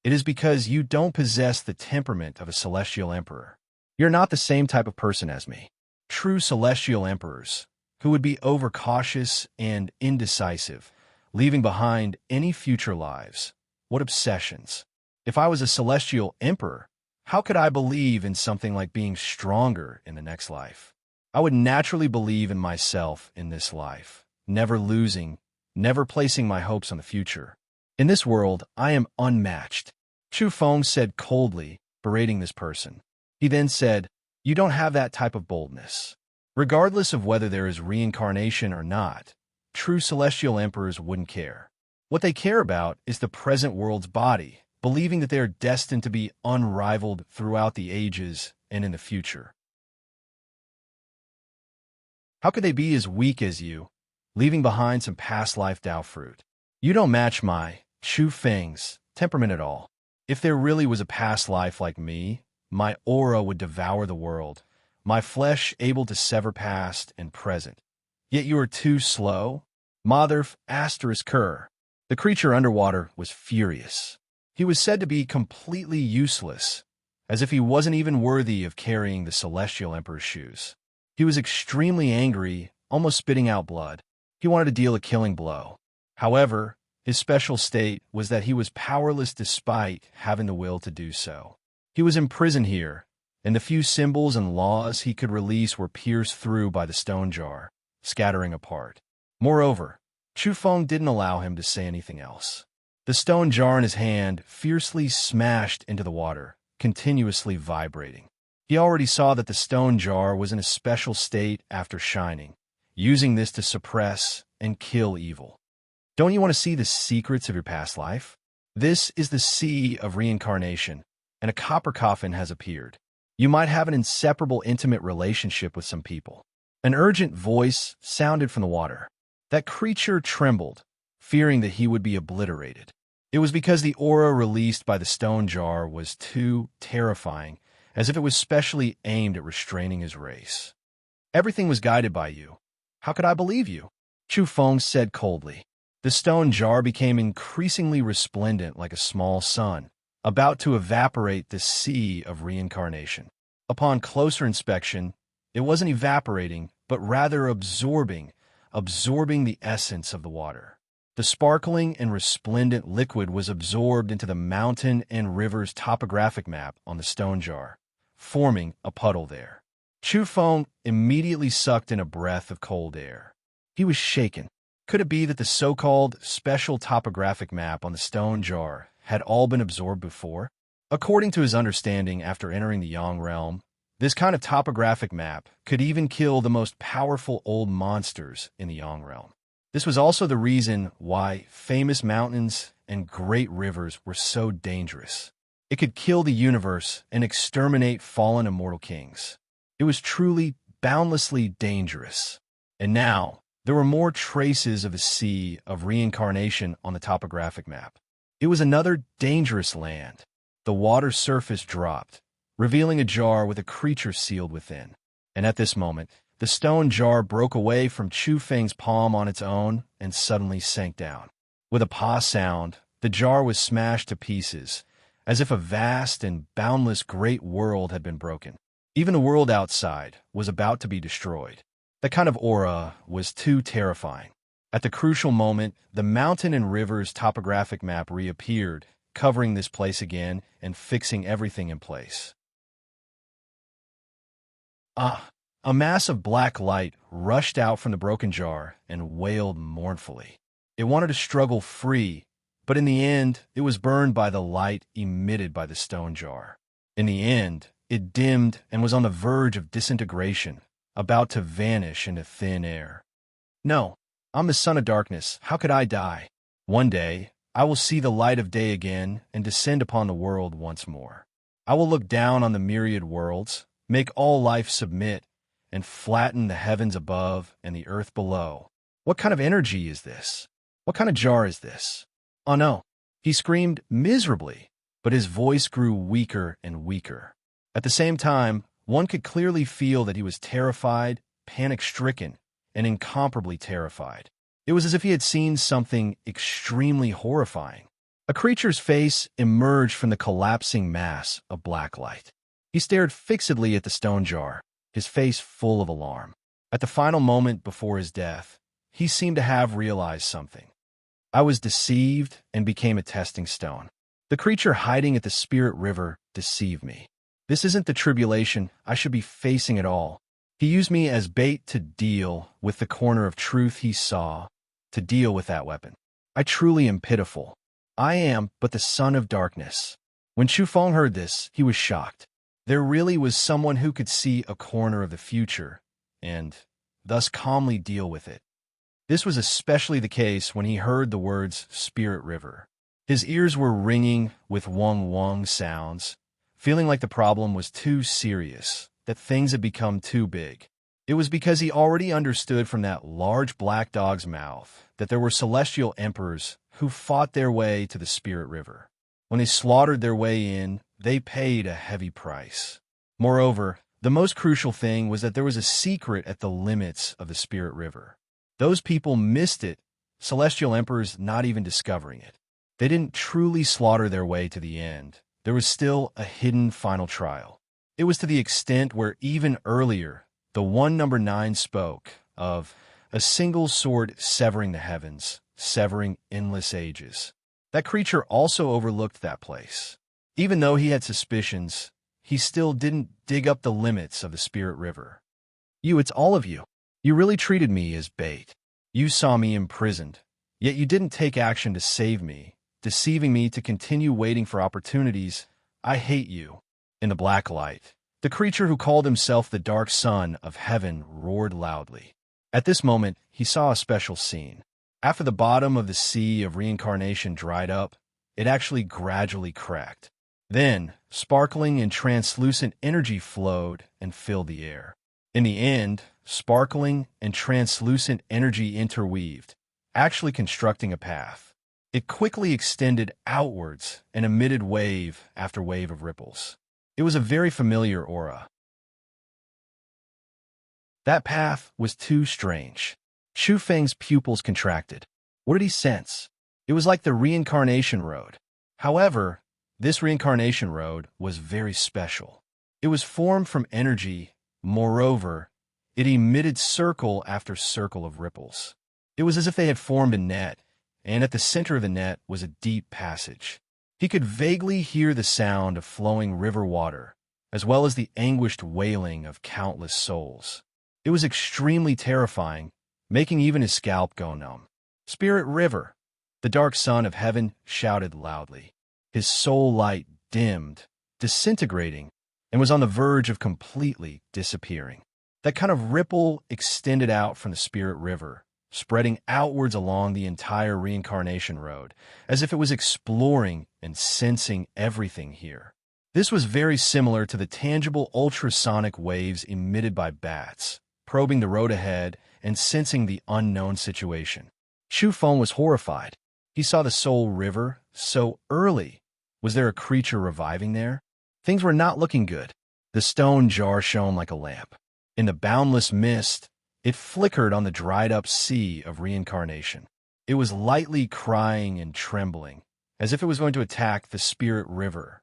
It is because you don't possess the temperament of a celestial emperor. You're not the same type of person as me. True celestial emperors, who would be overcautious and indecisive, leaving behind any future lives. What obsessions! If I was a celestial emperor, how could I believe in something like being stronger in the next life? I would naturally believe in myself in this life, never losing, never placing my hopes on the future. In this world, I am unmatched, Chu Feng said coldly, berating this person. He then said, "You don't have that type of boldness." Regardless of whether there is reincarnation or not, true celestial emperors wouldn't care. What they care about is the present world's body, believing that they are destined to be unrivaled throughout the ages and in the future. How could they be as weak as you, leaving behind some past life Tao fruit? You don't match my, Chu Feng's, temperament at all. If there really was a past life like me, my aura would devour the world, my flesh able to sever past and present. Yet you are too slow. Motherf asterisk Kerr. The creature underwater was furious. He was said to be completely useless, as if he wasn't even worthy of carrying the Celestial Emperor's shoes. He was extremely angry, almost spitting out blood. He wanted to deal a killing blow. However, his special state was that he was powerless despite having the will to do so. He was imprisoned here, and the few symbols and laws he could release were pierced through by the stone jar, scattering apart. Moreover, Chu Feng didn't allow him to say anything else. The stone jar in his hand fiercely smashed into the water, continuously vibrating. He already saw that the stone jar was in a special state after shining, using this to suppress and kill evil. Don't you want to see the secrets of your past life? This is the sea of reincarnation, and a copper coffin has appeared. You might have an inseparable intimate relationship with some people. An urgent voice sounded from the water. That creature trembled, fearing that he would be obliterated. It was because the aura released by the stone jar was too terrifying, as if it was specially aimed at restraining his race. Everything was guided by you. How could I believe you? Chu Feng said coldly. The stone jar became increasingly resplendent like a small sun, about to evaporate the sea of reincarnation. Upon closer inspection, it wasn't evaporating, but rather absorbing the essence of the water. The sparkling and resplendent liquid was absorbed into the mountain and river's topographic map on the stone jar, forming a puddle there. Chu Feng immediately sucked in a breath of cold air. He was shaken. Could it be that the so-called special topographic map on the stone jar had all been absorbed before? According to his understanding after entering the Yang realm, this kind of topographic map could even kill the most powerful old monsters in the Yang realm. This was also the reason why famous mountains and great rivers were so dangerous. It could kill the universe and exterminate fallen immortal kings. It was truly boundlessly dangerous. And now, there were more traces of a sea of reincarnation on the topographic map. It was another dangerous land. The water surface dropped, revealing a jar with a creature sealed within. And at this moment, the stone jar broke away from Chu Feng's palm on its own and suddenly sank down. With a pa sound, the jar was smashed to pieces, as if a vast and boundless great world had been broken. Even the world outside was about to be destroyed. That kind of aura was too terrifying. At the crucial moment, the mountain and river's topographic map reappeared, covering this place again and fixing everything in place. Ah! A mass of black light rushed out from the broken jar and wailed mournfully. It wanted to struggle free, but in the end, it was burned by the light emitted by the stone jar. In the end, it dimmed and was on the verge of disintegration, about to vanish into thin air. No, I'm the son of darkness. How could I die? One day, I will see the light of day again and descend upon the world once more. I will look down on the myriad worlds, make all life submit, and flatten the heavens above and the earth below. What kind of energy is this? What kind of jar is this? Oh no! He screamed miserably, but his voice grew weaker and weaker. At the same time, one could clearly feel that he was terrified, panic-stricken, and incomparably terrified. It was as if he had seen something extremely horrifying. A creature's face emerged from the collapsing mass of black light. He stared fixedly at the stone jar, his face full of alarm. At the final moment before his death, he seemed to have realized something. I was deceived and became a testing stone. The creature hiding at the spirit river deceived me. This isn't the tribulation I should be facing at all. He used me as bait to deal with the corner of truth he saw, to deal with that weapon. I truly am pitiful. I am but the son of darkness. When Chu Feng heard this, he was shocked. There really was someone who could see a corner of the future, and thus calmly deal with it. This was especially the case when he heard the words Spirit River. His ears were ringing with wong-wong sounds, feeling like the problem was too serious, that things had become too big. It was because he already understood from that large black dog's mouth that there were celestial emperors who fought their way to the Spirit River. When they slaughtered their way in, they paid a heavy price. Moreover, the most crucial thing was that there was a secret at the limits of the Spirit River. Those people missed it, celestial emperors not even discovering it. They didn't truly slaughter their way to the end. There was still a hidden final trial. It was to the extent where even earlier, the one number 9 spoke of a single sword severing the heavens, severing endless ages. That creature also overlooked that place. Even though he had suspicions, he still didn't dig up the limits of the Spirit River. It's all of you. You really treated me as bait. You saw me imprisoned, yet you didn't take action to save me, deceiving me to continue waiting for opportunities. I hate you. In the black light, the creature who called himself the Dark Son of Heaven roared loudly. At this moment, he saw a special scene. After the bottom of the sea of reincarnation dried up, it actually gradually cracked. Then, sparkling and translucent energy flowed and filled the air. In the end, sparkling and translucent energy interweaved, actually constructing a path. It quickly extended outwards and emitted wave after wave of ripples. It was a very familiar aura. That path was too strange. Shu Feng's pupils contracted. What did he sense? It was like the reincarnation road. However, this reincarnation road was very special. It was formed from energy. Moreover, it emitted circle after circle of ripples. It was as if they had formed a net, and at the center of the net was a deep passage. He could vaguely hear the sound of flowing river water, as well as the anguished wailing of countless souls. It was extremely terrifying, making even his scalp go numb. Spirit River, the Dark Son of Heaven shouted loudly. His soul light dimmed, disintegrating, and was on the verge of completely disappearing. That kind of ripple extended out from the Spirit River, spreading outwards along the entire reincarnation road, as if it was exploring and sensing everything here. This was very similar to the tangible ultrasonic waves emitted by bats, probing the road ahead and sensing the unknown situation. Shu Feng was horrified. He saw the Soul River so early. Was there a creature reviving there? Things were not looking good. The stone jar shone like a lamp. In the boundless mist, it flickered on the dried-up sea of reincarnation. It was lightly crying and trembling, as if it was going to attack the Spirit River.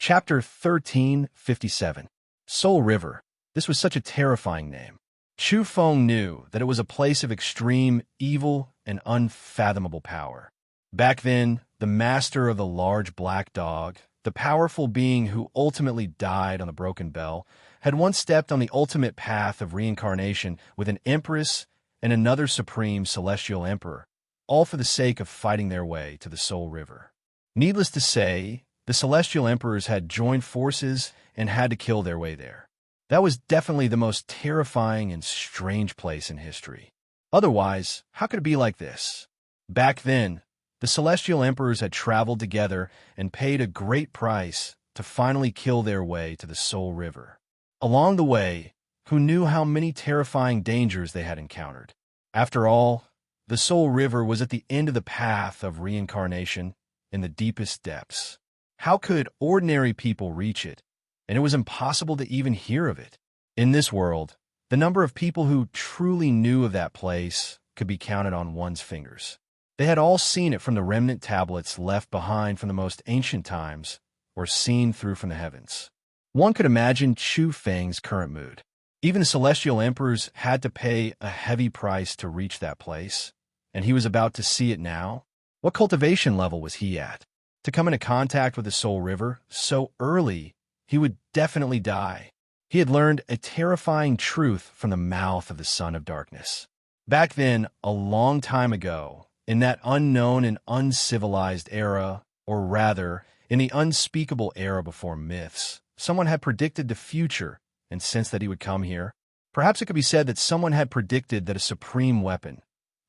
Chapter 1357. Soul River. This was such a terrifying name. Chu Feng knew that it was a place of extreme evil and unfathomable power. Back then, the master of the large black dog, the powerful being who ultimately died on the Broken Bell, had once stepped on the ultimate path of reincarnation with an empress and another supreme celestial emperor, all for the sake of fighting their way to the Soul River. Needless to say, the celestial emperors had joined forces and had to kill their way there. That was definitely the most terrifying and strange place in history. Otherwise, how could it be like this? Back then, the celestial emperors had traveled together and paid a great price to finally kill their way to the Soul River. Along the way, who knew how many terrifying dangers they had encountered? After all, the Soul River was at the end of the path of reincarnation in the deepest depths. How could ordinary people reach it? And it was impossible to even hear of it. In this world, the number of people who truly knew of that place could be counted on one's fingers. They had all seen it from the remnant tablets left behind from the most ancient times, or seen through from the heavens. One could imagine Chu Feng's current mood. Even the celestial emperors had to pay a heavy price to reach that place, and he was about to see it now. What cultivation level was he at? To come into contact with the Soul River so early, he would definitely die. He had learned a terrifying truth from the mouth of the Son of Darkness. Back then, a long time ago, in that unknown and uncivilized era, or rather, in the unspeakable era before myths, someone had predicted the future and sensed that he would come here. Perhaps it could be said that someone had predicted that a supreme weapon,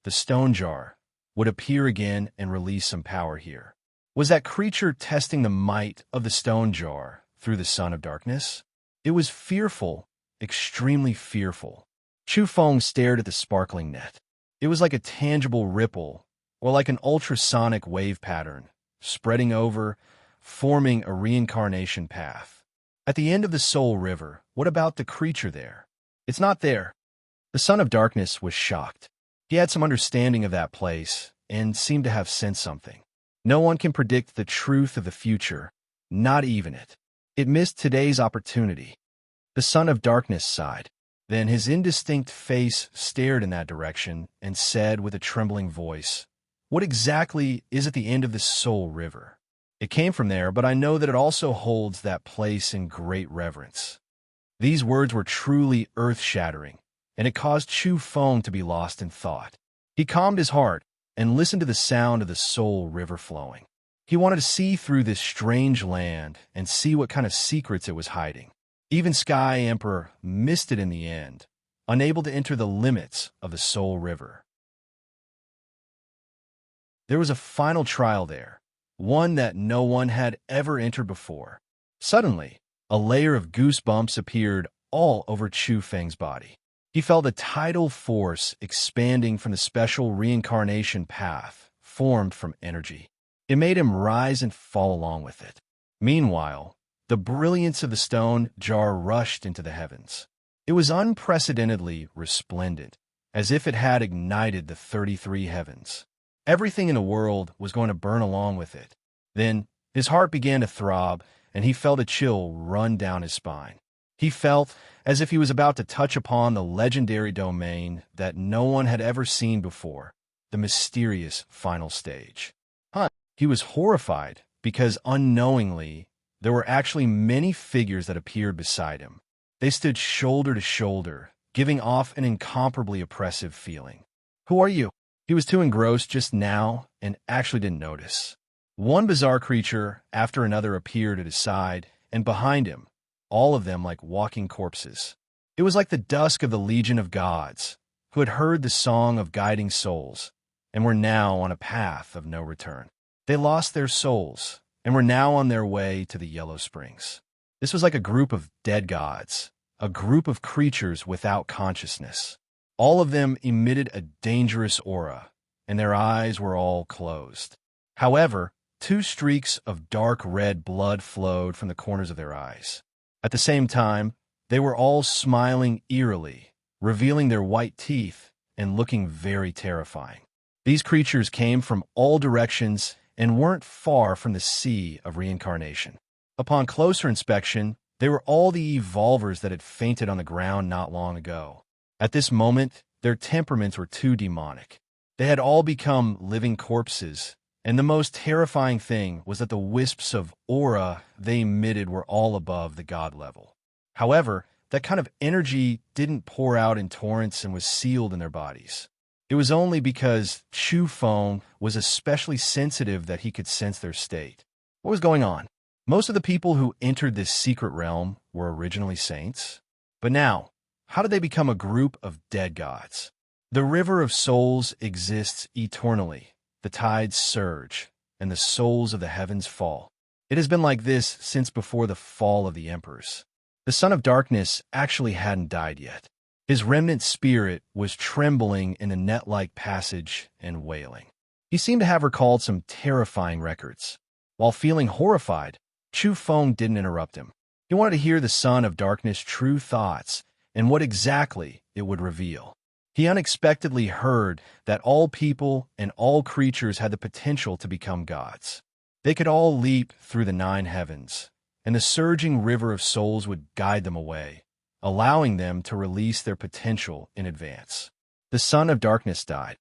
the stone jar, would appear again and release some power here. Was that creature testing the might of the stone jar through the Son of Darkness? It was fearful, extremely fearful. Chu Feng stared at the sparkling net. It was like a tangible ripple, or like an ultrasonic wave pattern, spreading over, forming a reincarnation path. At the end of the Soul River, what about the creature there? It's not there. The Son of Darkness was shocked. He had some understanding of that place, and seemed to have sensed something. No one can predict the truth of the future, not even it. It missed today's opportunity. The Son of Darkness sighed. Then his indistinct face stared in that direction and said with a trembling voice, "What exactly is at the end of this Soul River? It came from there, but I know that it also holds that place in great reverence." These words were truly earth-shattering, and it caused Chu Feng to be lost in thought. He calmed his heart and listened to the sound of the Soul River flowing. He wanted to see through this strange land and see what kind of secrets it was hiding. Even Sky Emperor missed it in the end, unable to enter the limits of the Soul River. There was a final trial there, one that no one had ever entered before. Suddenly, a layer of goosebumps appeared all over Chu Feng's body. He felt a tidal force expanding from the special reincarnation path formed from energy. It made him rise and fall along with it. Meanwhile, the brilliance of the stone jar rushed into the heavens. It was unprecedentedly resplendent, as if it had ignited the 33 heavens. Everything in the world was going to burn along with it. Then, his heart began to throb, and he felt a chill run down his spine. He felt as if he was about to touch upon the legendary domain that no one had ever seen before, the mysterious final stage. He was horrified because unknowingly, there were actually many figures that appeared beside him. They stood shoulder to shoulder, giving off an incomparably oppressive feeling. "Who are you?" He was too engrossed just now and actually didn't notice. One bizarre creature after another appeared at his side and behind him, all of them like walking corpses. It was like the dusk of the legion of gods, who had heard the song of guiding souls, and were now on a path of no return. They lost their souls, and were now on their way to the Yellow Springs. This was like a group of dead gods, a group of creatures without consciousness. All of them emitted a dangerous aura, and their eyes were all closed. However, 2 streaks of dark red blood flowed from the corners of their eyes. At the same time, they were all smiling eerily, revealing their white teeth and looking very terrifying. These creatures came from all directions and weren't far from the sea of reincarnation. Upon closer inspection, they were all the evolvers that had fainted on the ground not long ago. At this moment, their temperaments were too demonic. They had all become living corpses, and the most terrifying thing was that the wisps of aura they emitted were all above the god level. However, that kind of energy didn't pour out in torrents and was sealed in their bodies. It was only because Chu Feng was especially sensitive that he could sense their state. What was going on? Most of the people who entered this secret realm were originally saints. But now, how did they become a group of dead gods? The river of souls exists eternally. The tides surge, and the souls of the heavens fall. It has been like this since before the fall of the emperors. The son of darkness actually hadn't died yet. His remnant spirit was trembling in a net-like passage and wailing. He seemed to have recalled some terrifying records. While feeling horrified, Chu Feng didn't interrupt him. He wanted to hear the son of darkness' true thoughts and what exactly it would reveal. He unexpectedly heard that all people and all creatures had the potential to become gods. They could all leap through the 9 heavens, and the surging river of souls would guide them away, allowing them to release their potential in advance. The son of darkness died.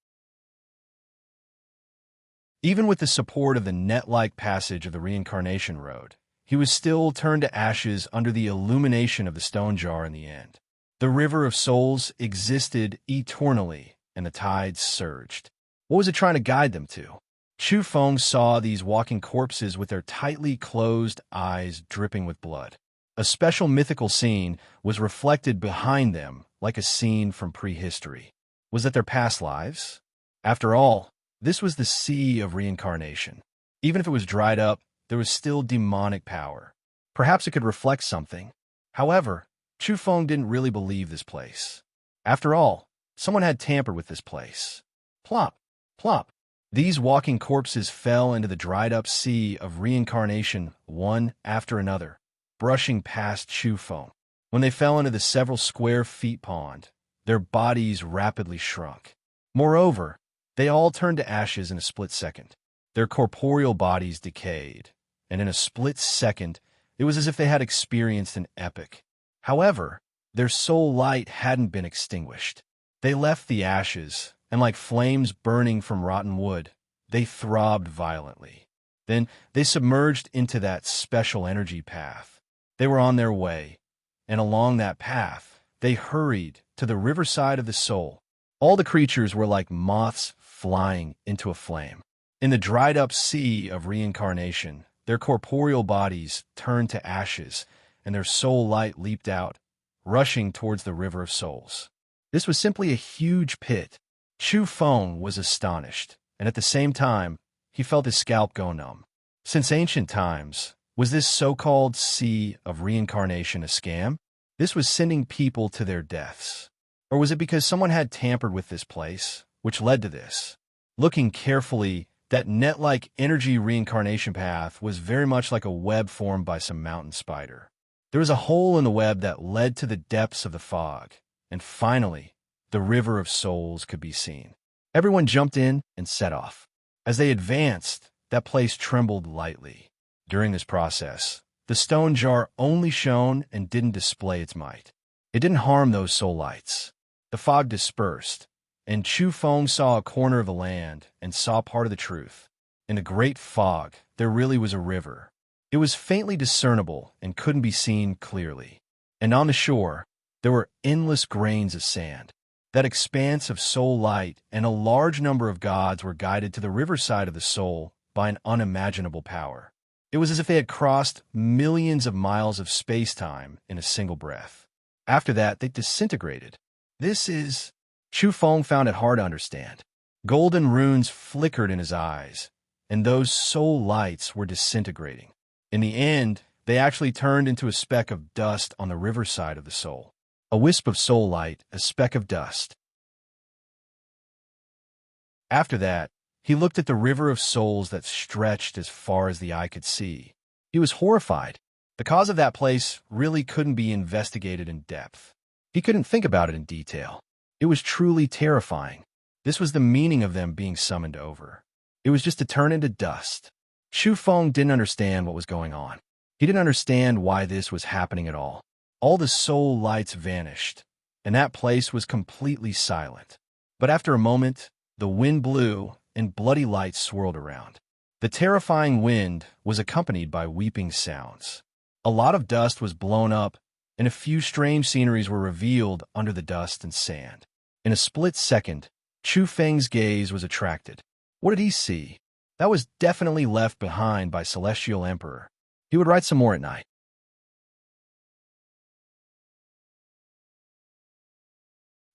Even with the support of the net-like passage of the reincarnation road, he was still turned to ashes under the illumination of the stone jar in the end. The river of souls existed eternally, and the tides surged. What was it trying to guide them to? Chu Feng saw these walking corpses with their tightly closed eyes dripping with blood. A special mythical scene was reflected behind them like a scene from prehistory. Was it their past lives? After all, this was the sea of reincarnation. Even if it was dried up, there was still demonic power. Perhaps it could reflect something. However, Chu Feng didn't really believe this place. After all, someone had tampered with this place. Plop, plop. These walking corpses fell into the dried-up sea of reincarnation one after another, brushing past Chu Feng. When they fell into the several square feet pond, their bodies rapidly shrunk. Moreover, they all turned to ashes in a split second. Their corporeal bodies decayed, and in a split second, it was as if they had experienced an epic. However, their soul light hadn't been extinguished. They left the ashes, and like flames burning from rotten wood, they throbbed violently. Then they submerged into that special energy path. They were on their way, and along that path, they hurried to the riverside of the soul. All the creatures were like moths flying into a flame. In the dried-up sea of reincarnation, their corporeal bodies turned to ashes, and their soul light leaped out, rushing towards the river of souls. This was simply a huge pit. Chu Feng was astonished, and at the same time, he felt his scalp go numb. Since ancient times, was this so-called sea of reincarnation a scam? This was sending people to their deaths. Or was it because someone had tampered with this place, which led to this? Looking carefully, that net-like energy reincarnation path was very much like a web formed by some mountain spider. There was a hole in the web that led to the depths of the fog, and finally, the river of souls could be seen. Everyone jumped in and set off. As they advanced, that place trembled lightly. During this process, the stone jar only shone and didn't display its might. It didn't harm those soul lights. The fog dispersed, and Chu Feng saw a corner of the land and saw part of the truth. In the great fog, there really was a river. It was faintly discernible and couldn't be seen clearly. And on the shore, there were endless grains of sand. That expanse of soul light and a large number of gods were guided to the riverside of the soul by an unimaginable power. It was as if they had crossed millions of miles of space-time in a single breath. After that, they disintegrated. Chu Feng found it hard to understand. Golden runes flickered in his eyes, and those soul lights were disintegrating. In the end, they actually turned into a speck of dust on the riverside of the soul. A wisp of soul light, a speck of dust. After that, he looked at the river of souls that stretched as far as the eye could see. He was horrified. The cause of that place really couldn't be investigated in depth. He couldn't think about it in detail. It was truly terrifying. This was the meaning of them being summoned over. It was just to turn into dust. Chu Feng didn't understand what was going on. He didn't understand why this was happening at all. All the soul lights vanished, and that place was completely silent. But after a moment, the wind blew, and bloody lights swirled around. The terrifying wind was accompanied by weeping sounds. A lot of dust was blown up, and a few strange sceneries were revealed under the dust and sand. In a split second, Chu Feng's gaze was attracted. What did he see? That was definitely left behind by Celestial Emperor. He would write some more at night.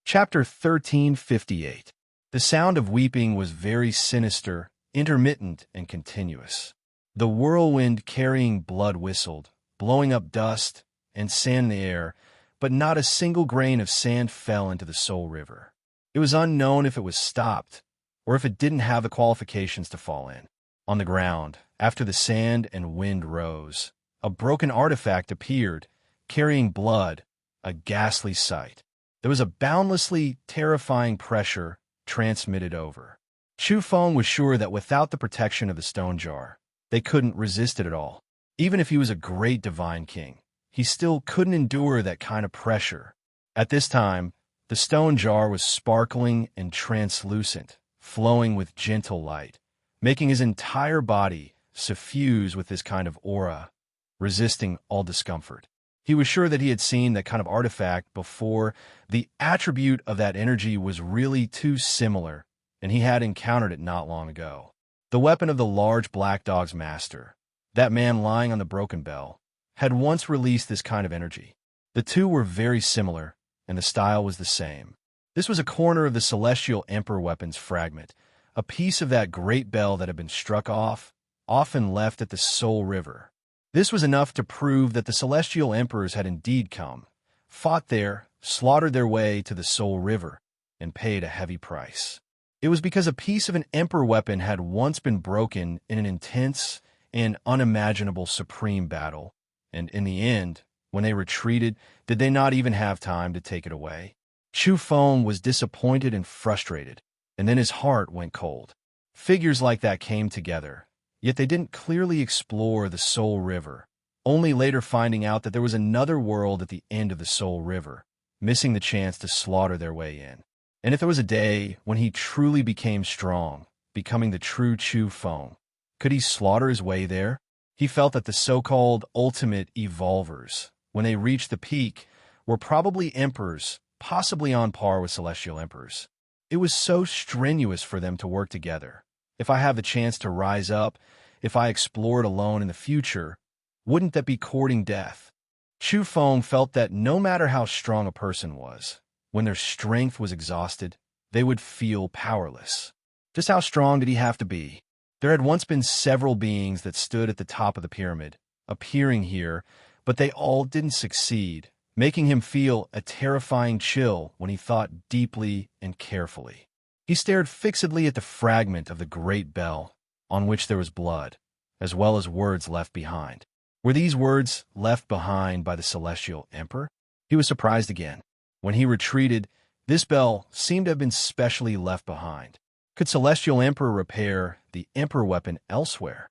Chapter 1358. The sound of weeping was very sinister, intermittent, and continuous. The whirlwind carrying blood whistled, blowing up dust and sand in the air, but not a single grain of sand fell into the Soul River. It was unknown if it was stopped, or if it didn't have the qualifications to fall in. On the ground, after the sand and wind rose, a broken artifact appeared, carrying blood, a ghastly sight. There was a boundlessly terrifying pressure transmitted over. Chu Feng was sure that without the protection of the stone jar, they couldn't resist it at all. Even if he was a great divine king, he still couldn't endure that kind of pressure. At this time, the stone jar was sparkling and translucent, flowing with gentle light, making his entire body suffuse with this kind of aura, resisting all discomfort. He was sure that he had seen that kind of artifact before. The attribute of that energy was really too similar, and he had encountered it not long ago. The weapon of the large black dog's master, that man lying on the broken bell, had once released this kind of energy. The two were very similar, and the style was the same. This was a corner of the Celestial Emperor weapon's fragment, a piece of that great bell that had been struck off, often left at the Soul River. This was enough to prove that the Celestial Emperors had indeed come, fought there, slaughtered their way to the Soul River, and paid a heavy price. It was because a piece of an Emperor weapon had once been broken in an intense and unimaginable supreme battle, and in the end, when they retreated, did they not even have time to take it away? Chu Feng was disappointed and frustrated, and then his heart went cold. Figures like that came together, yet they didn't clearly explore the Soul River, only later finding out that there was another world at the end of the Soul River, missing the chance to slaughter their way in. And if there was a day when he truly became strong, becoming the true Chu Feng, could he slaughter his way there? He felt that the so-called ultimate evolvers, when they reached the peak, were probably emperors, possibly on par with celestial emperors. It was so strenuous for them to work together. If I have the chance to rise up, if I explore it alone in the future, wouldn't that be courting death? Chu Feng felt that no matter how strong a person was, when their strength was exhausted, they would feel powerless. Just how strong did he have to be? There had once been several beings that stood at the top of the pyramid, appearing here, but they all didn't succeed, making him feel a terrifying chill when he thought deeply and carefully. He stared fixedly at the fragment of the great bell, on which there was blood, as well as words left behind. Were these words left behind by the Celestial Emperor? He was surprised again. When he retreated, this bell seemed to have been specially left behind. Could Celestial Emperor repair the Emperor weapon elsewhere?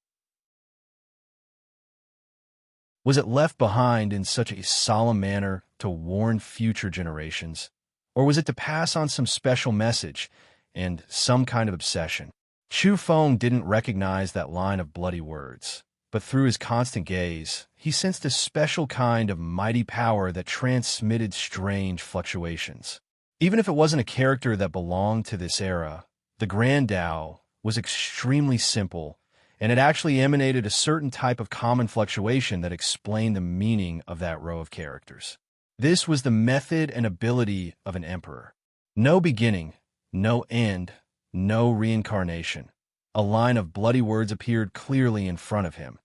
Was it left behind in such a solemn manner to warn future generations? Or was it to pass on some special message and some kind of obsession? Chu Feng didn't recognize that line of bloody words, but through his constant gaze, he sensed a special kind of mighty power that transmitted strange fluctuations. Even if it wasn't a character that belonged to this era, the Grand Tao was extremely simple, and it actually emanated a certain type of common fluctuation that explained the meaning of that row of characters. This was the method and ability of an emperor. No beginning, no end, no reincarnation. A line of bloody words appeared clearly in front of him,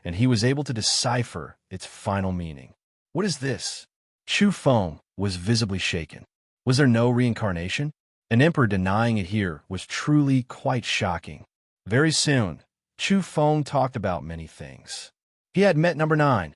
and he was able to decipher its final meaning. What is this? Chu Feng was visibly shaken. Was there no reincarnation? An emperor denying it here was truly quite shocking. Very soon, Chu Feng talked about many things. He had met number 9,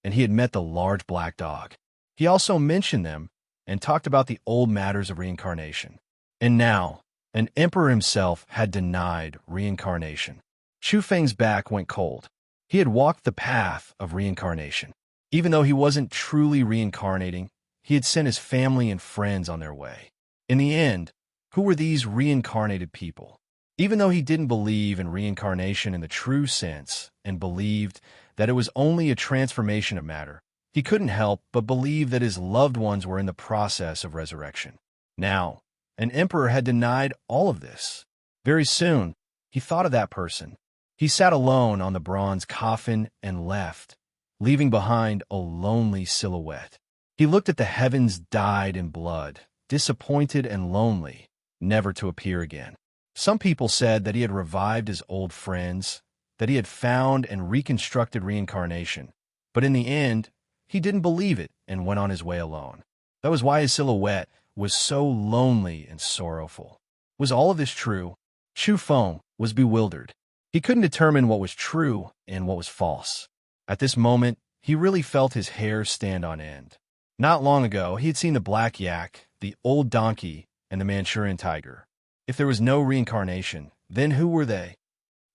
and he had met the large black dog. He also mentioned them and talked about the old matters of reincarnation. And now, an emperor himself had denied reincarnation. Chu Feng's back went cold. He had walked the path of reincarnation. Even though he wasn't truly reincarnating, he had sent his family and friends on their way. In the end, who were these reincarnated people? Even though he didn't believe in reincarnation in the true sense and believed that it was only a transformation of matter, he couldn't help but believe that his loved ones were in the process of resurrection. Now, an emperor had denied all of this. Very soon, he thought of that person. He sat alone on the bronze coffin and left, leaving behind a lonely silhouette. He looked at the heavens dyed in blood, disappointed and lonely, never to appear again. Some people said that he had revived his old friends, that he had found and reconstructed reincarnation, but in the end, he didn't believe it and went on his way alone. That was why his silhouette was so lonely and sorrowful. Was all of this true? Chu Feng was bewildered. He couldn't determine what was true and what was false. At this moment, he really felt his hair stand on end. Not long ago, he had seen the black yak, the old donkey, and the Manchurian tiger. If there was no reincarnation, then who were they?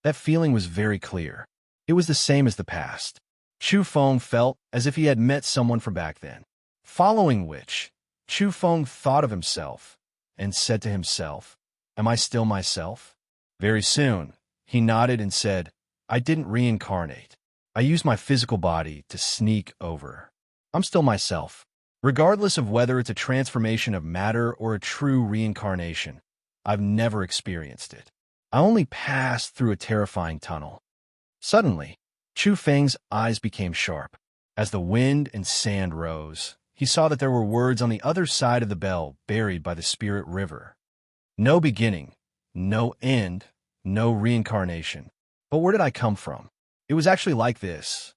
That feeling was very clear. It was the same as the past. Chu Feng felt as if he had met someone from back then. Following which, Chu Feng thought of himself and said to himself, "Am I still myself?" Very soon, he nodded and said, "I didn't reincarnate. I used my physical body to sneak over. I'm still myself." Regardless of whether it's a transformation of matter or a true reincarnation, I've never experienced it. I only passed through a terrifying tunnel. Suddenly, Chu Feng's eyes became sharp. As the wind and sand rose, he saw that there were words on the other side of the bell buried by the spirit river. No beginning, no end, no reincarnation. But where did I come from? It was actually like this.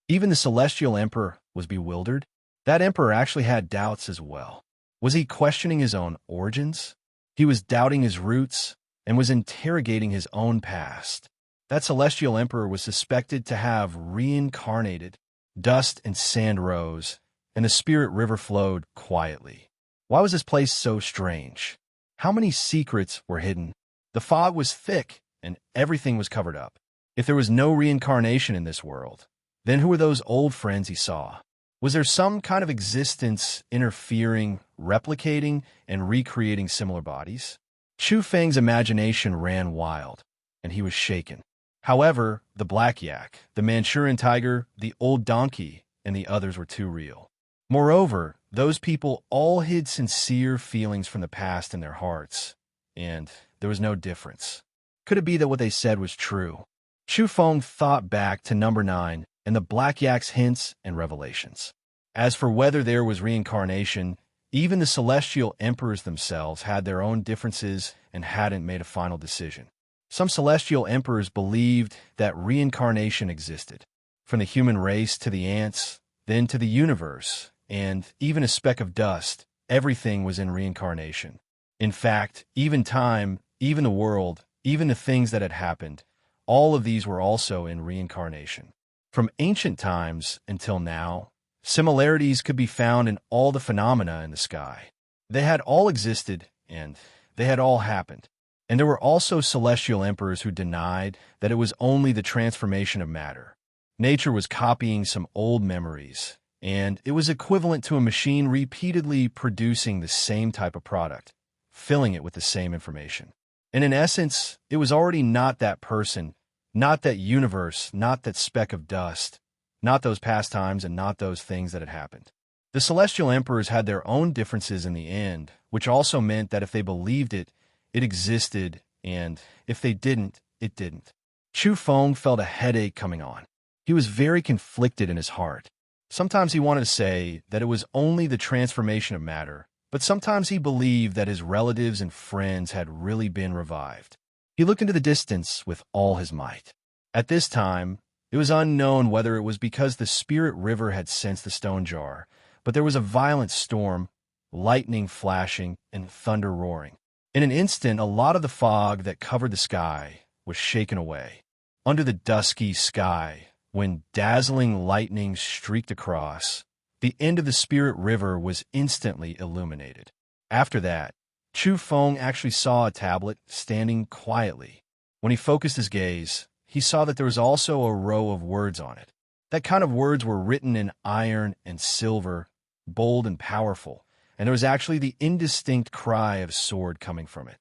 Even the celestial emperor was bewildered. That emperor actually had doubts as well. Was he questioning his own origins? He was doubting his roots and was interrogating his own past. That celestial emperor was suspected to have reincarnated. Dust and sand rose, and the spirit river flowed quietly. Why was this place so strange? How many secrets were hidden? The fog was thick, and everything was covered up. If there was no reincarnation in this world, then who were those old friends he saw? Was there some kind of existence interfering, replicating, and recreating similar bodies? Chu Feng's imagination ran wild, and he was shaken. However, the black yak, the Manchurian tiger, the old donkey, and the others were too real. Moreover, those people all hid sincere feelings from the past in their hearts, and there was no difference. Could it be that what they said was true? Chu Feng thought back to number 9 and the black yak's hints and revelations. As for whether there was reincarnation, even the celestial emperors themselves had their own differences and hadn't made a final decision. Some celestial emperors believed that reincarnation existed, from the human race to the ants, then to the universe, and even a speck of dust, everything was in reincarnation. In fact, even time, even the world, even the things that had happened, all of these were also in reincarnation. From ancient times until now, similarities could be found in all the phenomena in the sky. They had all existed, and they had all happened. And there were also celestial emperors who denied that it was only the transformation of matter. Nature was copying some old memories, and it was equivalent to a machine repeatedly producing the same type of product, filling it with the same information. And in essence, it was already not that person, not that universe, not that speck of dust, not those past times, and not those things that had happened. The celestial emperors had their own differences in the end, which also meant that if they believed it, it existed, and if they didn't, it didn't. Chu Feng felt a headache coming on. He was very conflicted in his heart. Sometimes he wanted to say that it was only the transformation of matter, but sometimes he believed that his relatives and friends had really been revived. He looked into the distance with all his might. At this time, it was unknown whether it was because the spirit river had sensed the stone jar, but there was a violent storm, lightning flashing, and thunder roaring. In an instant, a lot of the fog that covered the sky was shaken away. Under the dusky sky, when dazzling lightning streaked across, the end of the spirit river was instantly illuminated. After that, Chu Feng actually saw a tablet standing quietly. When he focused his gaze, he saw that there was also a row of words on it. That kind of words were written in iron and silver, bold and powerful, and there was actually the indistinct cry of sword coming from it.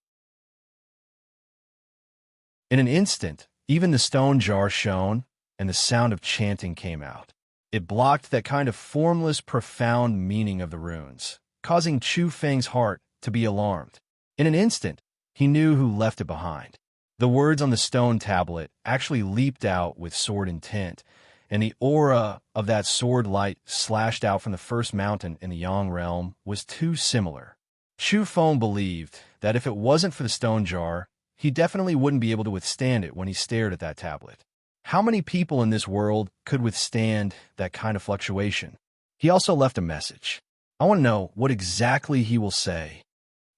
In an instant, even the stone jar shone, and the sound of chanting came out. It blocked that kind of formless, profound meaning of the runes, causing Chu Feng's heart to be alarmed. In an instant, he knew who left it behind. The words on the stone tablet actually leaped out with sword intent, and the aura of that sword light slashed out from the first mountain in the Yang realm was too similar. Chu Feng believed that if it wasn't for the stone jar, he definitely wouldn't be able to withstand it when he stared at that tablet. How many people in this world could withstand that kind of fluctuation? He also left a message. I want to know what exactly he will say.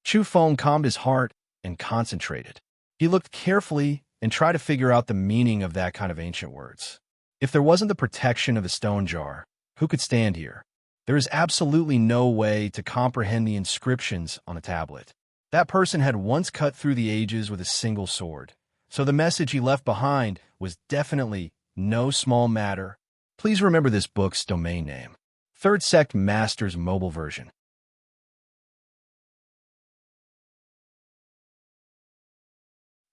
Chu Feng calmed his heart and concentrated. He looked carefully and tried to figure out the meaning of that kind of ancient words. If there wasn't the protection of the stone jar, who could stand here? There is absolutely no way to comprehend the inscriptions on the tablet. That person had once cut through the ages with a single sword, so the message he left behind was definitely no small matter. Please remember this book's domain name. Third Sect Masters Mobile Version.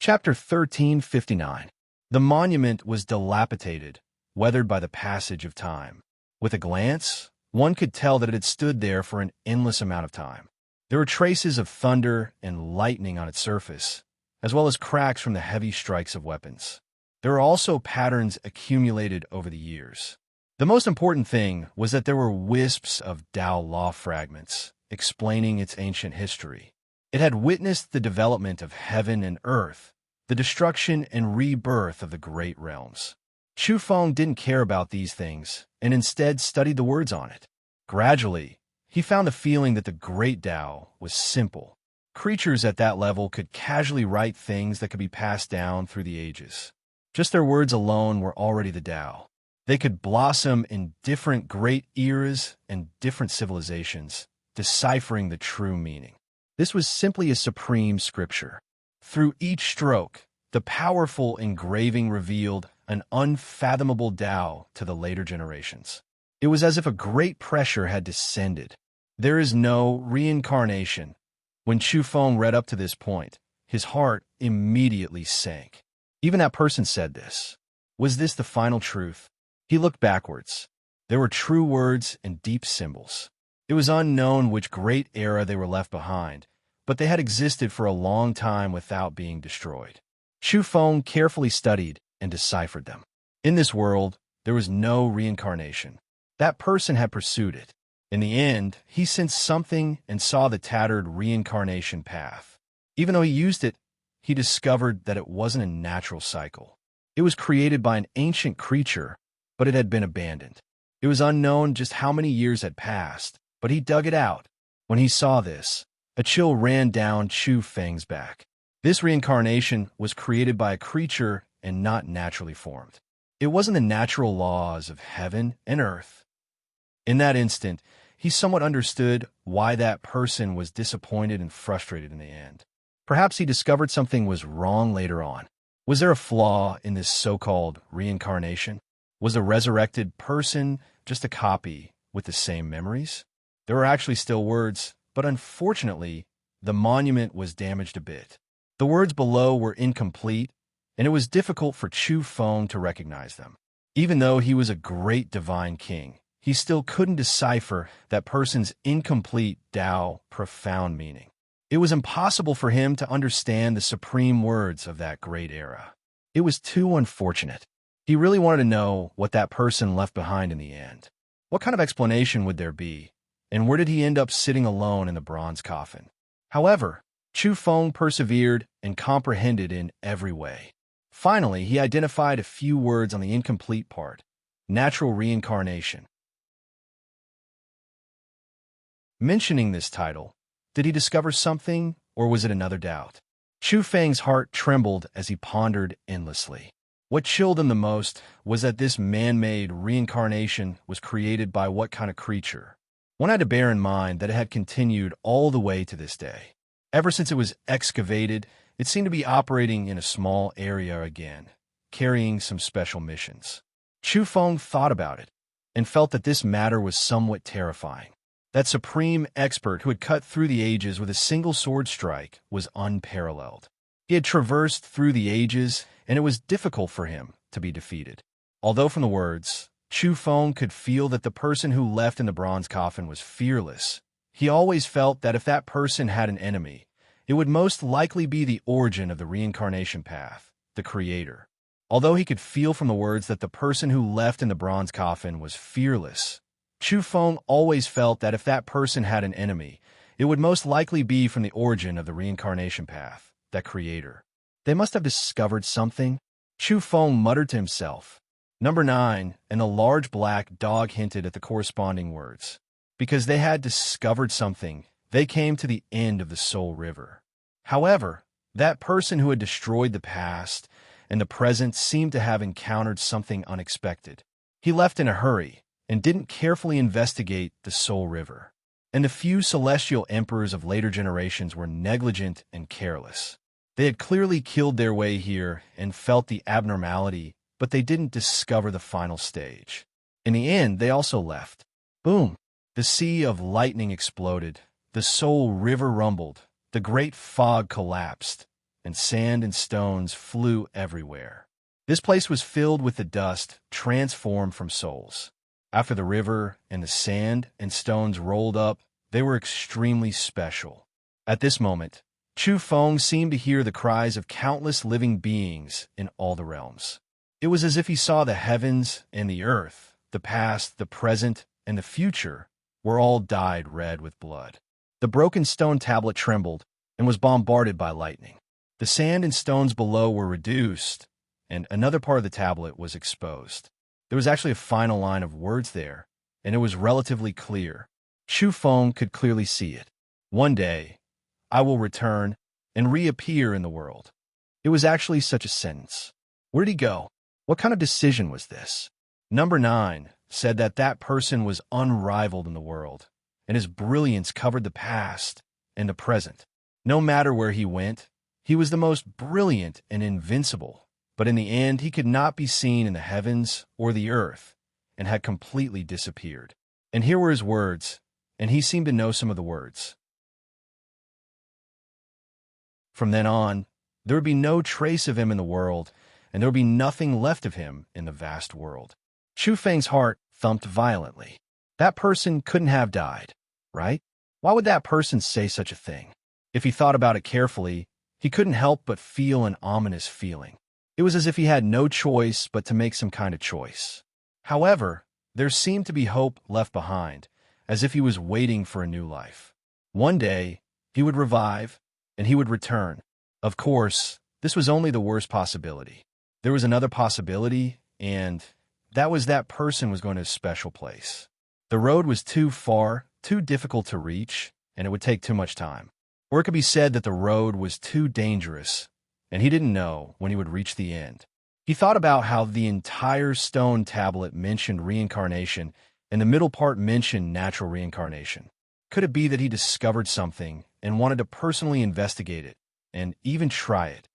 Chapter 1359. The monument was dilapidated, weathered by the passage of time. With a glance, one could tell that it had stood there for an endless amount of time. There were traces of thunder and lightning on its surface, as well as cracks from the heavy strikes of weapons. There were also patterns accumulated over the years. The most important thing was that there were wisps of Tao law fragments, explaining its ancient history. It had witnessed the development of heaven and earth, the destruction and rebirth of the great realms. Chu Feng didn't care about these things, and instead studied the words on it. Gradually, he found the feeling that the great Tao was simple. Creatures at that level could casually write things that could be passed down through the ages. Just their words alone were already the Tao. They could blossom in different great eras and different civilizations, deciphering the true meaning. This was simply a supreme scripture. Through each stroke, the powerful engraving revealed an unfathomable Tao to the later generations. It was as if a great pressure had descended. There is no reincarnation. When Chu Feng read up to this point, his heart immediately sank. Even that person said this. Was this the final truth? He looked backwards. There were true words and deep symbols. It was unknown which great era they were left behind, but they had existed for a long time without being destroyed. Chu Feng carefully studied and deciphered them. In this world, there was no reincarnation. That person had pursued it. In the end, he sensed something and saw the tattered reincarnation path. Even though he used it, he discovered that it wasn't a natural cycle. It was created by an ancient creature, but it had been abandoned. It was unknown just how many years had passed, but he dug it out. When he saw this, a chill ran down Chu Feng's back. This reincarnation was created by a creature and not naturally formed. It wasn't the natural laws of heaven and earth. In that instant, he somewhat understood why that person was disappointed and frustrated in the end. Perhaps he discovered something was wrong later on. Was there a flaw in this so-called reincarnation? Was the resurrected person just a copy with the same memories? There were actually still words, but unfortunately, the monument was damaged a bit. The words below were incomplete, and it was difficult for Chu Feng to recognize them. Even though he was a great divine king, he still couldn't decipher that person's incomplete Tao profound meaning. It was impossible for him to understand the supreme words of that great era. It was too unfortunate. He really wanted to know what that person left behind in the end. What kind of explanation would there be? And where did he end up sitting alone in the bronze coffin? However, Chu Feng persevered and comprehended in every way. Finally, he identified a few words on the incomplete part: natural reincarnation. Mentioning this title, did he discover something, or was it another doubt? Chu Feng's heart trembled as he pondered endlessly. What chilled him the most was that this man-made reincarnation was created by what kind of creature? One had to bear in mind that it had continued all the way to this day. Ever since it was excavated It seemed to be operating in a small area again, carrying some special missions. Chu Feng thought about it and felt that this matter was somewhat terrifying. That supreme expert who had cut through the ages with a single sword strike was unparalleled. He had traversed through the ages, and it was difficult for him to be defeated. Although from the words, Chu Feng could feel that the person who left in the bronze coffin was fearless, he always felt that if that person had an enemy, it would most likely be the origin of the reincarnation path, the Creator. Although he could feel from the words that the person who left in the bronze coffin was fearless, Chu Feng always felt that if that person had an enemy, it would most likely be from the origin of the reincarnation path, that Creator. They must have discovered something, Chu Feng muttered to himself. Number 9, and a large black dog hinted at the corresponding words. Because they had discovered something, they came to the end of the Soul River. However, that person who had destroyed the past and the present seemed to have encountered something unexpected. He left in a hurry and didn't carefully investigate the Soul River. And the few celestial emperors of later generations were negligent and careless. They had clearly killed their way here and felt the abnormality, but they didn't discover the final stage. In the end, they also left. Boom! The sea of lightning exploded, the Soul River rumbled, the great fog collapsed, and sand and stones flew everywhere. This place was filled with the dust transformed from souls. After the river and the sand and stones rolled up, they were extremely special. At this moment, Chu Feng seemed to hear the cries of countless living beings in all the realms. It was as if he saw the heavens and the earth, the past, the present, and the future were all dyed red with blood. The broken stone tablet trembled and was bombarded by lightning. The sand and stones below were reduced, and another part of the tablet was exposed. There was actually a final line of words there, and it was relatively clear. Chu Feng could clearly see it. One day, I will return and reappear in the world. It was actually such a sentence. Where'd he go? What kind of decision was this? Number 9 said that that person was unrivaled in the world, and his brilliance covered the past and the present. No matter where he went, he was the most brilliant and invincible, but in the end he could not be seen in the heavens or the earth, and had completely disappeared. And here were his words, and he seemed to know some of the words. From then on, there would be no trace of him in the world, and there would be nothing left of him in the vast world. Chu Feng's heart thumped violently. That person couldn't have died, right? Why would that person say such a thing? If he thought about it carefully, he couldn't help but feel an ominous feeling. It was as if he had no choice but to make some kind of choice. However, there seemed to be hope left behind, as if he was waiting for a new life. One day, he would revive, and he would return. Of course, this was only the worst possibility. There was another possibility, and that was that person was going to a special place. The road was too far, too difficult to reach, and it would take too much time. Or it could be said that the road was too dangerous, and he didn't know when he would reach the end. He thought about how the entire stone tablet mentioned reincarnation, and the middle part mentioned natural reincarnation. Could it be that he discovered something and wanted to personally investigate it, and even try it?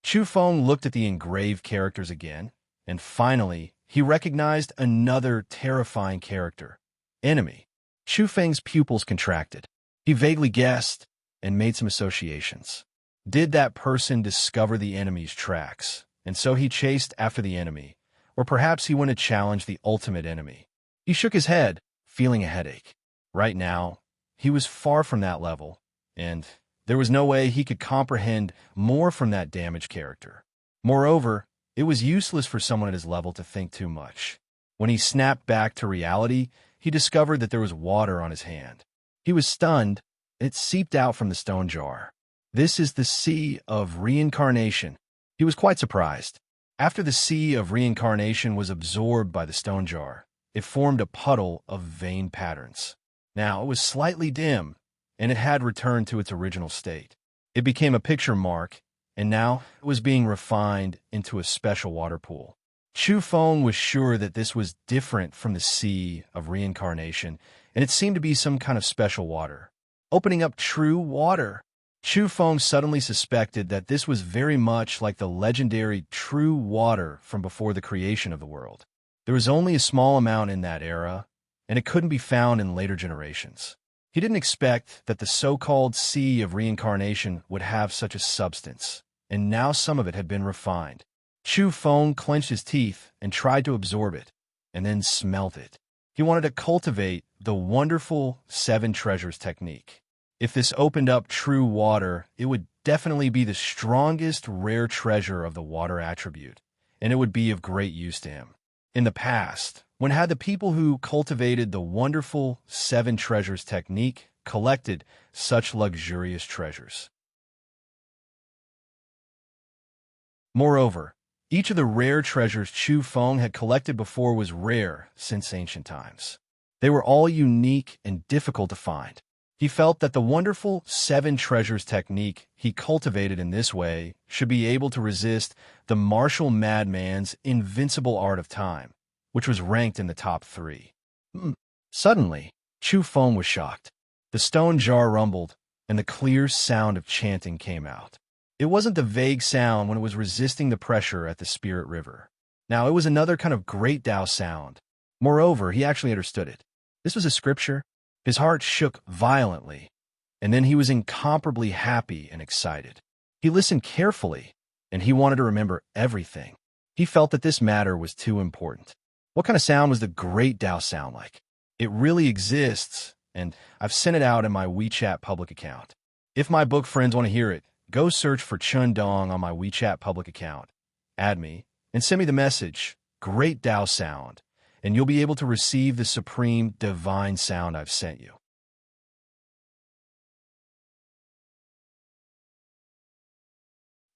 Chu Feng looked at the engraved characters again, and finally, he recognized another terrifying character. Enemy. Chu Feng's pupils contracted. He vaguely guessed and made some associations. Did that person discover the enemy's tracks, and so he chased after the enemy, or perhaps he went to challenge the ultimate enemy? He shook his head, feeling a headache. Right now, he was far from that level, and there was no way he could comprehend more from that damaged character. Moreover, it was useless for someone at his level to think too much. When he snapped back to reality, he discovered that there was water on his hand. He was stunned. It seeped out from the stone jar. This is the sea of reincarnation. He was quite surprised. After the sea of reincarnation was absorbed by the stone jar, it formed a puddle of vein patterns. Now, it was slightly dim, and it had returned to its original state. It became a picture mark, and now it was being refined into a special water pool. Chu Feng was sure that this was different from the sea of reincarnation, and it seemed to be some kind of special water. Opening up true water. Chu Feng suddenly suspected that this was very much like the legendary true water from before the creation of the world. There was only a small amount in that era, and it couldn't be found in later generations. He didn't expect that the so-called sea of reincarnation would have such a substance, and now some of it had been refined. Chu Feng clenched his teeth and tried to absorb it, and then smelt it. He wanted to cultivate the wonderful 7 treasures technique. If this opened up true water, it would definitely be the strongest rare treasure of the water attribute, and it would be of great use to him. In the past, when had the people who cultivated the wonderful 7 treasures technique collected such luxurious treasures? Moreover, each of the rare treasures Chu Feng had collected before was rare since ancient times. They were all unique and difficult to find. He felt that the wonderful 7 treasures technique he cultivated in this way should be able to resist the martial madman's invincible art of time, which was ranked in the top 3. Suddenly, Chu Feng was shocked. The stone jar rumbled, and the clear sound of chanting came out. It wasn't the vague sound when it was resisting the pressure at the Spirit River. Now, it was another kind of great Tao sound. Moreover, he actually understood it. This was a scripture. His heart shook violently, and then he was incomparably happy and excited. He listened carefully, and he wanted to remember everything. He felt that this matter was too important. What kind of sound was the great Tao sound like? It really exists, and I've sent it out in my WeChat public account. If my book friends want to hear it, go search for Chun Dong on my WeChat public account. Add me, and send me the message, Great Tao Sound, and you'll be able to receive the supreme divine sound I've sent you.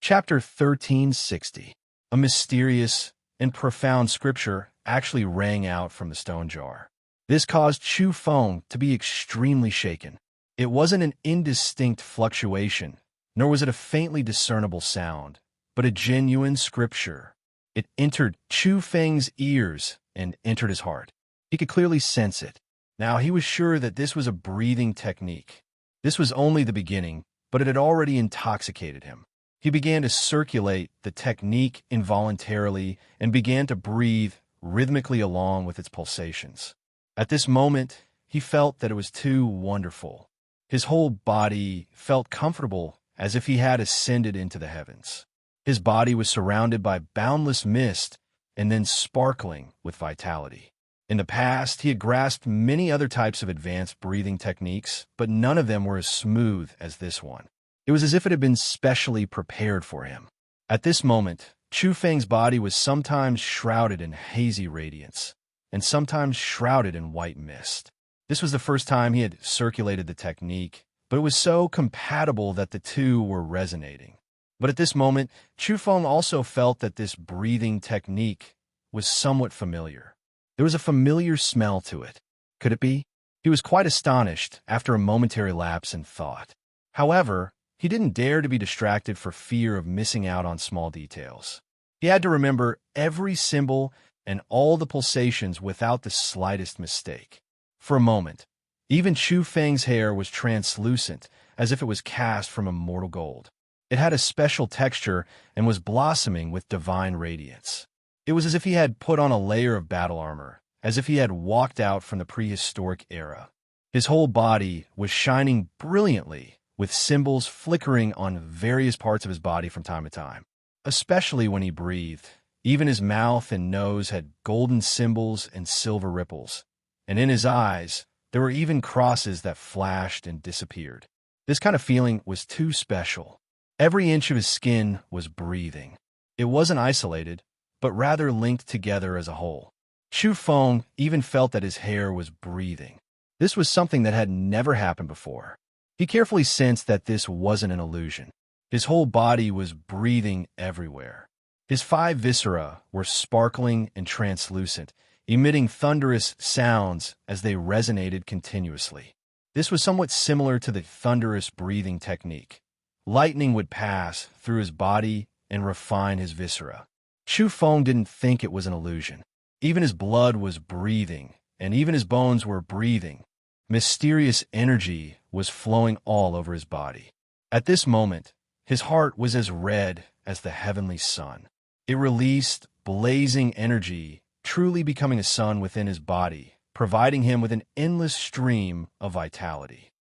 Chapter 1360. A mysterious and profound scripture actually rang out from the stone jar. This caused Chu Feng to be extremely shaken. It wasn't an indistinct fluctuation, nor was it a faintly discernible sound, but a genuine scripture. It entered Chu Feng's ears and entered his heart. He could clearly sense it. Now he was sure that this was a breathing technique. This was only the beginning, but it had already intoxicated him. He began to circulate the technique involuntarily and began to breathe rhythmically along with its pulsations. At this moment, he felt that it was too wonderful. His whole body felt comfortable, as if he had ascended into the heavens. His body was surrounded by boundless mist and then sparkling with vitality. In the past, he had grasped many other types of advanced breathing techniques, but none of them were as smooth as this one. It was as if it had been specially prepared for him. At this moment, Chu Feng's body was sometimes shrouded in hazy radiance, and sometimes shrouded in white mist. This was the first time he had circulated the technique, but it was so compatible that the two were resonating. But at this moment, Chu Feng also felt that this breathing technique was somewhat familiar. There was a familiar smell to it. Could it be? He was quite astonished after a momentary lapse in thought. However, he didn't dare to be distracted for fear of missing out on small details. He had to remember every symbol and all the pulsations without the slightest mistake. For a moment, even Chu Feng's hair was translucent, as if it was cast from immortal gold. It had a special texture and was blossoming with divine radiance. It was as if he had put on a layer of battle armor, as if he had walked out from the prehistoric era. His whole body was shining brilliantly, with symbols flickering on various parts of his body from time to time. Especially when he breathed, even his mouth and nose had golden symbols and silver ripples, and in his eyes, there were even crosses that flashed and disappeared. This kind of feeling was too special. Every inch of his skin was breathing. It wasn't isolated, but rather linked together as a whole. Chu Feng even felt that his hair was breathing. This was something that had never happened before. He carefully sensed that this wasn't an illusion. His whole body was breathing everywhere. His 5 viscera were sparkling and translucent, emitting thunderous sounds as they resonated continuously. This was somewhat similar to the thunderous breathing technique. Lightning would pass through his body and refine his viscera. Chu Feng didn't think it was an illusion. Even his blood was breathing, and even his bones were breathing. Mysterious energy was flowing all over his body. At this moment, his heart was as red as the heavenly sun. It released blazing energy, truly becoming a sun within his body, providing him with an endless stream of vitality.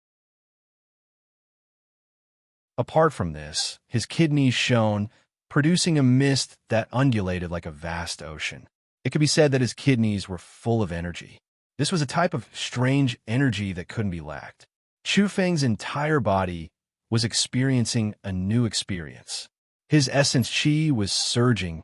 Apart from this, his kidneys shone, producing a mist that undulated like a vast ocean. It could be said that his kidneys were full of energy. This was a type of strange energy that couldn't be lacked. Chu Feng's entire body was experiencing a new experience. His essence qi was surging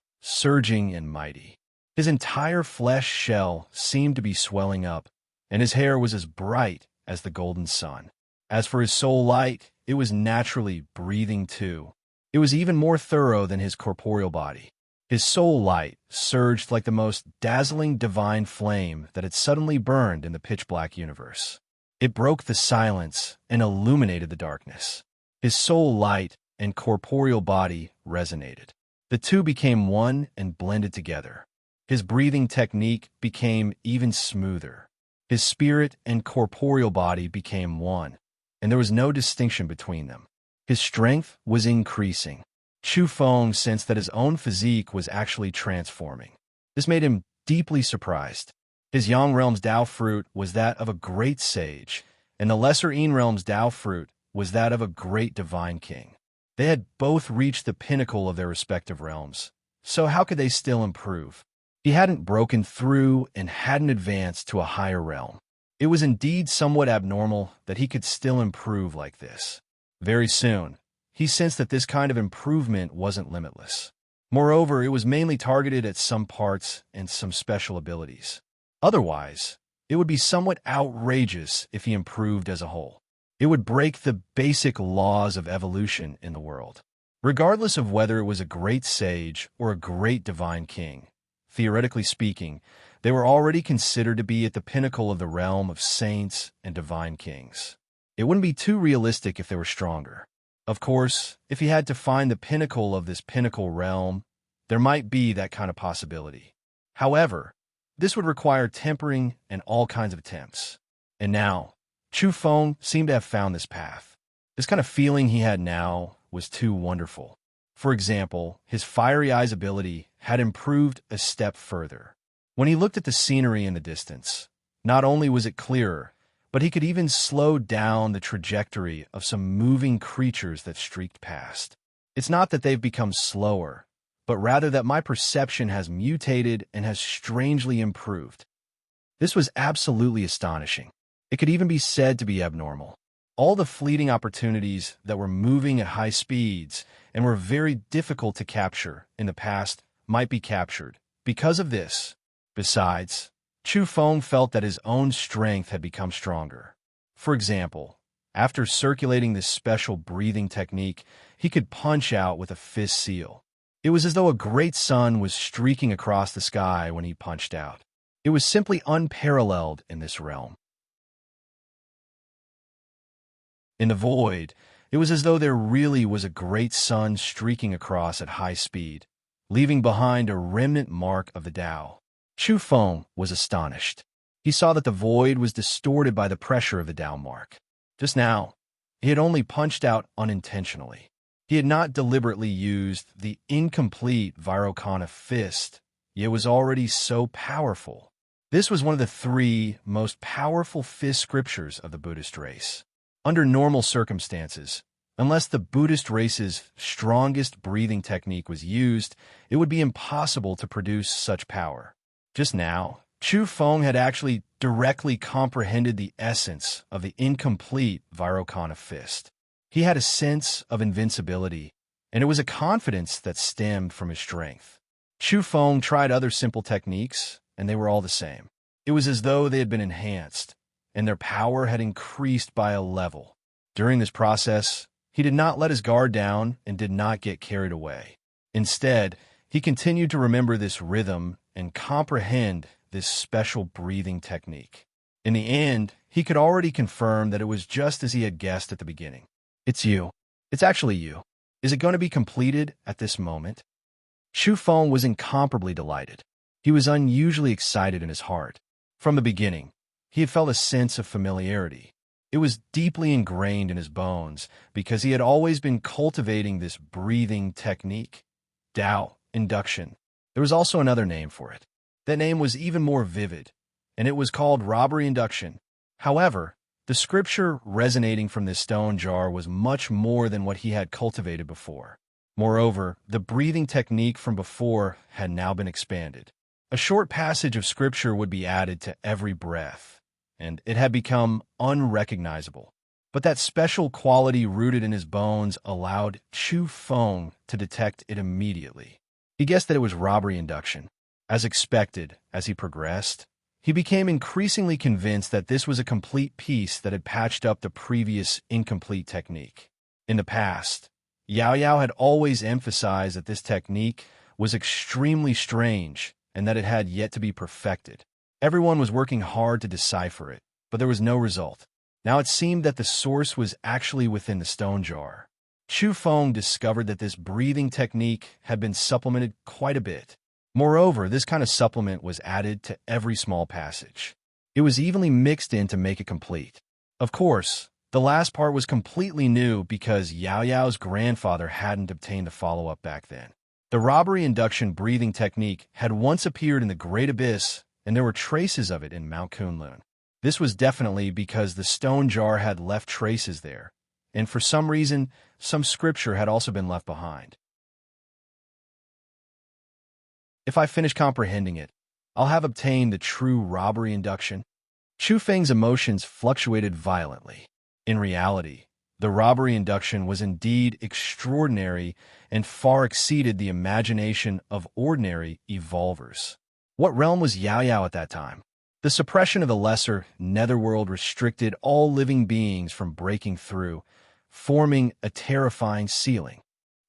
and mighty. His entire flesh shell seemed to be swelling up, and his hair was as bright as the golden sun. As for his soul light, it was naturally breathing too. It was even more thorough than his corporeal body. His soul light surged like the most dazzling divine flame that had suddenly burned in the pitch-black universe. It broke the silence and illuminated the darkness. His soul light and corporeal body resonated. The two became one and blended together. His breathing technique became even smoother. His spirit and corporeal body became one, and there was no distinction between them. His strength was increasing. Chu Feng sensed that his own physique was actually transforming. This made him deeply surprised. His Yang Realm's Tao fruit was that of a great sage, and the Lesser Yin Realm's Tao fruit was that of a great divine king. They had both reached the pinnacle of their respective realms, so how could they still improve? He hadn't broken through and hadn't advanced to a higher realm. It was indeed somewhat abnormal that he could still improve like this. Very soon, he sensed that this kind of improvement wasn't limitless. Moreover, it was mainly targeted at some parts and some special abilities. Otherwise, it would be somewhat outrageous if he improved as a whole. It would break the basic laws of evolution in the world. Regardless of whether it was a great sage or a great divine king, theoretically speaking, they were already considered to be at the pinnacle of the realm of saints and divine kings. It wouldn't be too realistic if they were stronger. Of course, if he had to find the pinnacle of this pinnacle realm, there might be that kind of possibility. However, this would require tempering and all kinds of attempts. And now, Chu Feng seemed to have found this path. This kind of feeling he had now was too wonderful. For example, his fiery eyes ability had improved a step further. When he looked at the scenery in the distance, not only was it clearer, but he could even slow down the trajectory of some moving creatures that streaked past. It's not that they've become slower, but rather that my perception has mutated and has strangely improved. This was absolutely astonishing. It could even be said to be abnormal. All the fleeting opportunities that were moving at high speeds and were very difficult to capture in the past might be captured. Because of this, besides, Chu Feng felt that his own strength had become stronger. For example, after circulating this special breathing technique, he could punch out with a fist seal. It was as though a great sun was streaking across the sky when he punched out. It was simply unparalleled in this realm. In the void, it was as though there really was a great sun streaking across at high speed, leaving behind a remnant mark of the Tao. Chu Feng was astonished. He saw that the void was distorted by the pressure of the Tao mark. Just now, he had only punched out unintentionally. He had not deliberately used the incomplete Vairocana fist, yet was already so powerful. This was one of the 3 most powerful fist scriptures of the Buddhist race. Under normal circumstances, unless the Buddhist race's strongest breathing technique was used, it would be impossible to produce such power. Just now, Chu Feng had actually directly comprehended the essence of the incomplete Vairocana fist. He had a sense of invincibility, and it was a confidence that stemmed from his strength. Chu Feng tried other simple techniques, and they were all the same. It was as though they had been enhanced, and their power had increased by a level. During this process, he did not let his guard down and did not get carried away. Instead, he continued to remember this rhythm and comprehend this special breathing technique. In the end, he could already confirm that it was just as he had guessed at the beginning. It's you. It's actually you. Is it going to be completed at this moment? Chu Feng was incomparably delighted. He was unusually excited in his heart. From the beginning, he had felt a sense of familiarity. It was deeply ingrained in his bones because he had always been cultivating this breathing technique. Tao, induction. There was also another name for it. That name was even more vivid, and it was called robbery induction. However, the scripture resonating from this stone jar was much more than what he had cultivated before. Moreover, the breathing technique from before had now been expanded. A short passage of scripture would be added to every breath, and it had become unrecognizable. But that special quality rooted in his bones allowed Chu Feng to detect it immediately. He guessed that it was robbery induction. As expected, as he progressed, he became increasingly convinced that this was a complete piece that had patched up the previous incomplete technique. In the past, Yao Yao had always emphasized that this technique was extremely strange and that it had yet to be perfected. Everyone was working hard to decipher it, but there was no result. Now it seemed that the source was actually within the stone jar. Chu Feng discovered that this breathing technique had been supplemented quite a bit. Moreover, this kind of supplement was added to every small passage. It was evenly mixed in to make it complete. Of course, the last part was completely new because Yao Yao's grandfather hadn't obtained the follow-up back then. The robbery induction breathing technique had once appeared in the Great Abyss, and there were traces of it in Mount Kunlun. This was definitely because the stone jar had left traces there, and for some reason, some scripture had also been left behind. If I finish comprehending it, I'll have obtained the true robbery induction. Chu Feng's emotions fluctuated violently. In reality, the robbery induction was indeed extraordinary and far exceeded the imagination of ordinary evolvers. What realm was Yao Yao at that time? The suppression of the lesser netherworld restricted all living beings from breaking through, forming a terrifying ceiling.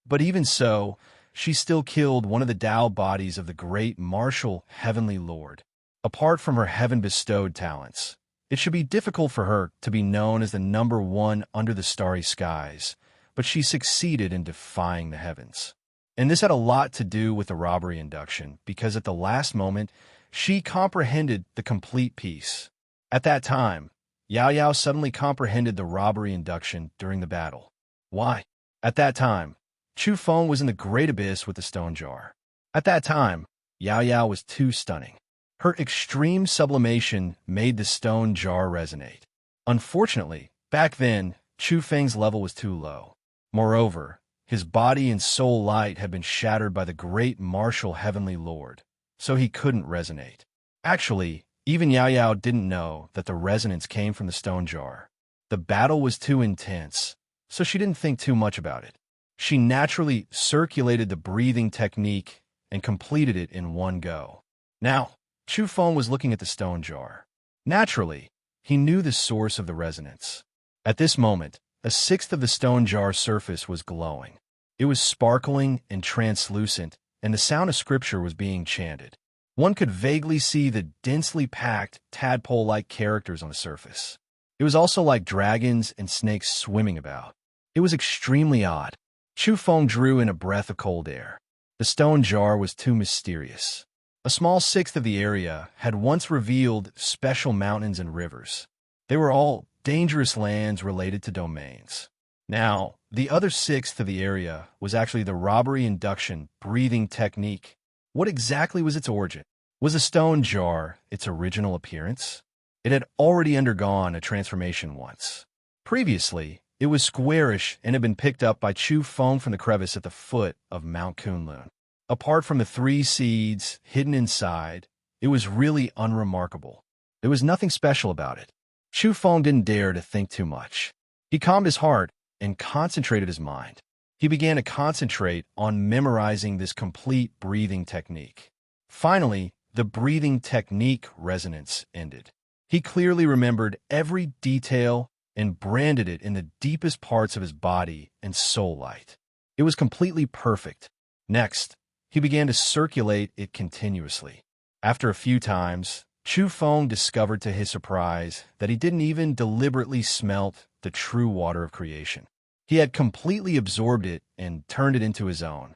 But even so, she still killed one of the Tao bodies of the great martial heavenly lord. Apart from her heaven-bestowed talents, it should be difficult for her to be known as the number one under the starry skies, but she succeeded in defying the heavens. And this had a lot to do with the robbery induction, because at the last moment, she comprehended the complete piece. At that time, Yao Yao suddenly comprehended the robbery induction during the battle. Why? At that time, Chu Feng was in the Great Abyss with the stone jar. At that time, Yao Yao was too stunning. Her extreme sublimation made the stone jar resonate. Unfortunately, back then, Chu Feng's level was too low. Moreover, his body and soul light had been shattered by the great martial heavenly lord, so he couldn't resonate. Actually, even Yao Yao didn't know that the resonance came from the stone jar. The battle was too intense, so she didn't think too much about it. She naturally circulated the breathing technique and completed it in one go. Now, Chu Feng was looking at the stone jar. Naturally, he knew the source of the resonance. At this moment, a sixth of the stone jar surface was glowing. It was sparkling and translucent, and the sound of scripture was being chanted. One could vaguely see the densely packed, tadpole-like characters on the surface. It was also like dragons and snakes swimming about. It was extremely odd. Chu Feng drew in a breath of cold air. The stone jar was too mysterious. A small sixth of the area had once revealed special mountains and rivers. They were all dangerous lands related to domains. Now, the other sixth of the area was actually the robbery induction breathing technique. What exactly was its origin? Was the stone jar its original appearance? It had already undergone a transformation once. Previously, it was squarish and had been picked up by Chu Feng from the crevice at the foot of Mount Kunlun. Apart from the 3 seeds hidden inside, it was really unremarkable. There was nothing special about it. Chu Feng didn't dare to think too much. He calmed his heart and concentrated his mind. He began to concentrate on memorizing this complete breathing technique. Finally, the breathing technique resonance ended. He clearly remembered every detail and branded it in the deepest parts of his body and soul light. It was completely perfect. Next, he began to circulate it continuously. After a few times, Chu Feng discovered to his surprise that he didn't even deliberately smelt the true water of creation. He had completely absorbed it and turned it into his own.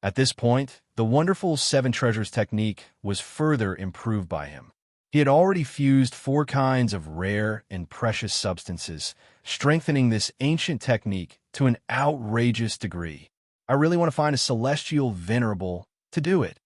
At this point, the wonderful 7 treasures technique was further improved by him. He had already fused 4 kinds of rare and precious substances, strengthening this ancient technique to an outrageous degree. I really want to find a celestial venerable to do it,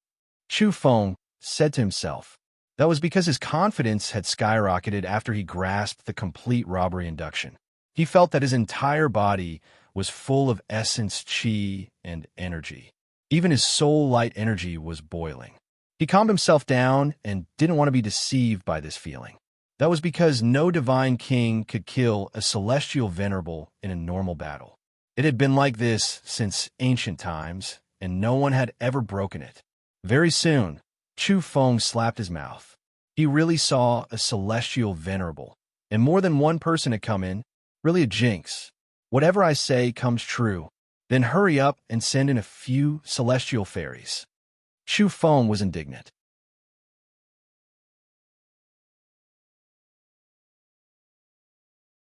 Chu Feng said to himself. That was because his confidence had skyrocketed after he grasped the complete robbery induction. He felt that his entire body was full of essence, chi, and energy. Even his soul light energy was boiling. He calmed himself down and didn't want to be deceived by this feeling. That was because no divine king could kill a celestial venerable in a normal battle. It had been like this since ancient times, and no one had ever broken it. Very soon, Chu Feng slapped his mouth. He really saw a celestial venerable, and more than one person had come in. Really a jinx. Whatever I say comes true. Then hurry up and send in a few celestial fairies. Chu Feng was indignant.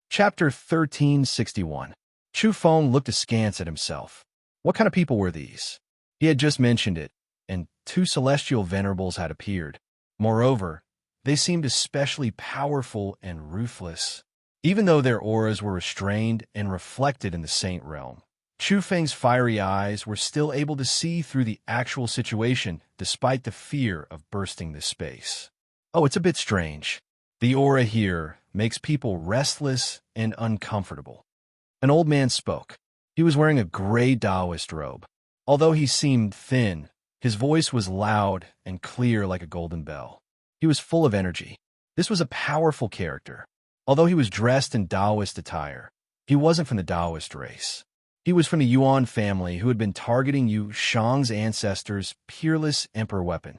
Chapter 1361. Chu Feng looked askance at himself. What kind of people were these? He had just mentioned it, and 2 celestial venerables had appeared. Moreover, they seemed especially powerful and ruthless. Even though their auras were restrained and reflected in the saint realm, Chu Feng's fiery eyes were still able to see through the actual situation despite the fear of bursting this space. Oh, it's a bit strange. The aura here makes people restless and uncomfortable. An old man spoke. He was wearing a gray Taoist robe. Although he seemed thin, his voice was loud and clear like a golden bell. He was full of energy. This was a powerful character. Although he was dressed in Taoist attire, he wasn't from the Taoist race. He was from the Yuan family who had been targeting Yu Shang's ancestors' peerless emperor weapon.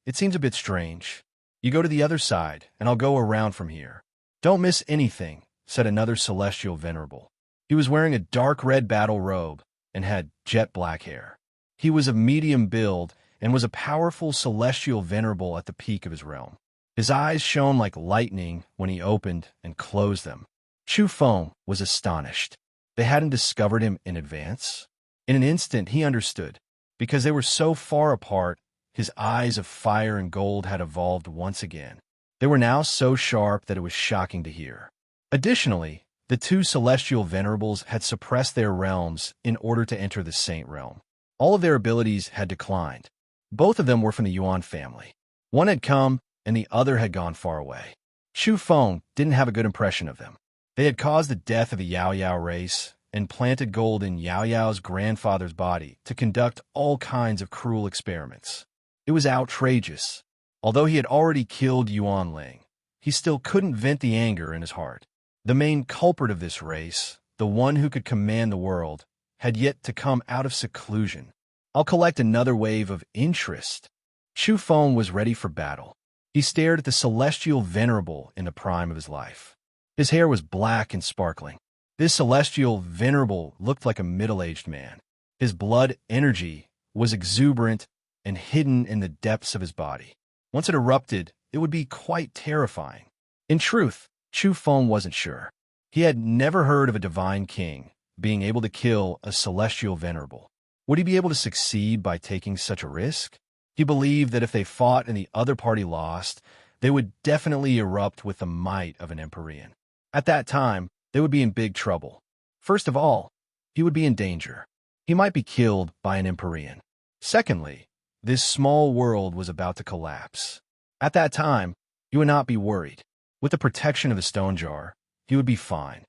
It seems a bit strange. You go to the other side, and I'll go around from here. Don't miss anything, said another celestial venerable. He was wearing a dark red battle robe and had jet black hair. He was of medium build and was a powerful celestial venerable at the peak of his realm. His eyes shone like lightning when he opened and closed them. Chu Feng was astonished. They hadn't discovered him in advance. In an instant, he understood. Because they were so far apart, his eyes of fire and gold had evolved once again. They were now so sharp that it was shocking to hear. Additionally, the 2 celestial venerables had suppressed their realms in order to enter the saint realm. All of their abilities had declined. Both of them were from the Yuan family. One had come, and the other had gone far away. Chu Feng didn't have a good impression of them. They had caused the death of the Yao Yao race and planted gold in Yao Yao's grandfather's body to conduct all kinds of cruel experiments. It was outrageous. Although he had already killed Yuan Ling, he still couldn't vent the anger in his heart. The main culprit of this race, the one who could command the world, had yet to come out of seclusion. I'll collect another wave of interest. Chu Feng was ready for battle. He stared at the celestial venerable in the prime of his life. His hair was black and sparkling. This celestial venerable looked like a middle-aged man. His blood energy was exuberant and hidden in the depths of his body. Once it erupted, it would be quite terrifying. In truth, Chu Feng wasn't sure. He had never heard of a divine king being able to kill a celestial venerable. Would he be able to succeed by taking such a risk? He believed that if they fought and the other party lost, they would definitely erupt with the might of an Empyrean. At that time, they would be in big trouble. First of all, he would be in danger. He might be killed by an Empyrean. Secondly, this small world was about to collapse. At that time, he would not be worried. With the protection of the stone jar, he would be fine.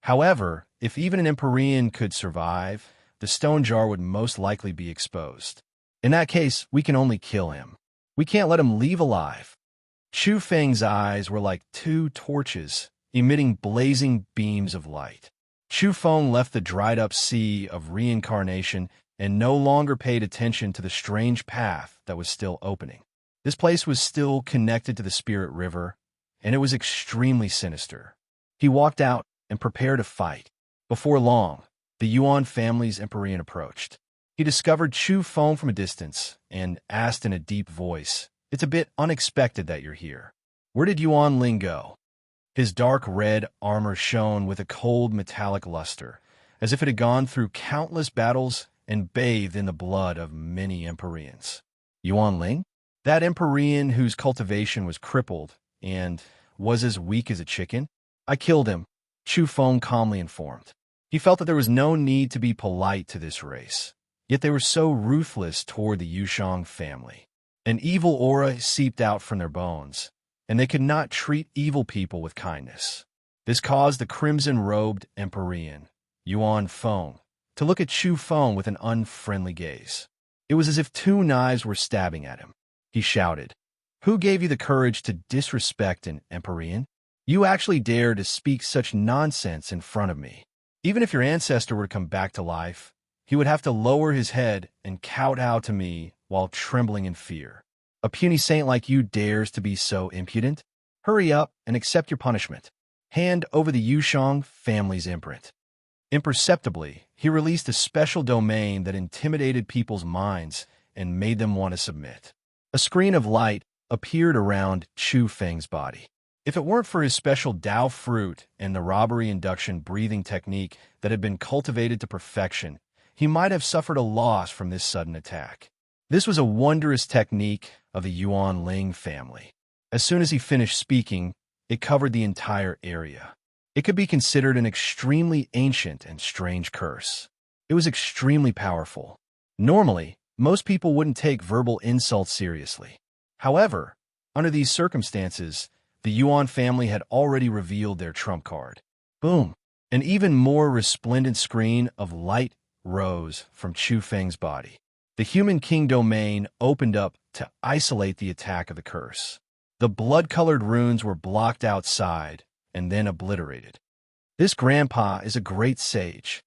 However, if even an Empyrean could survive, the stone jar would most likely be exposed. In that case, we can only kill him. We can't let him leave alive. Chu Feng's eyes were like 2 torches, emitting blazing beams of light. Chu Feng left the dried-up sea of reincarnation and no longer paid attention to the strange path that was still opening. This place was still connected to the spirit river, and it was extremely sinister. He walked out and prepared to fight. Before long, the Yuan family's Empyrean approached. He discovered Chu Feng from a distance and asked in a deep voice, "It's a bit unexpected that you're here. Where did Yuan Ling go?" His dark red armor shone with a cold metallic luster, as if it had gone through countless battles and bathed in the blood of many Empyreans. Yuan Ling? That Empyrean whose cultivation was crippled and was as weak as a chicken? I killed him, Chu Feng calmly informed. He felt that there was no need to be polite to this race, yet they were so ruthless toward the Yushang family. An evil aura seeped out from their bones, and they could not treat evil people with kindness. This caused the crimson-robed Empyrean, Yuan Feng, to look at Chu Feng with an unfriendly gaze. It was as if two knives were stabbing at him. He shouted, "Who gave you the courage to disrespect an Empyrean? You actually dare to speak such nonsense in front of me. Even if your ancestor were to come back to life, he would have to lower his head and kowtow to me while trembling in fear. A puny saint like you dares to be so impudent? Hurry up and accept your punishment. Hand over the Yushang family's imprint." Imperceptibly, he released a special domain that intimidated people's minds and made them want to submit. A screen of light appeared around Chu Feng's body. If it weren't for his special Dao fruit and the robbery induction breathing technique that had been cultivated to perfection, he might have suffered a loss from this sudden attack. This was a wondrous technique of the Yuan Ling family. As soon as he finished speaking, it covered the entire area. It could be considered an extremely ancient and strange curse. It was extremely powerful. Normally, most people wouldn't take verbal insults seriously. However, under these circumstances, the Yuan family had already revealed their trump card. Boom! An even more resplendent screen of light rose from Chu Feng's body. The human king domain opened up to isolate the attack of the curse. The blood-colored runes were blocked outside and then obliterated. This grandpa is a great sage.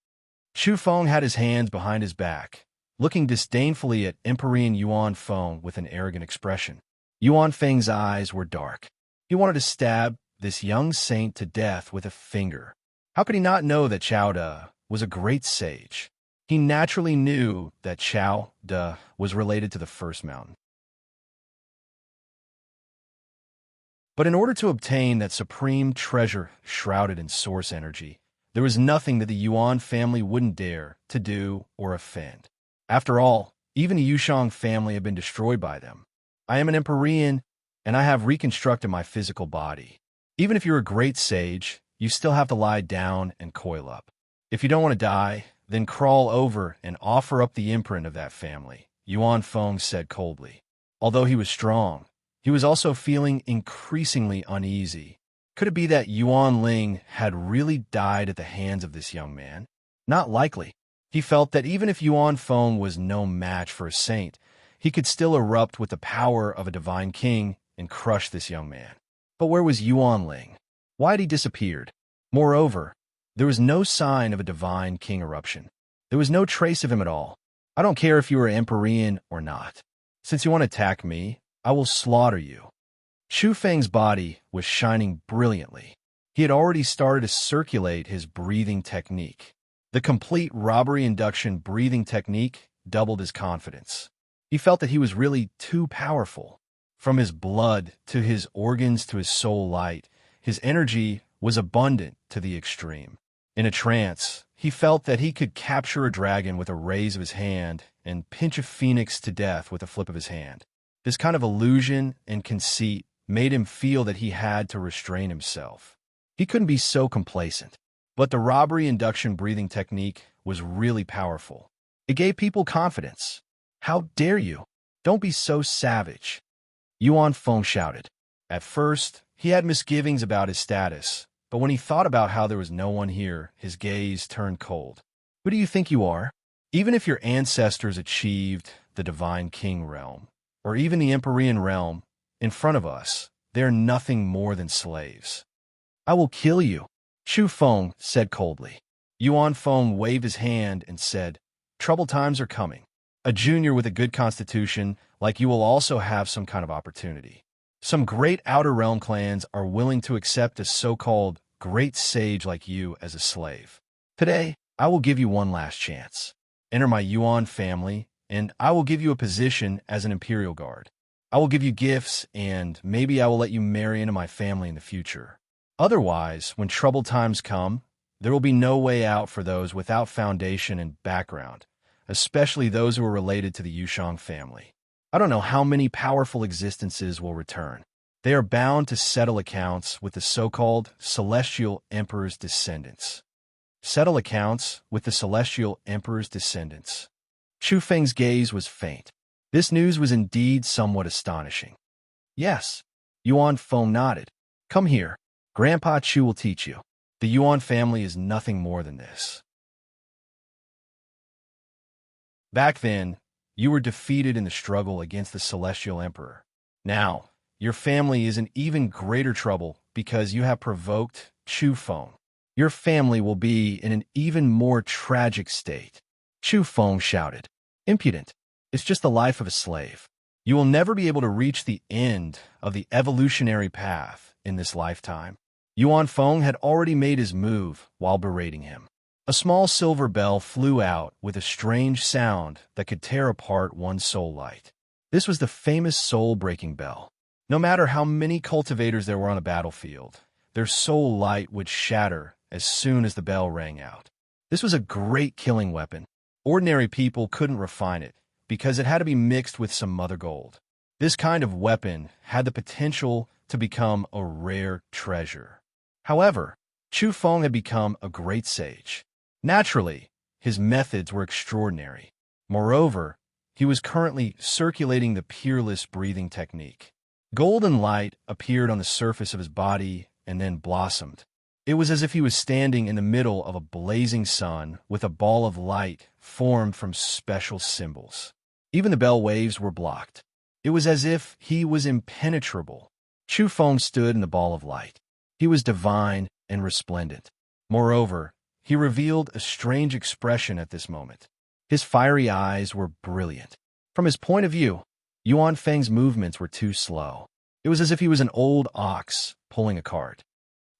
Chu Feng had his hands behind his back, looking disdainfully at Empyrean Yuan Feng with an arrogant expression. Yuan Feng's eyes were dark. He wanted to stab this young saint to death with a finger. How could he not know that Chao De was a great sage? He naturally knew that Chao De was related to the first mountain. But in order to obtain that supreme treasure shrouded in source energy, there was nothing that the Yuan family wouldn't dare to do or offend. After all, even the Yushang family had been destroyed by them. I am an Empyrean, and I have reconstructed my physical body. Even if you're a great sage, you still have to lie down and coil up. If you don't want to die, then crawl over and offer up the imprint of that family, Yuan Feng said coldly. Although he was strong, he was also feeling increasingly uneasy. Could it be that Yuan Ling had really died at the hands of this young man? Not likely. He felt that even if Yuan Feng was no match for a saint, he could still erupt with the power of a divine king and crush this young man. But where was Yuan Ling? Why had he disappeared? Moreover, there was no sign of a divine king eruption. There was no trace of him at all. I don't care if you are Empyrean or not. Since you want to attack me, I will slaughter you. Chu Feng's body was shining brilliantly. He had already started to circulate his breathing technique. The complete robbery induction breathing technique doubled his confidence. He felt that he was really too powerful. From his blood to his organs to his soul light, his energy was abundant to the extreme. In a trance, he felt that he could capture a dragon with a raise of his hand and pinch a phoenix to death with a flip of his hand. This kind of illusion and conceit made him feel that he had to restrain himself. He couldn't be so complacent. But the robbery induction breathing technique was really powerful. It gave people confidence. How dare you? Don't be so savage. Yuan Feng shouted. At first, he had misgivings about his status, but when he thought about how there was no one here, his gaze turned cold. Who do you think you are? Even if your ancestors achieved the divine king realm, or even the Empyrean realm, in front of us, they are nothing more than slaves. I will kill you, Chu Feng said coldly. Yuan Feng waved his hand and said, "Troubled times are coming. A junior with a good constitution like you will also have some kind of opportunity. Some great outer realm clans are willing to accept a so-called great sage like you as a slave. Today, I will give you one last chance. Enter my Yuan family, and I will give you a position as an imperial guard. I will give you gifts, and maybe I will let you marry into my family in the future. Otherwise, when troubled times come, there will be no way out for those without foundation and background, especially those who are related to the Yushang family. I don't know how many powerful existences will return. They are bound to settle accounts with the so-called celestial emperor's descendants. Settle accounts with the celestial emperor's descendants. Chu Feng's gaze was faint. This news was indeed somewhat astonishing. Yes, Yuan Feng nodded. Come here. Grandpa Chu will teach you. The Yuan family is nothing more than this. Back then, you were defeated in the struggle against the celestial emperor. Now, your family is in even greater trouble because you have provoked Chu Feng. Your family will be in an even more tragic state. Chu Feng shouted. Impudent. It's just the life of a slave. You will never be able to reach the end of the evolutionary path in this lifetime. Yuan Feng had already made his move while berating him. A small silver bell flew out with a strange sound that could tear apart one's soul light. This was the famous soul-breaking bell. No matter how many cultivators there were on a battlefield, their soul light would shatter as soon as the bell rang out. This was a great killing weapon. Ordinary people couldn't refine it because it had to be mixed with some mother gold. This kind of weapon had the potential to become a rare treasure. However, Chu Feng had become a great sage. Naturally, his methods were extraordinary. Moreover, he was currently circulating the peerless breathing technique. Golden light appeared on the surface of his body and then blossomed. It was as if he was standing in the middle of a blazing sun with a ball of light formed from special symbols. Even the bell waves were blocked. It was as if he was impenetrable. Chu Feng stood in the ball of light. He was divine and resplendent. Moreover, he revealed a strange expression at this moment. His fiery eyes were brilliant. From his point of view, Yuan Feng's movements were too slow. It was as if he was an old ox pulling a cart.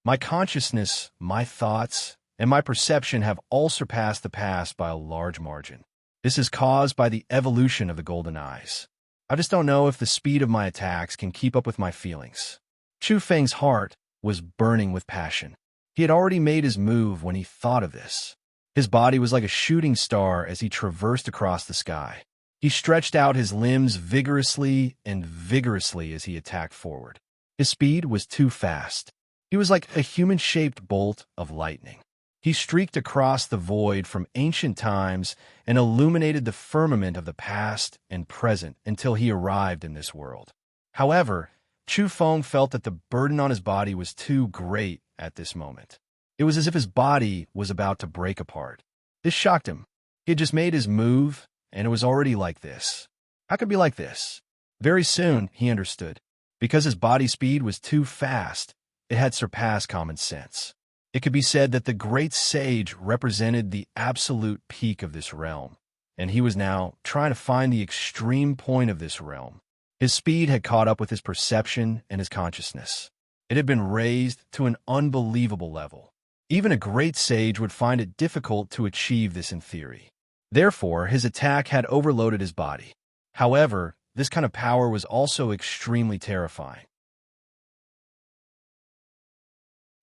My consciousness, my thoughts, and my perception have all surpassed the past by a large margin. This is caused by the evolution of the golden eyes. I just don't know if the speed of my attacks can keep up with my feelings. Chu Feng's heart was burning with passion. He had already made his move when he thought of this. His body was like a shooting star as he traversed across the sky. He stretched out his limbs vigorously and vigorously as he attacked forward. His speed was too fast. He was like a human-shaped bolt of lightning. He streaked across the void from ancient times and illuminated the firmament of the past and present until he arrived in this world. However, Chu Feng felt that the burden on his body was too great at this moment. It was as if his body was about to break apart. This shocked him. He had just made his move, and it was already like this. How could it be like this? Very soon, he understood. Because his body speed was too fast, it had surpassed common sense. It could be said that the great sage represented the absolute peak of this realm, and he was now trying to find the extreme point of this realm. His speed had caught up with his perception and his consciousness. It had been raised to an unbelievable level. Even a great sage would find it difficult to achieve this in theory. Therefore, his attack had overloaded his body. However, this kind of power was also extremely terrifying.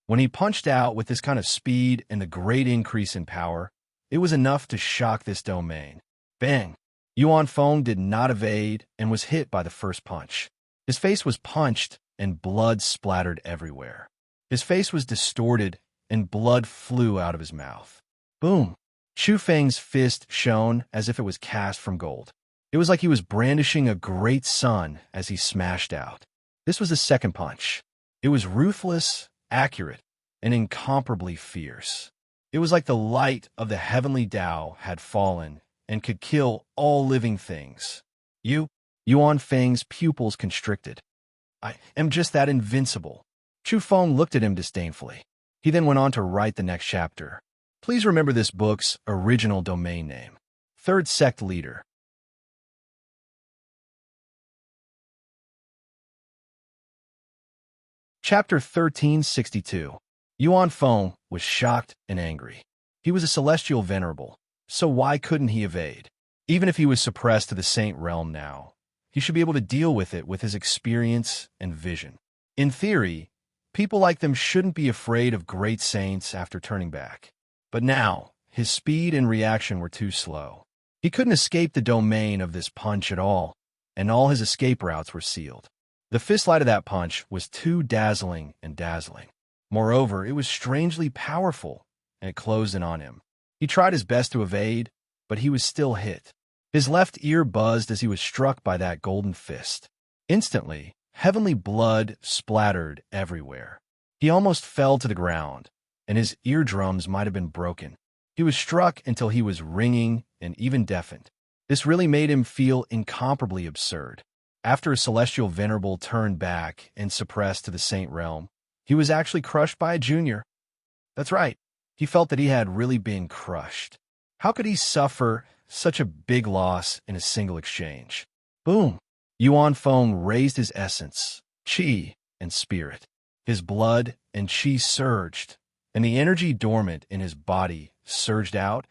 When he punched out with this kind of speed and the great increase in power, it was enough to shock this domain. Bang! Yuan Feng did not evade and was hit by the first punch. His face was punched and blood splattered everywhere. His face was distorted and blood flew out of his mouth. Boom! Chu Feng's fist shone as if it was cast from gold. It was like he was brandishing a great sun as he smashed out. This was the second punch. It was ruthless, accurate, and incomparably fierce. It was like the light of the heavenly Tao had fallen and could kill all living things. Yuan Feng's pupils constricted. I am just that invincible. Chu Feng looked at him disdainfully. He then went on to write the next chapter. Please remember this book's original domain name. Third Sect Leader. Chapter 1362. Yuan Feng was shocked and angry. He was a celestial venerable, so why couldn't he evade? Even if he was suppressed to the saint realm now, he should be able to deal with it with his experience and vision. In theory, people like them shouldn't be afraid of great saints after turning back. But now, his speed and reaction were too slow. He couldn't escape the domain of this punch at all. and all his escape routes were sealed. The fist light of that punch was too dazzling and dazzling. Moreover, it was strangely powerful, and it closed in on him. He tried his best to evade, but he was still hit. His left ear buzzed as he was struck by that golden fist. Instantly, heavenly blood splattered everywhere. He almost fell to the ground, and his eardrums might have been broken. He was struck until he was ringing and even deafened. This really made him feel incomparably absurd. After a celestial venerable turned back and suppressed to the saint realm, he was actually crushed by a junior. That's right, he felt that he had really been crushed. How could he suffer such a big loss in a single exchange? Boom! Yuan Feng raised his essence, qi, and spirit. His blood and qi surged, and the energy dormant in his body surged out,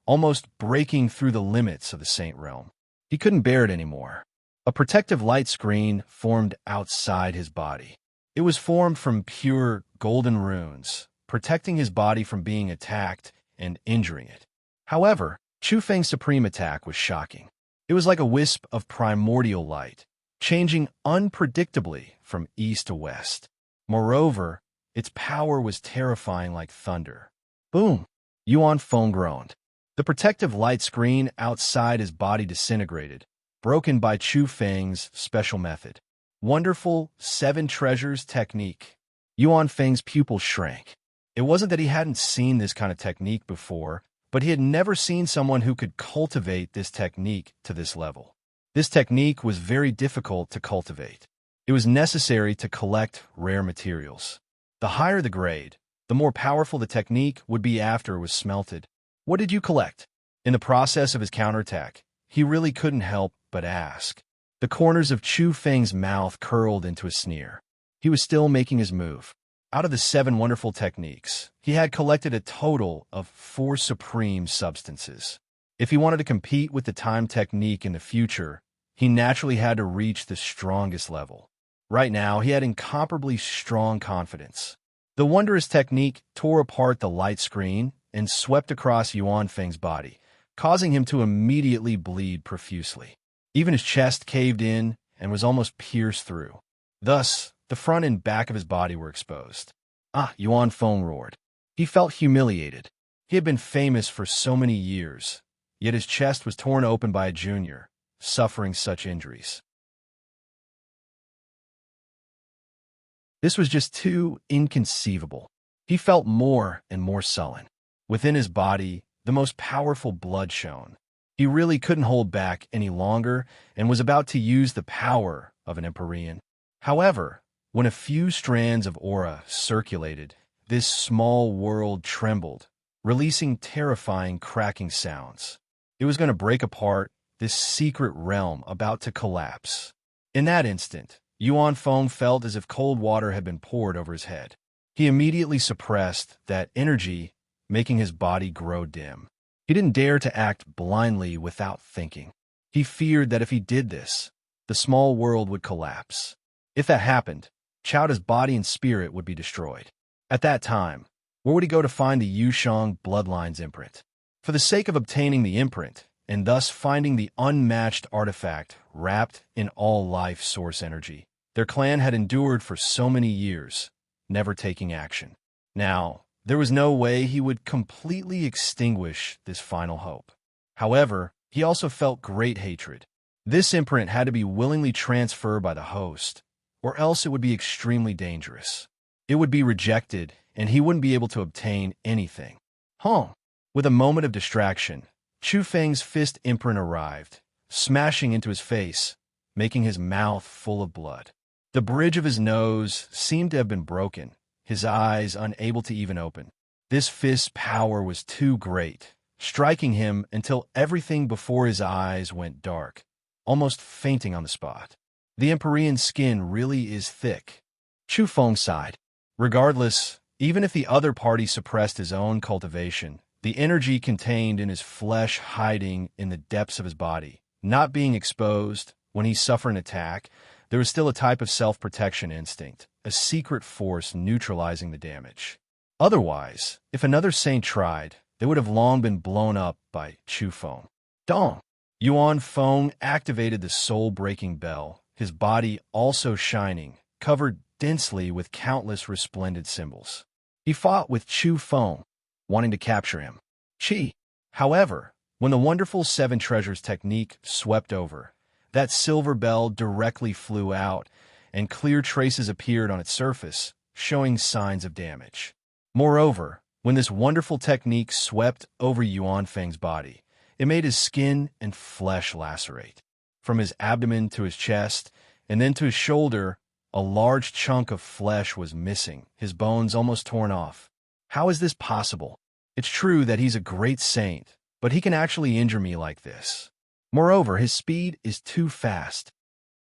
almost breaking through the limits of the saint realm. He couldn't bear it anymore. A protective light screen formed outside his body. It was formed from pure golden runes, protecting his body from being attacked and injuring it. However, Chu Feng's supreme attack was shocking. It was like a wisp of primordial light, changing unpredictably from east to west. Moreover, its power was terrifying like thunder. Boom! Yuan Feng groaned. The protective light screen outside his body disintegrated, broken by Chu Feng's special method. Wonderful seven treasures technique. Yuan Feng's pupil shrank. It wasn't that he hadn't seen this kind of technique before, but he had never seen someone who could cultivate this technique to this level. This technique was very difficult to cultivate. It was necessary to collect rare materials. The higher the grade, the more powerful the technique would be after it was smelted. What did you collect? In the process of his counterattack, he really couldn't help but ask. The corners of Chu Feng's mouth curled into a sneer. He was still making his move. Out of the 7 wonderful techniques, he had collected a total of 4 supreme substances. If he wanted to compete with the time technique in the future, he naturally had to reach the strongest level. Right now, he had incomparably strong confidence. The wondrous technique tore apart the light screen and swept across Yuan Feng's body, causing him to immediately bleed profusely. Even his chest caved in and was almost pierced through. Thus, the front and back of his body were exposed. Ah, Yuan Feng roared. He felt humiliated. He had been famous for so many years, yet his chest was torn open by a junior, suffering such injuries. This was just too inconceivable. He felt more and more sullen. Within his body, the most powerful blood shone. He really couldn't hold back any longer and was about to use the power of an Empyrean. However, when a few strands of aura circulated, this small world trembled, releasing terrifying cracking sounds. It was going to break apart, this secret realm about to collapse. In that instant, Yuan Feng felt as if cold water had been poured over his head. He immediately suppressed that energy, making his body grow dim. He didn't dare to act blindly without thinking. He feared that if he did this, the small world would collapse. If that happened, Chowda's body and spirit would be destroyed. At that time, where would he go to find the Yushang bloodline's imprint? For the sake of obtaining the imprint, and thus finding the unmatched artifact wrapped in all life source energy, their clan had endured for so many years, never taking action. Now, there was no way he would completely extinguish this final hope. However, he also felt great hatred. This imprint had to be willingly transferred by the host, or else it would be extremely dangerous. It would be rejected, and he wouldn't be able to obtain anything. With a moment of distraction, Chu Feng's fist imprint arrived, smashing into his face, making his mouth full of blood. The bridge of his nose seemed to have been broken, his eyes unable to even open. This fist's power was too great, striking him until everything before his eyes went dark, almost fainting on the spot. The Empyrean skin really is thick. Chu Feng sighed. Regardless, even if the other party suppressed his own cultivation, the energy contained in his flesh hiding in the depths of his body, not being exposed when he suffered an attack, there was still a type of self-protection instinct, a secret force neutralizing the damage. Otherwise, if another saint tried, they would have long been blown up by Chu Feng. Dong! Yuan Feng activated the soul-breaking bell, his body also shining, covered densely with countless resplendent symbols. He fought with Chu Feng, wanting to capture him. However, when the wonderful seven treasures technique swept over, that silver bell directly flew out, and clear traces appeared on its surface, showing signs of damage. Moreover, when this wonderful technique swept over Yuan Feng's body, it made his skin and flesh lacerate. From his abdomen to his chest, and then to his shoulder, a large chunk of flesh was missing, his bones almost torn off. How is this possible? It's true that he's a great saint, but he can actually injure me like this. Moreover, his speed is too fast.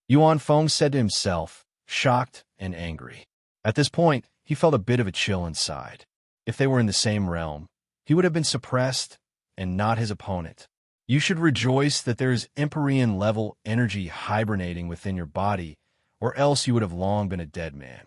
Yuan Feng said to himself, shocked and angry. At this point, he felt a bit of a chill inside. If they were in the same realm, he would have been suppressed and not his opponent. You should rejoice that there is Empyrean-level energy hibernating within your body, or else you would have long been a dead man.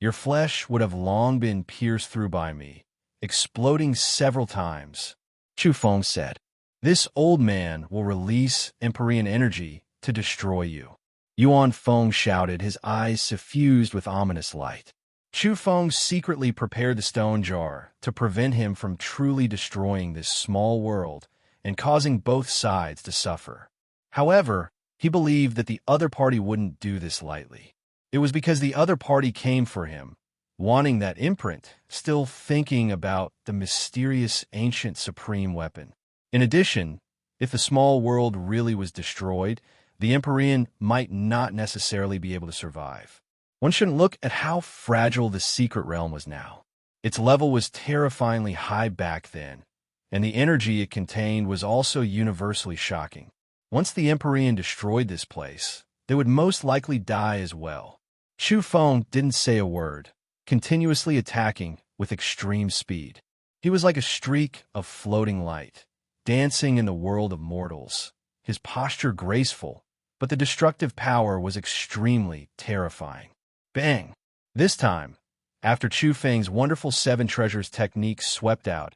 Your flesh would have long been pierced through by me, exploding several times, Chu Feng said. This old man will release Empyrean energy to destroy you. Yuan Feng shouted, his eyes suffused with ominous light. Chu Feng secretly prepared the stone jar to prevent him from truly destroying this small world and causing both sides to suffer. However, he believed that the other party wouldn't do this lightly. It was because the other party came for him, wanting that imprint, still thinking about the mysterious ancient supreme weapon. In addition, if the small world really was destroyed, the Empyrean might not necessarily be able to survive. One shouldn't look at how fragile the secret realm was now. Its level was terrifyingly high back then, and the energy it contained was also universally shocking. Once the Empyrean destroyed this place, they would most likely die as well. Chu Feng didn't say a word, continuously attacking with extreme speed. He was like a streak of floating light, dancing in the world of mortals, his posture graceful, but the destructive power was extremely terrifying. Bang! This time, after Chu Feng's wonderful seven treasures technique swept out,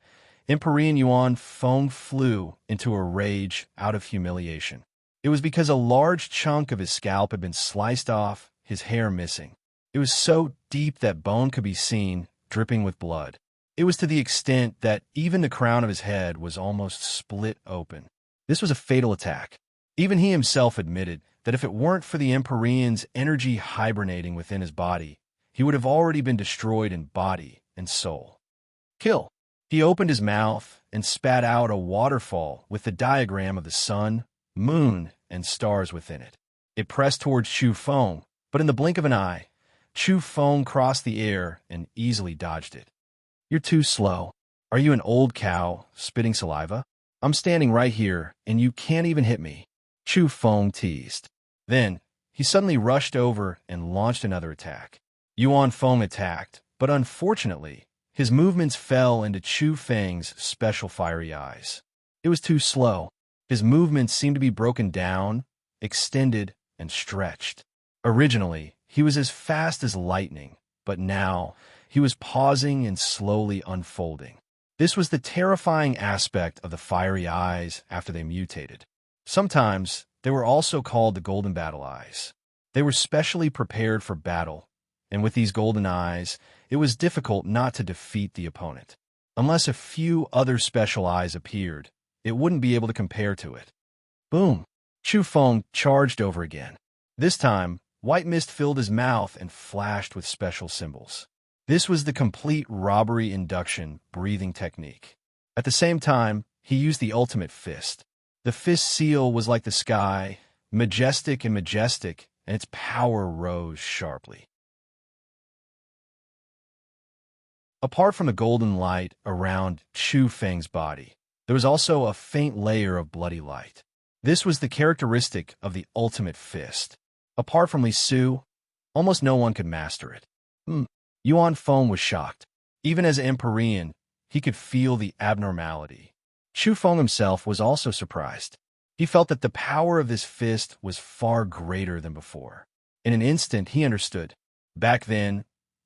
Empyrean Yuan Feng flew into a rage out of humiliation. It was because a large chunk of his scalp had been sliced off, his hair missing. It was so deep that bone could be seen, dripping with blood. It was to the extent that even the crown of his head was almost split open. This was a fatal attack. Even he himself admitted that if it weren't for the Empyrean's energy hibernating within his body, he would have already been destroyed in body and soul. Kill. He opened his mouth and spat out a waterfall with the diagram of the sun, moon, and stars within it. It pressed towards Chu Feng, but in the blink of an eye, Chu Feng crossed the air and easily dodged it. You're too slow. Are you an old cow spitting saliva? I'm standing right here, and you can't even hit me, Chu Feng teased. Then, he suddenly rushed over and launched another attack. Yuan Feng attacked, but unfortunately, his movements fell into Chu Feng's special fiery eyes. It was too slow. His movements seemed to be broken down, extended, and stretched. Originally, he was as fast as lightning, but now he was pausing and slowly unfolding. This was the terrifying aspect of the fiery eyes after they mutated. Sometimes, they were also called the golden battle eyes. They were specially prepared for battle, and with these golden eyes, it was difficult not to defeat the opponent. Unless a few other special eyes appeared, it wouldn't be able to compare to it. Boom! Chu Feng charged over again. This time, white mist filled his mouth and flashed with special symbols. This was the complete robbery induction breathing technique. At the same time, he used the ultimate fist. The fist seal was like the sky, majestic, and its power rose sharply. Apart from the golden light around Chu Feng's body, there was also a faint layer of bloody light. This was the characteristic of the ultimate fist. Apart from Li Su, almost no one could master it. Yuan Feng was shocked. Even as Empyrean, he could feel the abnormality. Chu Feng himself was also surprised. He felt that the power of this fist was far greater than before. In an instant, he understood. Back then,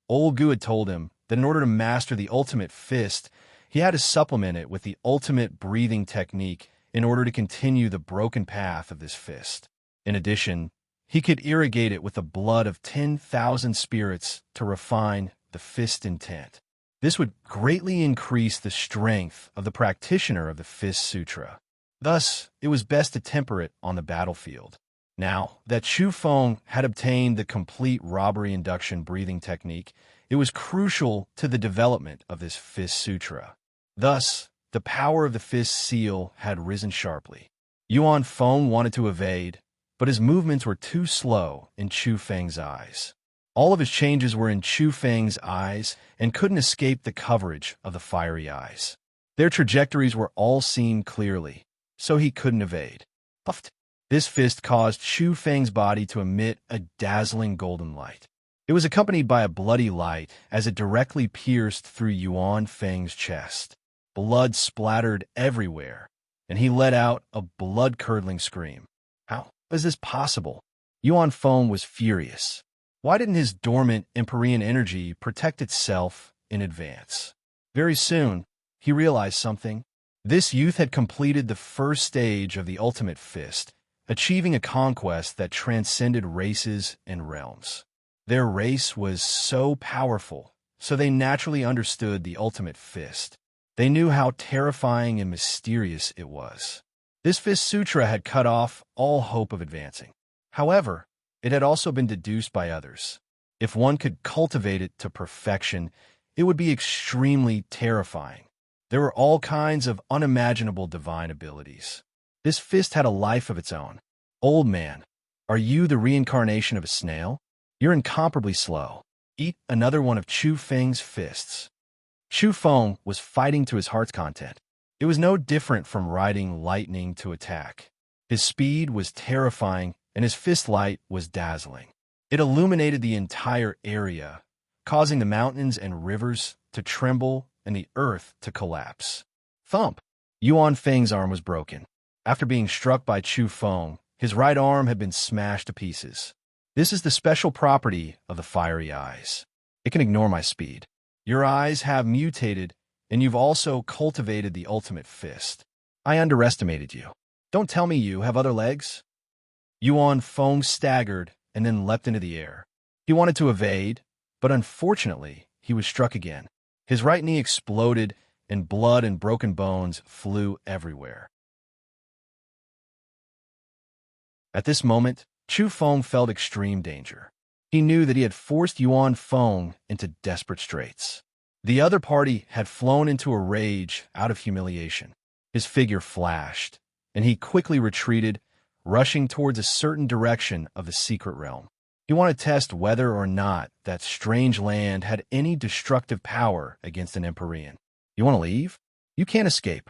Old Gu had told him that in order to master the ultimate fist, he had to supplement it with the ultimate breathing technique in order to continue the broken path of this fist. In addition, he could irrigate it with the blood of 10,000 spirits to refine the fist intent. This would greatly increase the strength of the practitioner of the Fist Sutra. Thus, it was best to temper it on the battlefield. Now that Chu Feng had obtained the complete robbery induction breathing technique, it was crucial to the development of this Fist Sutra. Thus, the power of the Fist Seal had risen sharply. Yuan Feng wanted to evade, but his movements were too slow in Chu Feng's eyes. All of his changes were in Chu Feng's eyes and couldn't escape the coverage of the fiery eyes. Their trajectories were all seen clearly, so he couldn't evade. Puffed. This fist caused Chu Feng's body to emit a dazzling golden light. It was accompanied by a bloody light as it directly pierced through Yuan Feng's chest. Blood splattered everywhere, and he let out a blood-curdling scream. How is this possible? Yuan Feng was furious. Why didn't his dormant Empyrean energy protect itself in advance? Very soon, he realized something. This youth had completed the first stage of the ultimate fist, achieving a conquest that transcended races and realms. Their race was so powerful, so they naturally understood the ultimate fist. They knew how terrifying and mysterious it was. This Fist Sutra had cut off all hope of advancing. However, it had also been deduced by others. If one could cultivate it to perfection, it would be extremely terrifying. There were all kinds of unimaginable divine abilities. This fist had a life of its own. Old man, are you the reincarnation of a snail? You're incomparably slow. Eat another one of Chu Feng's fists. Chu Feng was fighting to his heart's content. It was no different from riding lightning to attack. His speed was terrifying, and his fist light was dazzling. It illuminated the entire area, causing the mountains and rivers to tremble and the earth to collapse. Thump! Yuan Feng's arm was broken. After being struck by Chu Feng, his right arm had been smashed to pieces. This is the special property of the fiery eyes. It can ignore my speed. Your eyes have mutated, and you've also cultivated the ultimate fist. I underestimated you. Don't tell me you have other legs? Yuan Feng staggered and then leapt into the air. He wanted to evade, but unfortunately, he was struck again. His right knee exploded, and blood and broken bones flew everywhere. At this moment, Chu Feng felt extreme danger. He knew that he had forced Yuan Feng into desperate straits. The other party had flown into a rage out of humiliation. His figure flashed, and he quickly retreated, rushing towards a certain direction of the secret realm. He wanted to test whether or not that strange land had any destructive power against an Empyrean. You want to leave? You can't escape.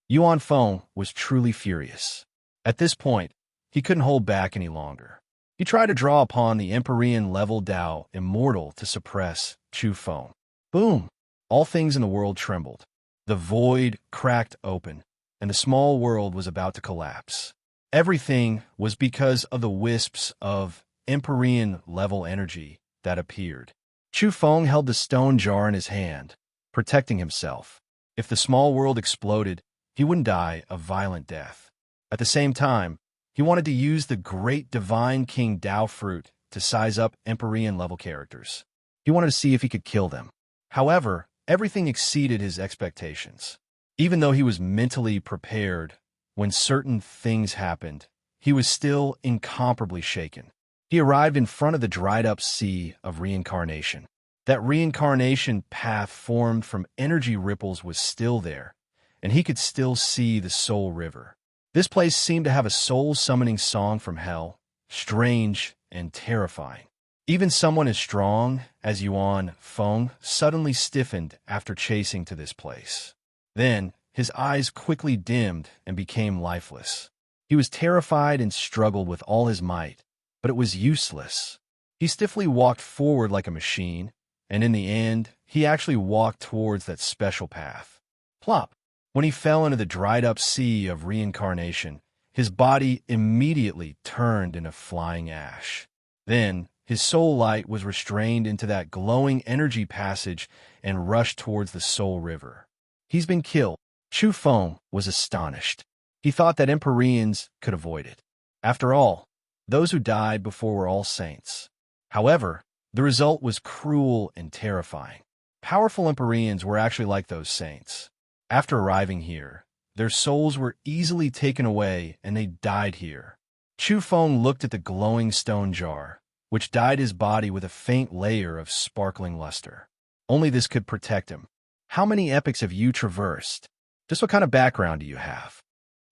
Yuan Feng was truly furious. At this point, he couldn't hold back any longer. He tried to draw upon the Empyrean level Tao Immortal to suppress Chu Feng. Boom! All things in the world trembled. The void cracked open, and the small world was about to collapse. Everything was because of the wisps of Empyrean-level energy that appeared. Chu Feng held the stone jar in his hand, protecting himself. If the small world exploded, he wouldn't die a violent death. At the same time, he wanted to use the great Divine King Tao fruit to size up Empyrean-level characters. He wanted to see if he could kill them. However, everything exceeded his expectations. Even though he was mentally prepared, when certain things happened, he was still incomparably shaken. He arrived in front of the dried-up sea of reincarnation. That reincarnation path formed from energy ripples was still there, and he could still see the soul river. This place seemed to have a soul-summoning song from hell, strange and terrifying. Even someone as strong as Yuan Feng suddenly stiffened after chasing to this place. Then, his eyes quickly dimmed and became lifeless. He was terrified and struggled with all his might, but it was useless. He stiffly walked forward like a machine, and in the end, he actually walked towards that special path. Plop! When he fell into the dried-up sea of reincarnation, his body immediately turned into flying ash. Then, his soul light was restrained into that glowing energy passage and rushed towards the soul river. He's been killed. Chu Feng was astonished. He thought that Empyreans could avoid it. After all, those who died before were all saints. However, the result was cruel and terrifying. Powerful Empyreans were actually like those saints. After arriving here, their souls were easily taken away and they died here. Chu Feng looked at the glowing stone jar, which dyed his body with a faint layer of sparkling luster. Only this could protect him. How many epochs have you traversed? Just what kind of background do you have?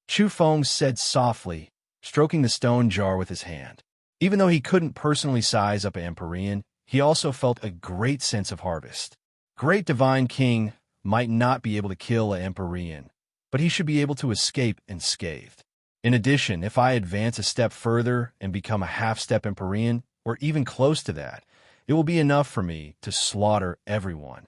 Chu Feng said softly, stroking the stone jar with his hand. Even though he couldn't personally size up an Empyrean, he also felt a great sense of harvest. Great Divine King might not be able to kill an Empyrean, but he should be able to escape unscathed. In addition, if I advance a step further and become a half-step Empyrean, or even close to that, it will be enough for me to slaughter everyone.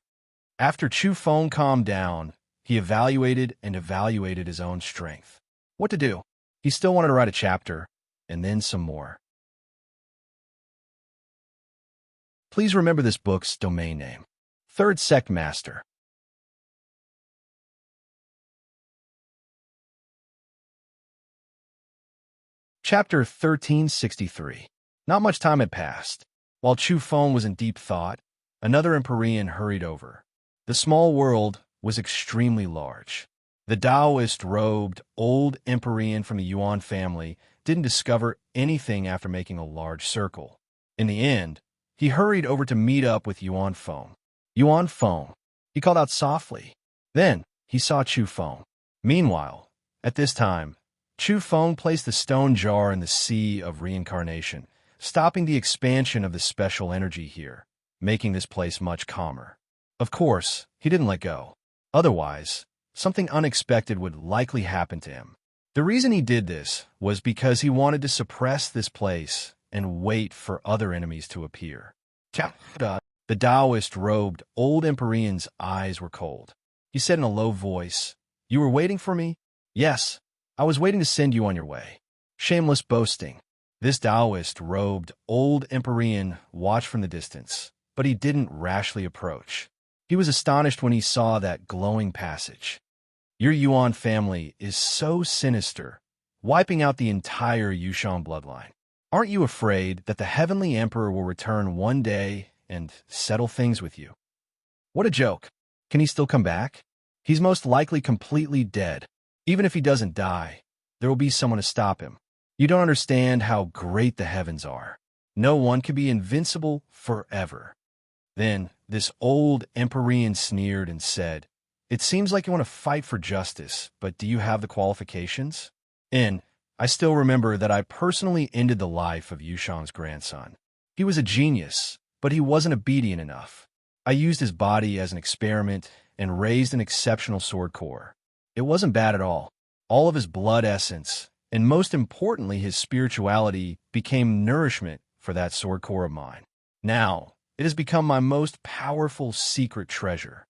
After Chu Feng calmed down, he evaluated his own strength. What to do? He still wanted to write a chapter, and then some more. Please remember this book's domain name. Third Sect Master. Chapter 1363. Not much time had passed. While Chu Feng was in deep thought, another Empyrean hurried over. The small world was extremely large. The Taoist-robed old Empyrean from the Yuan family didn't discover anything after making a large circle. In the end, he hurried over to meet up with Yuan Feng. Yuan Feng, he called out softly. Then, he saw Chu Feng. Meanwhile, at this time, Chu Feng placed the stone jar in the sea of reincarnation, stopping the expansion of the special energy here, making this place much calmer. Of course, he didn't let go. Otherwise, something unexpected would likely happen to him. The reason he did this was because he wanted to suppress this place and wait for other enemies to appear. The Taoist-robed old Empyrean's eyes were cold. He said in a low voice, "You were waiting for me?" "Yes, I was waiting to send you on your way." Shameless boasting. This Taoist-robed old Empyrean watched from the distance, but he didn't rashly approach. He was astonished when he saw that glowing passage. Your Yuan family is so sinister, wiping out the entire Yushan bloodline. Aren't you afraid that the Heavenly Emperor will return one day and settle things with you? What a joke. Can he still come back? He's most likely completely dead. Even if he doesn't die, there will be someone to stop him. You don't understand how great the heavens are. No one can be invincible forever. Then this old Empyrean sneered and said, "It seems like you want to fight for justice, but do you have the qualifications?" And I still remember that I personally ended the life of Yushan's grandson. He was a genius, but he wasn't obedient enough. I used his body as an experiment and raised an exceptional sword core. It wasn't bad at all. All of his blood essence, and most importantly his spirituality, became nourishment for that sword core of mine. Now, it has become my most powerful secret treasure.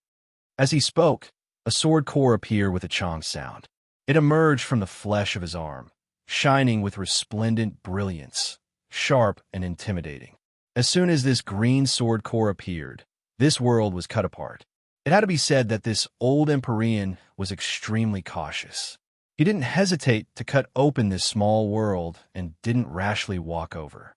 As he spoke, a sword core appeared with a chong sound. It emerged from the flesh of his arm, shining with resplendent brilliance, sharp and intimidating. As soon as this green sword core appeared, this world was cut apart. It had to be said that this old Empyrean was extremely cautious. He didn't hesitate to cut open this small world and didn't rashly walk over.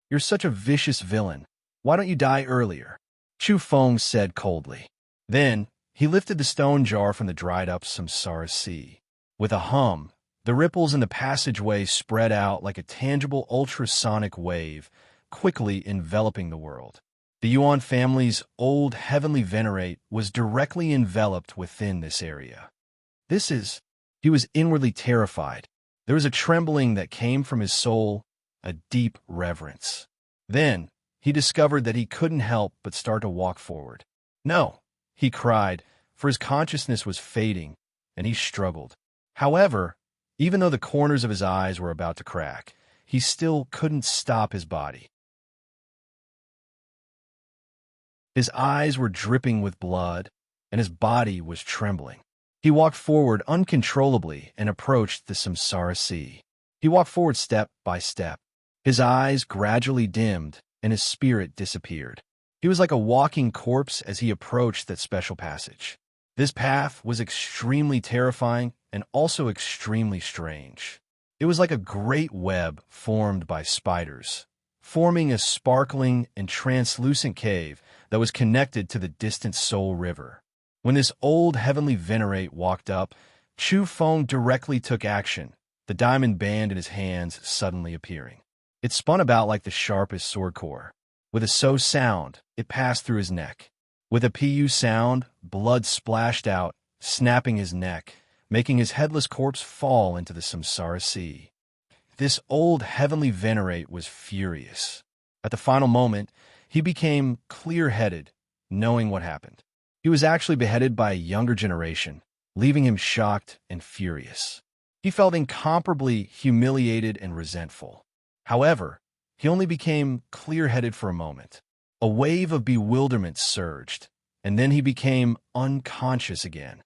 "You're such a vicious villain. Why don't you die earlier?" Chu Feng said coldly. Then, he lifted the stone jar from the dried-up samsara sea. With a hum, the ripples in the passageway spread out like a tangible ultrasonic wave, quickly enveloping the world. The Yuan family's old heavenly venerate was directly enveloped within this area. He was inwardly terrified. There was a trembling that came from his soul, a deep reverence. Then, he discovered that he couldn't help but start to walk forward. "No," he cried, for his consciousness was fading, and he struggled. However, even though the corners of his eyes were about to crack, he still couldn't stop his body. His eyes were dripping with blood, and his body was trembling. He walked forward uncontrollably and approached the samsara sea. He walked forward step by step. His eyes gradually dimmed, and his spirit disappeared. He was like a walking corpse as he approached that special passage. This path was extremely terrifying and also extremely strange. It was like a great web formed by spiders, forming a sparkling and translucent cave that was connected to the distant Soul River. When this old heavenly venerate walked up, Chu Feng directly took action, the diamond band in his hands suddenly appearing. It spun about like the sharpest sword core. With a so sound, it passed through his neck. With a pu sound, blood splashed out, snapping his neck, making his headless corpse fall into the samsara sea. This old heavenly venerate was furious. At the final moment, he became clear-headed, knowing what happened. He was actually beheaded by a younger generation, leaving him shocked and furious. He felt incomparably humiliated and resentful. However, he only became clear-headed for a moment. A wave of bewilderment surged, and then he became unconscious again.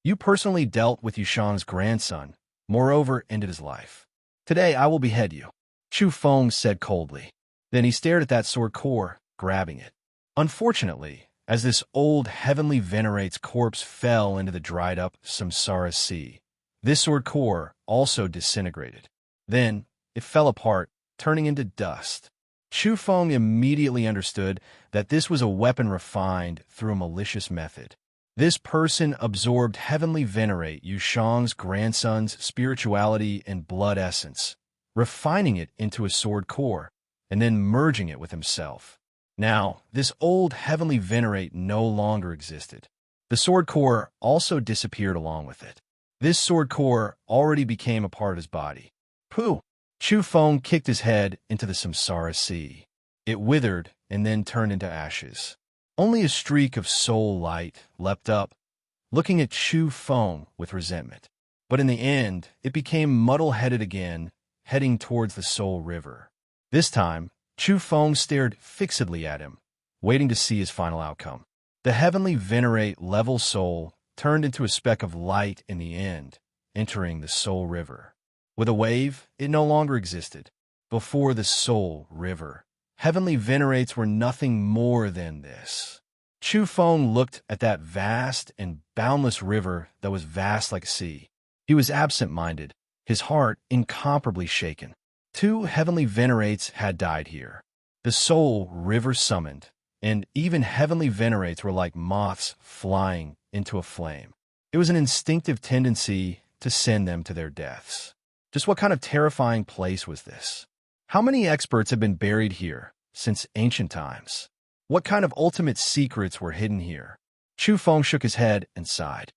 You personally dealt with Yushang's grandson, moreover ended his life. Today I will behead you, Chu Feng said coldly. Then he stared at that sword core, grabbing it. Unfortunately, as this old heavenly venerate's corpse fell into the dried-up samsara sea, this sword core also disintegrated. Then it fell apart, turning into dust. Chu Feng immediately understood that this was a weapon refined through a malicious method. This person absorbed heavenly venerate Yushang's grandson's spirituality and blood essence, refining it into a sword core, and then merging it with himself. Now, this old heavenly venerate no longer existed. The sword core also disappeared along with it. This sword core already became a part of his body. Pooh! Chu Feng kicked his head into the samsara sea. It withered and then turned into ashes. Only a streak of soul light leapt up, looking at Chu Feng with resentment. But in the end, it became muddle-headed again, heading towards the Soul River. This time, Chu Feng stared fixedly at him, waiting to see his final outcome. The heavenly venerate level soul turned into a speck of light in the end, entering the Soul River. With a wave, it no longer existed. Before the Soul River, heavenly venerates were nothing more than this. Chu Feng looked at that vast and boundless river that was vast like a sea. He was absent-minded, his heart incomparably shaken. 2 heavenly venerates had died here. The Soul River summoned, and even heavenly venerates were like moths flying into a flame. It was an instinctive tendency to send them to their deaths. Just what kind of terrifying place was this? How many experts have been buried here since ancient times? What kind of ultimate secrets were hidden here? Chu Feng shook his head and sighed.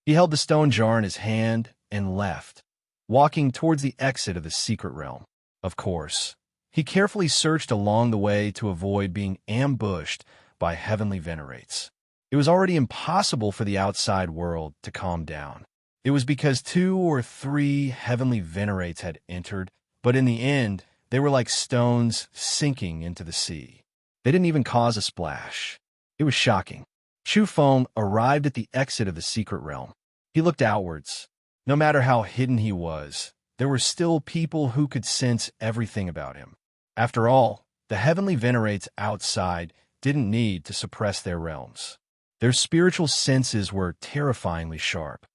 He held the stone jar in his hand and left, walking towards the exit of the secret realm. Of course, he carefully searched along the way to avoid being ambushed by heavenly venerates. It was already impossible for the outside world to calm down. It was because 2 or 3 heavenly venerates had entered, but in the end, they were like stones sinking into the sea. They didn't even cause a splash. It was shocking. Chu Feng arrived at the exit of the secret realm. He looked outwards. No matter how hidden he was, there were still people who could sense everything about him. After all, the heavenly venerates outside didn't need to suppress their realms. Their spiritual senses were terrifyingly sharp.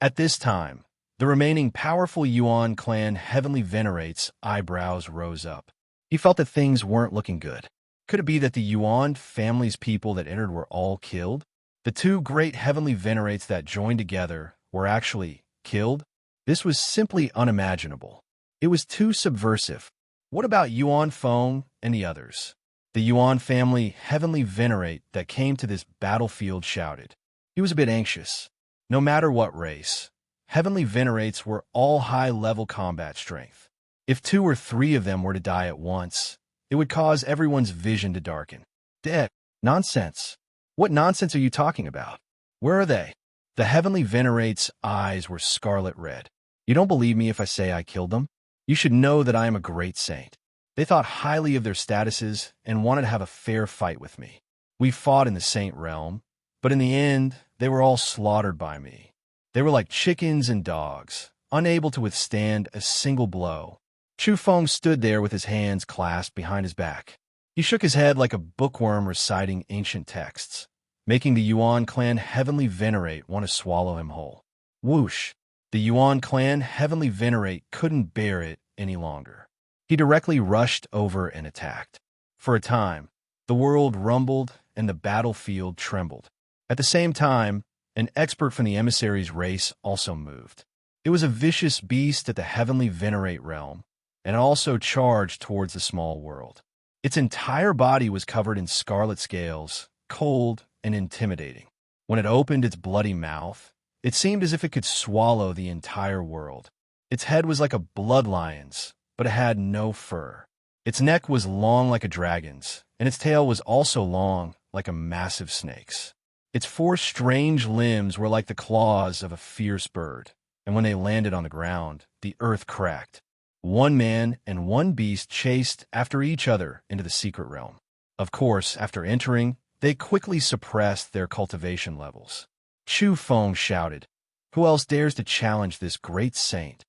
At this time, the remaining powerful Yuan clan heavenly venerates' eyebrows rose up. He felt that things weren't looking good. Could it be that the Yuan family's people that entered were all killed? The 2 great heavenly venerates that joined together were actually killed? This was simply unimaginable. It was too subversive. What about Yuan Feng and the others? The Yuan family heavenly venerate that came to this battlefield shouted. He was a bit anxious. No matter what race, heavenly venerates were all high-level combat strength. If 2 or 3 of them were to die at once, it would cause everyone's vision to darken. Dead. Nonsense. What nonsense are you talking about? Where are they? The heavenly venerates' eyes were scarlet red. You don't believe me if I say I killed them? You should know that I am a great saint. They thought highly of their statuses and wanted to have a fair fight with me. We fought in the saint realm, but in the end, they were all slaughtered by me. They were like chickens and dogs, unable to withstand a single blow. Chu Feng stood there with his hands clasped behind his back. He shook his head like a bookworm reciting ancient texts, making the Yuan clan heavenly venerate want to swallow him whole. Whoosh! The Yuan clan heavenly venerate couldn't bear it any longer. He directly rushed over and attacked. For a time, the world rumbled and the battlefield trembled. At the same time, an expert from the emissary's race also moved. It was a vicious beast at the heavenly venerate realm, and it also charged towards the small world. Its entire body was covered in scarlet scales, cold and intimidating. When it opened its bloody mouth, it seemed as if it could swallow the entire world. Its head was like a blood lion's, but it had no fur. Its neck was long like a dragon's, and its tail was also long like a massive snake's. Its 4 strange limbs were like the claws of a fierce bird, and when they landed on the ground, the earth cracked. One man and one beast chased after each other into the secret realm. Of course, after entering, they quickly suppressed their cultivation levels. Chu Feng shouted, "Who else dares to challenge this great saint?"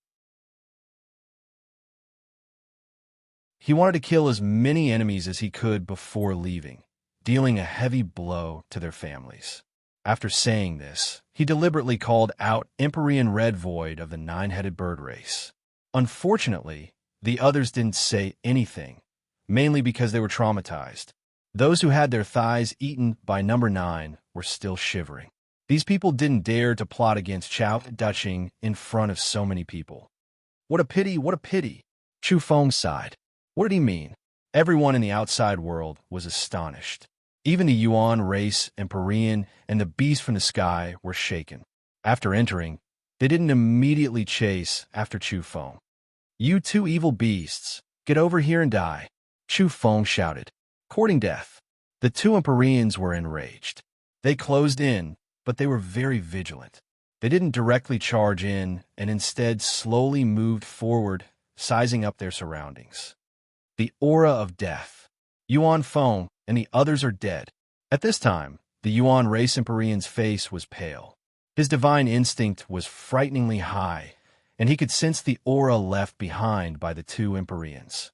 He wanted to kill as many enemies as he could before leaving, dealing a heavy blow to their families. After saying this, he deliberately called out Empyrean Red Void of the 9-headed bird race. Unfortunately, the others didn't say anything, mainly because they were traumatized. Those who had their thighs eaten by number 9 were still shivering. These people didn't dare to plot against Chao Duching in front of so many people. What a pity, what a pity! Chu Feng sighed. What did he mean? Everyone in the outside world was astonished. Even the Yuan race, Empyrean, and the beast from the sky were shaken. After entering, they didn't immediately chase after Chu Feng. "You 2 evil beasts, get over here and die," Chu Feng shouted, courting death. The 2 Empyreans were enraged. They closed in, but they were very vigilant. They didn't directly charge in and instead slowly moved forward, sizing up their surroundings. The aura of death. Yuan Feng and the others are dead. At this time, the Yuan race Empyrean's face was pale. His divine instinct was frighteningly high, and he could sense the aura left behind by the 2 Empyreans.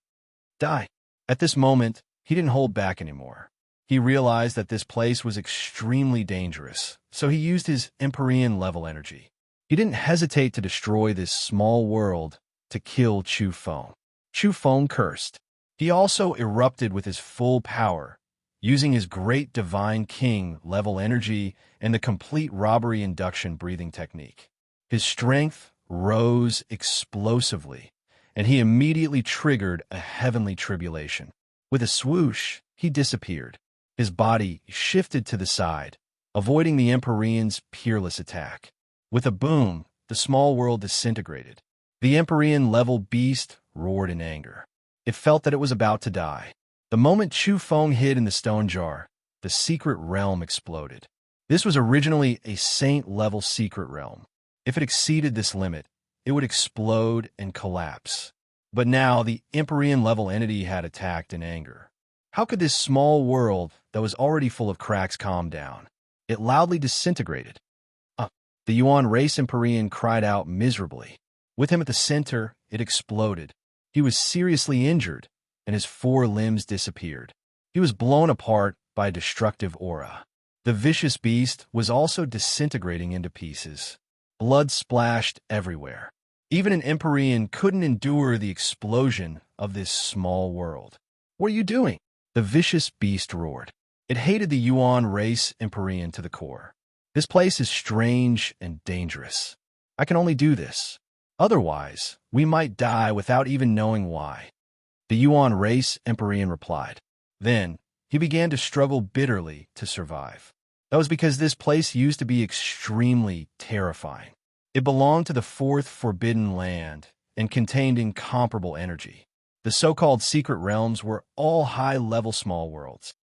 Die. At this moment, he didn't hold back anymore. He realized that this place was extremely dangerous, so he used his Empyrean-level energy. He didn't hesitate to destroy this small world to kill Chu Feng. Chu Feng cursed. He also erupted with his full power, using his great divine king-level energy and the complete robbery induction breathing technique. His strength rose explosively, and he immediately triggered a heavenly tribulation. With a swoosh, he disappeared. His body shifted to the side, avoiding the Empyrean's peerless attack. With a boom, the small world disintegrated. The Empyrean-level beast roared in anger. It felt that it was about to die. The moment Chu Feng hid in the stone jar, the secret realm exploded. This was originally a saint-level secret realm. If it exceeded this limit, it would explode and collapse. But now the Empyrean-level entity had attacked in anger. How could this small world that was already full of cracks calm down? It loudly disintegrated. The Yuan race Empyrean cried out miserably. With him at the center, it exploded. He was seriously injured, and his 4 limbs disappeared. He was blown apart by a destructive aura. The vicious beast was also disintegrating into pieces. Blood splashed everywhere. Even an Empyrean couldn't endure the explosion of this small world. "What are you doing?" the vicious beast roared. It hated the Yuan race Empyrean to the core. "This place is strange and dangerous. I can only do this. Otherwise, we might die without even knowing why." The Yuan race Empyrean replied. Then, he began to struggle bitterly to survive. That was because this place used to be extremely terrifying. It belonged to the 4th Forbidden Land and contained incomparable energy. The so-called secret realms were all high-level small worlds.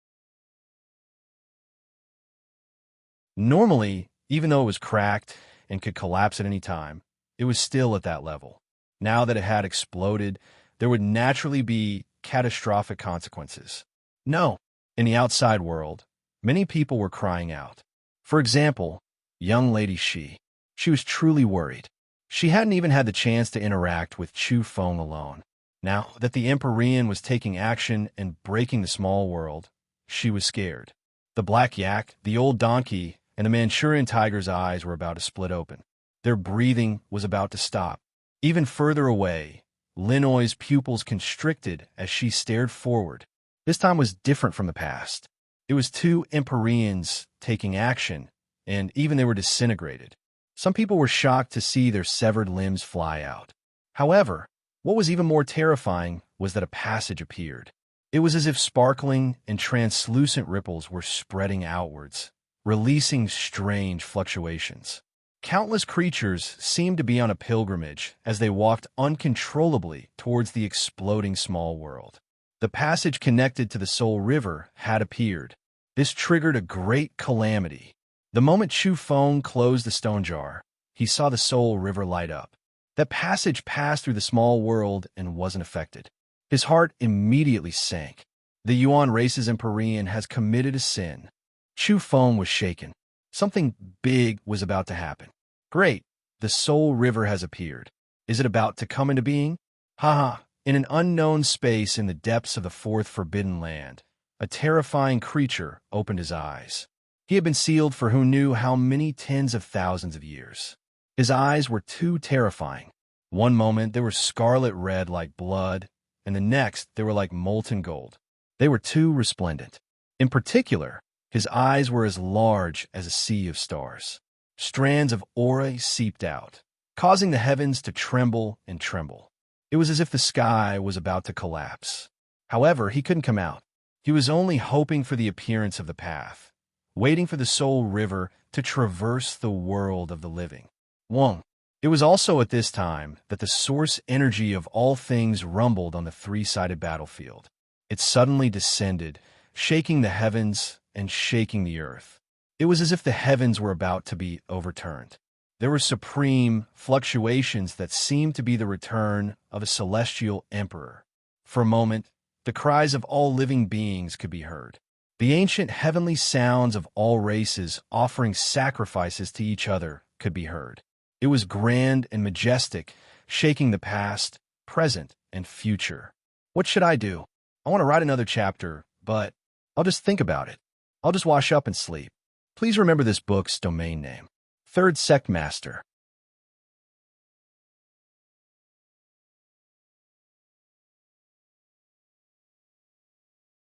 Normally, even though it was cracked and could collapse at any time, it was still at that level. Now that it had exploded, there would naturally be catastrophic consequences. No, in the outside world, many people were crying out. For example, young lady Shi. She was truly worried. She hadn't even had the chance to interact with Chu Feng alone. Now that the Empyrean was taking action and breaking the small world, she was scared. The black yak, the old donkey, and the Manchurian tiger's eyes were about to split open. Their breathing was about to stop. Even further away, Linoy's pupils constricted as she stared forward. This time was different from the past. It was two Empyreans taking action, and even they were disintegrated. Some people were shocked to see their severed limbs fly out. However, what was even more terrifying was that a passage appeared. It was as if sparkling and translucent ripples were spreading outwards, releasing strange fluctuations. Countless creatures seemed to be on a pilgrimage as they walked uncontrollably towards the exploding small world. The passage connected to the Soul River had appeared. This triggered a great calamity. The moment Chu Feng closed the stone jar, he saw the Soul River light up. That passage passed through the small world and wasn't affected. His heart immediately sank. The Yuan race's Empyrean has committed a sin. Chu Feng was shaken. Something big was about to happen. Great, the Soul River has appeared. Is it about to come into being? Haha, in an unknown space in the depths of the fourth forbidden land, a terrifying creature opened his eyes. He had been sealed for who knew how many tens of thousands of years. His eyes were too terrifying. One moment they were scarlet red like blood, and the next they were like molten gold. They were too resplendent. In particular, his eyes were as large as a sea of stars. Strands of aura seeped out, causing the heavens to tremble and tremble. It was as if the sky was about to collapse. However, he couldn't come out. He was only hoping for the appearance of the path, waiting for the Soul River to traverse the world of the living. Wong. It was also at this time that the source energy of all things rumbled on the three-sided battlefield. It suddenly descended, shaking the heavens and shaking the earth. It was as if the heavens were about to be overturned. There were supreme fluctuations that seemed to be the return of a celestial emperor. For a moment, the cries of all living beings could be heard. The ancient heavenly sounds of all races offering sacrifices to each other could be heard. It was grand and majestic, shaking the past, present, and future. What should I do? I want to write another chapter, but I'll just think about it. I'll just wash up and sleep. Please remember this book's domain name. Third Sect Master.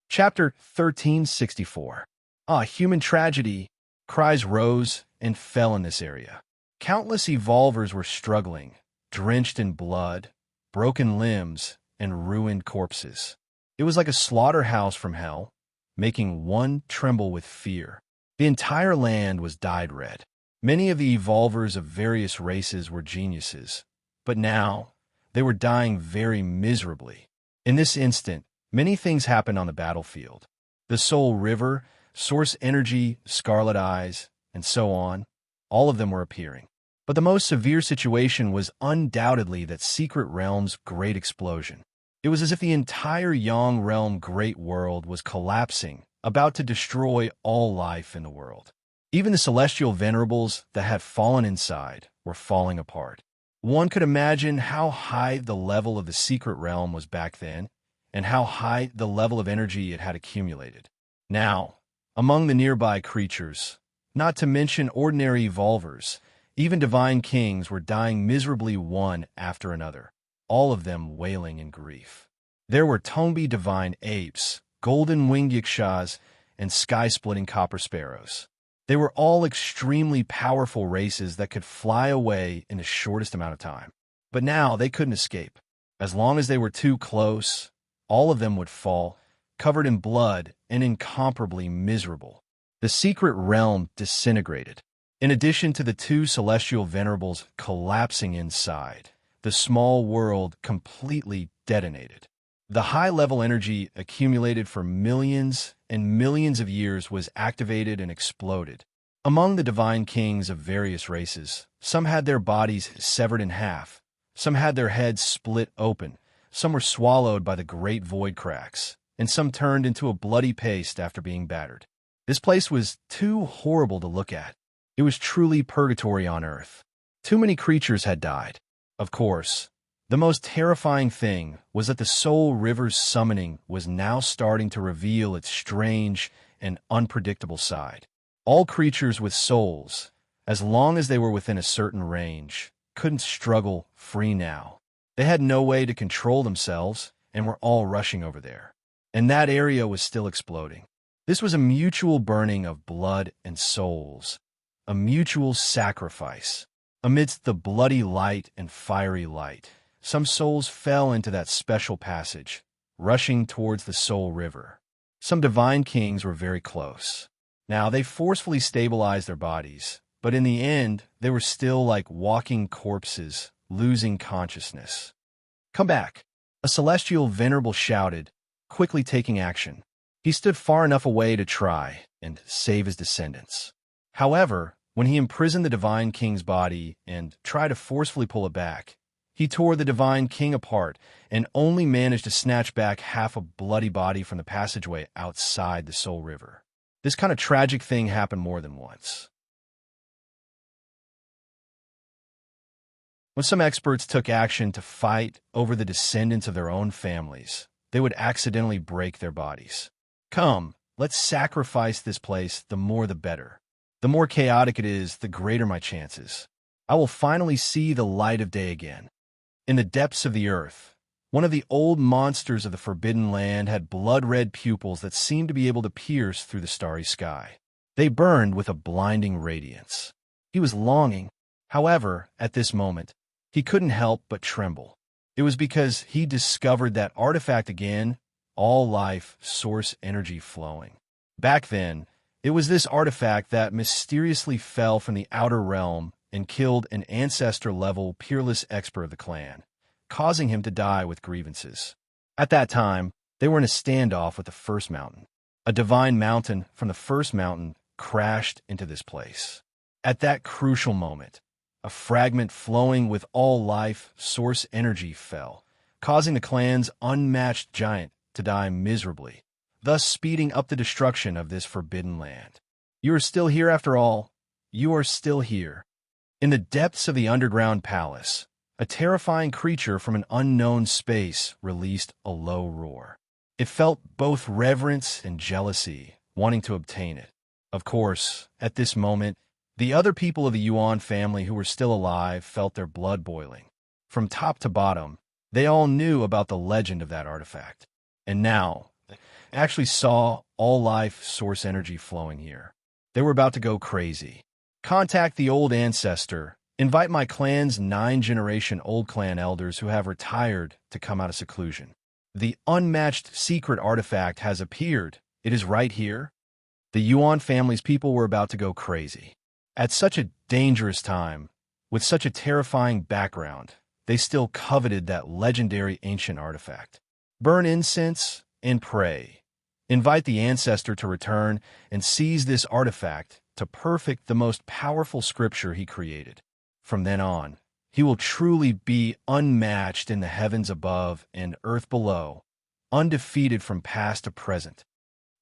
Chapter 1364. Human tragedy. Cries rose and fell in this area. Countless evolvers were struggling, drenched in blood, broken limbs, and ruined corpses. It was like a slaughterhouse from hell, making one tremble with fear. The entire land was dyed red. Many of the evolvers of various races were geniuses, but now they were dying very miserably. In this instant, many things happened on the battlefield. The Soul River, Source Energy, Scarlet Eyes, and so on, all of them were appearing. But the most severe situation was undoubtedly that Secret Realm's great explosion. It was as if the entire Yang Realm Great World was collapsing, about to destroy all life in the world. Even the celestial venerables that had fallen inside were falling apart. One could imagine how high the level of the Secret Realm was back then, and how high the level of energy it had accumulated. Now, among the nearby creatures, not to mention ordinary evolvers, even divine kings were dying miserably one after another, all of them wailing in grief. There were Tongbi divine apes, golden-winged yakshas, and sky-splitting copper sparrows. They were all extremely powerful races that could fly away in the shortest amount of time. But now they couldn't escape. As long as they were too close, all of them would fall, covered in blood and incomparably miserable. The Secret Realm disintegrated. In addition to the two celestial venerables collapsing inside, the small world completely detonated. The high-level energy accumulated for millions and millions of years was activated and exploded. Among the divine kings of various races, some had their bodies severed in half, some had their heads split open, some were swallowed by the great void cracks, and some turned into a bloody paste after being battered. This place was too horrible to look at. It was truly purgatory on Earth. Too many creatures had died. Of course, The most terrifying thing was that the Soul River's summoning was now starting to reveal its strange and unpredictable side. All creatures with souls, as long as they were within a certain range, couldn't struggle free now. They had no way to control themselves and were all rushing over there. And that area was still exploding. This was a mutual burning of blood and souls, a mutual sacrifice. Amidst the bloody light and fiery light, some souls fell into that special passage, rushing towards the Soul River. Some divine kings were very close. Now, they forcefully stabilized their bodies, but in the end, they were still like walking corpses, losing consciousness. "Come back!" a celestial venerable shouted, quickly taking action. He stood far enough away to try and save his descendants. However, when he imprisoned the divine king's body and tried to forcefully pull it back, he tore the divine king apart and only managed to snatch back half a bloody body from the passageway outside the Soul River. This kind of tragic thing happened more than once. When some experts took action to fight over the descendants of their own families, they would accidentally break their bodies. "Come, let's sacrifice this place, the more the better. The more chaotic it is, the greater my chances. I will finally see the light of day again." In the depths of the earth, one of the old monsters of the Forbidden Land had blood-red pupils that seemed to be able to pierce through the starry sky. They burned with a blinding radiance. He was longing. However, at this moment, he couldn't help but tremble. It was because he discovered that artifact again, all life, source energy flowing. Back then, it was this artifact that mysteriously fell from the outer realm and killed an ancestor-level peerless expert of the clan, causing him to die with grievances. At that time, they were in a standoff with the First Mountain. A divine mountain from the First Mountain crashed into this place. At that crucial moment, a fragment flowing with all life, source energy fell, causing the clan's unmatched giant to die miserably, thus speeding up the destruction of this forbidden land. You are still here after all. You are still here. In the depths of the underground palace, a terrifying creature from an unknown space released a low roar. It felt both reverence and jealousy, wanting to obtain it. Of course, at this moment, the other people of the Yuan family who were still alive felt their blood boiling. From top to bottom, they all knew about the legend of that artifact. And now, they actually saw all life source energy flowing here. They were about to go crazy. Contact the old ancestor. Invite my clan's 9-generation old clan elders who have retired to come out of seclusion. The unmatched secret artifact has appeared. It is right here. The Yuan family's people were about to go crazy. At such a dangerous time, with such a terrifying background, they still coveted that legendary ancient artifact. Burn incense and pray. Invite the ancestor to return and seize this artifact to perfect the most powerful scripture he created. From then on, he will truly be unmatched in the heavens above and earth below, undefeated from past to present.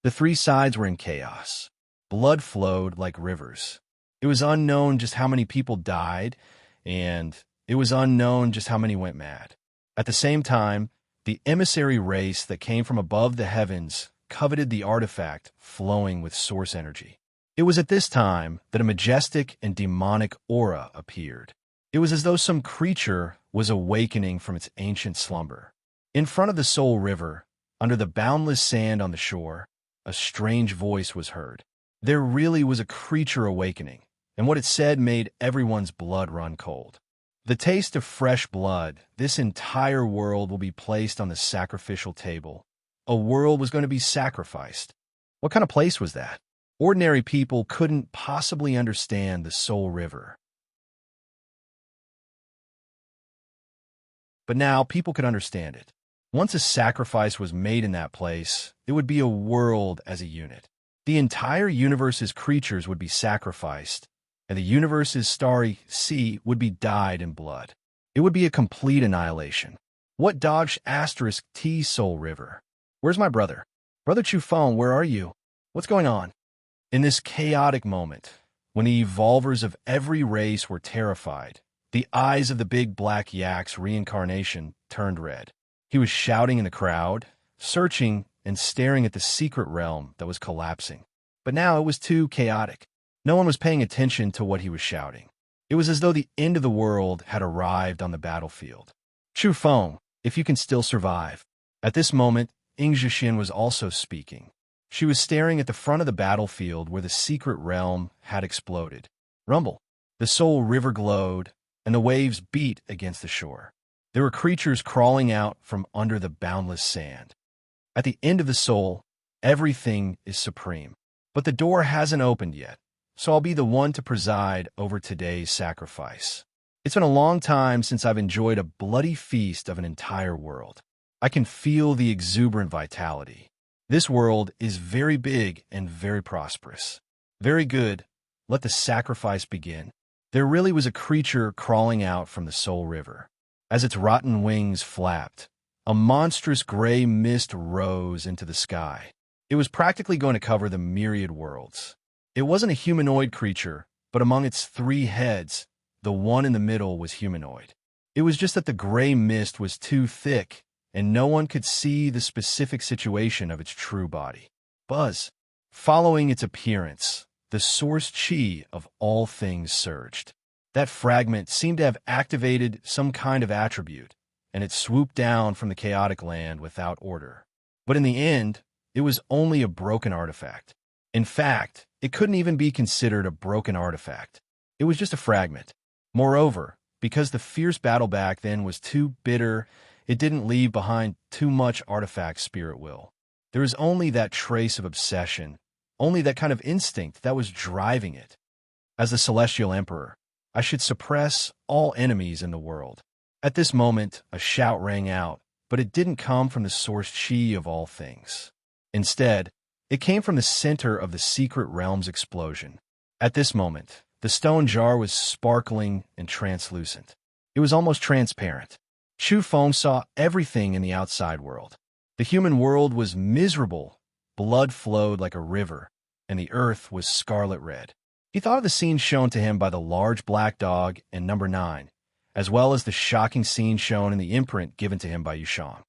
The three sides were in chaos. Blood flowed like rivers. It was unknown just how many people died, and it was unknown just how many went mad. At the same time, the emissary race that came from above the heavens coveted the artifact flowing with source energy. It was at this time that a majestic and demonic aura appeared. It was as though some creature was awakening from its ancient slumber. In front of the Soul River, under the boundless sand on the shore, a strange voice was heard. There really was a creature awakening, and what it said made everyone's blood run cold. The taste of fresh blood, this entire world will be placed on the sacrificial table. A world was going to be sacrificed. What kind of place was that? Ordinary people couldn't possibly understand the Soul River. But now people could understand it. Once a sacrifice was made in that place, it would be a world as a unit. The entire universe's creatures would be sacrificed, and the universe's starry sea would be dyed in blood. It would be a complete annihilation. What dodge asterisk T Soul River? Where's my brother? Brother Chufeng, where are you? What's going on? In this chaotic moment, when the evolvers of every race were terrified, The eyes of the big black yak's reincarnation turned red. He was shouting in the crowd, searching and staring at the secret realm that was collapsing. But now it was too chaotic. No one was paying attention to what he was shouting. It was as though the end of the world had arrived on the battlefield. Chu Feng, if you can still survive. At this moment, Ying Zhixin was also speaking. She was staring at the front of the battlefield where the secret realm had exploded. Rumble. The Soul River glowed, and the waves beat against the shore. There were creatures crawling out from under the boundless sand. At the end of the soul, everything is supreme. But the door hasn't opened yet, so I'll be the one to preside over today's sacrifice. It's been a long time since I've enjoyed a bloody feast of an entire world. I can feel the exuberant vitality. This world is very big and very prosperous. Very good. Let the sacrifice begin. There really was a creature crawling out from the Soul River. As its rotten wings flapped, a monstrous gray mist rose into the sky. It was practically going to cover the myriad worlds. It wasn't a humanoid creature, but among its 3 heads, the one in the middle was humanoid. It was just that the gray mist was too thick, and no one could see the specific situation of its true body. Buzz. Following its appearance, the source chi of all things surged. That fragment seemed to have activated some kind of attribute, and it swooped down from the chaotic land without order. But in the end, it was only a broken artifact. In fact, it couldn't even be considered a broken artifact. It was just a fragment. Moreover, because the fierce battle back then was too bitter, it didn't leave behind too much artifact spirit will. There was only that trace of obsession, only that kind of instinct that was driving it. As the Celestial Emperor, I should suppress all enemies in the world. At this moment, a shout rang out, but it didn't come from the source chi of all things. Instead, it came from the center of the secret realm's explosion. At this moment, the stone jar was sparkling and translucent. It was almost transparent. Chu Feng saw everything in the outside world. The human world was miserable, blood flowed like a river, and the earth was scarlet red. He thought of the scene shown to him by the large black dog and number 9, as well as the shocking scene shown in the imprint given to him by Yushang.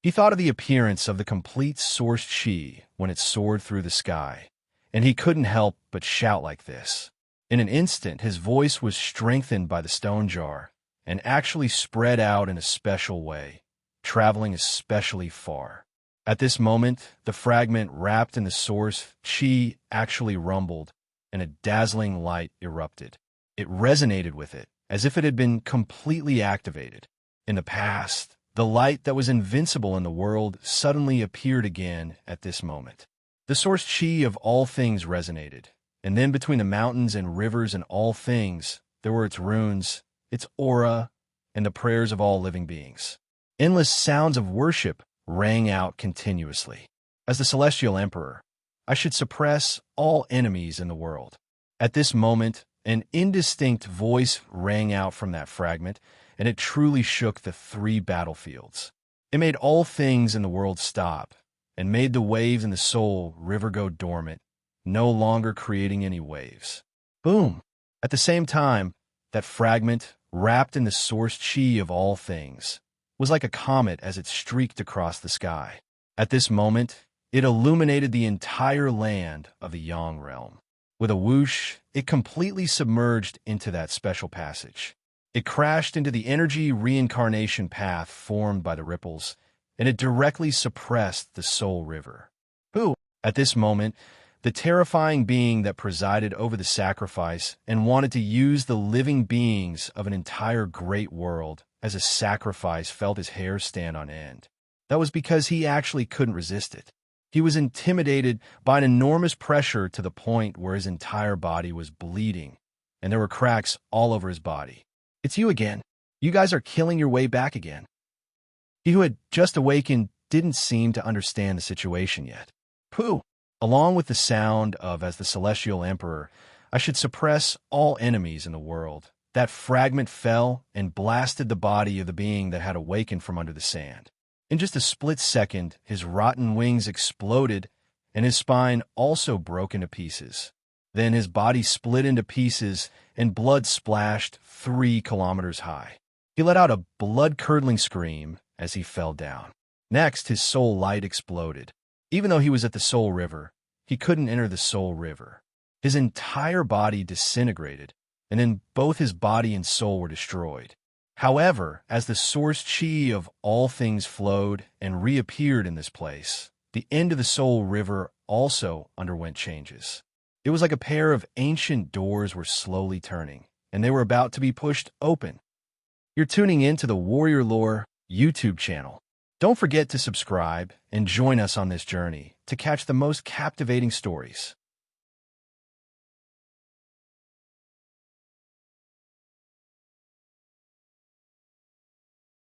He thought of the appearance of the complete source chi when it soared through the sky, and he couldn't help but shout like this. In an instant, his voice was strengthened by the stone jar and actually spread out in a special way, traveling especially far. At this moment, the fragment wrapped in the source chi actually rumbled, and a dazzling light erupted. It resonated with it, as if it had been completely activated. In the past, the light that was invincible in the world suddenly appeared again at this moment. The source chi of all things resonated, and then between the mountains and rivers and all things, there were its runes, its aura, and the prayers of all living beings. Endless sounds of worship rang out continuously. As the Celestial Emperor, I should suppress all enemies in the world. At this moment, an indistinct voice rang out from that fragment, and it truly shook the 3 battlefields. It made all things in the world stop, and made the waves in the Soul River go dormant, no longer creating any waves. Boom! At the same time, that fragment, wrapped in the source chi of all things, was like a comet as it streaked across the sky. At this moment, it illuminated the entire land of the Yang realm. With a whoosh, it completely submerged into that special passage. It crashed into the energy reincarnation path formed by the ripples, and it directly suppressed the Soul River. Who, at this moment, the terrifying being that presided over the sacrifice and wanted to use the living beings of an entire great world as a sacrifice, felt his hair stand on end. That was because he actually couldn't resist it. He was intimidated by an enormous pressure to the point where his entire body was bleeding, and there were cracks all over his body. It's you again. You guys are killing your way back again. He who had just awakened didn't seem to understand the situation yet. Pooh! Along with the sound of, as the Celestial Emperor, I should suppress all enemies in the world. That fragment fell and blasted the body of the being that had awakened from under the sand. In just a split second, his rotten wings exploded, and his spine also broke into pieces. Then his body split into pieces and blood splashed 3 kilometers high. He let out a blood-curdling scream as he fell down. Next, his soul light exploded. Even though he was at the Soul River, he couldn't enter the Soul River. His entire body disintegrated, and then both his body and soul were destroyed. However, as the source chi of all things flowed and reappeared in this place, the end of the Soul River also underwent changes. It was like a pair of ancient doors were slowly turning, and they were about to be pushed open. You're tuning in to the Warrior Lore YouTube channel. Don't forget to subscribe and join us on this journey to catch the most captivating stories.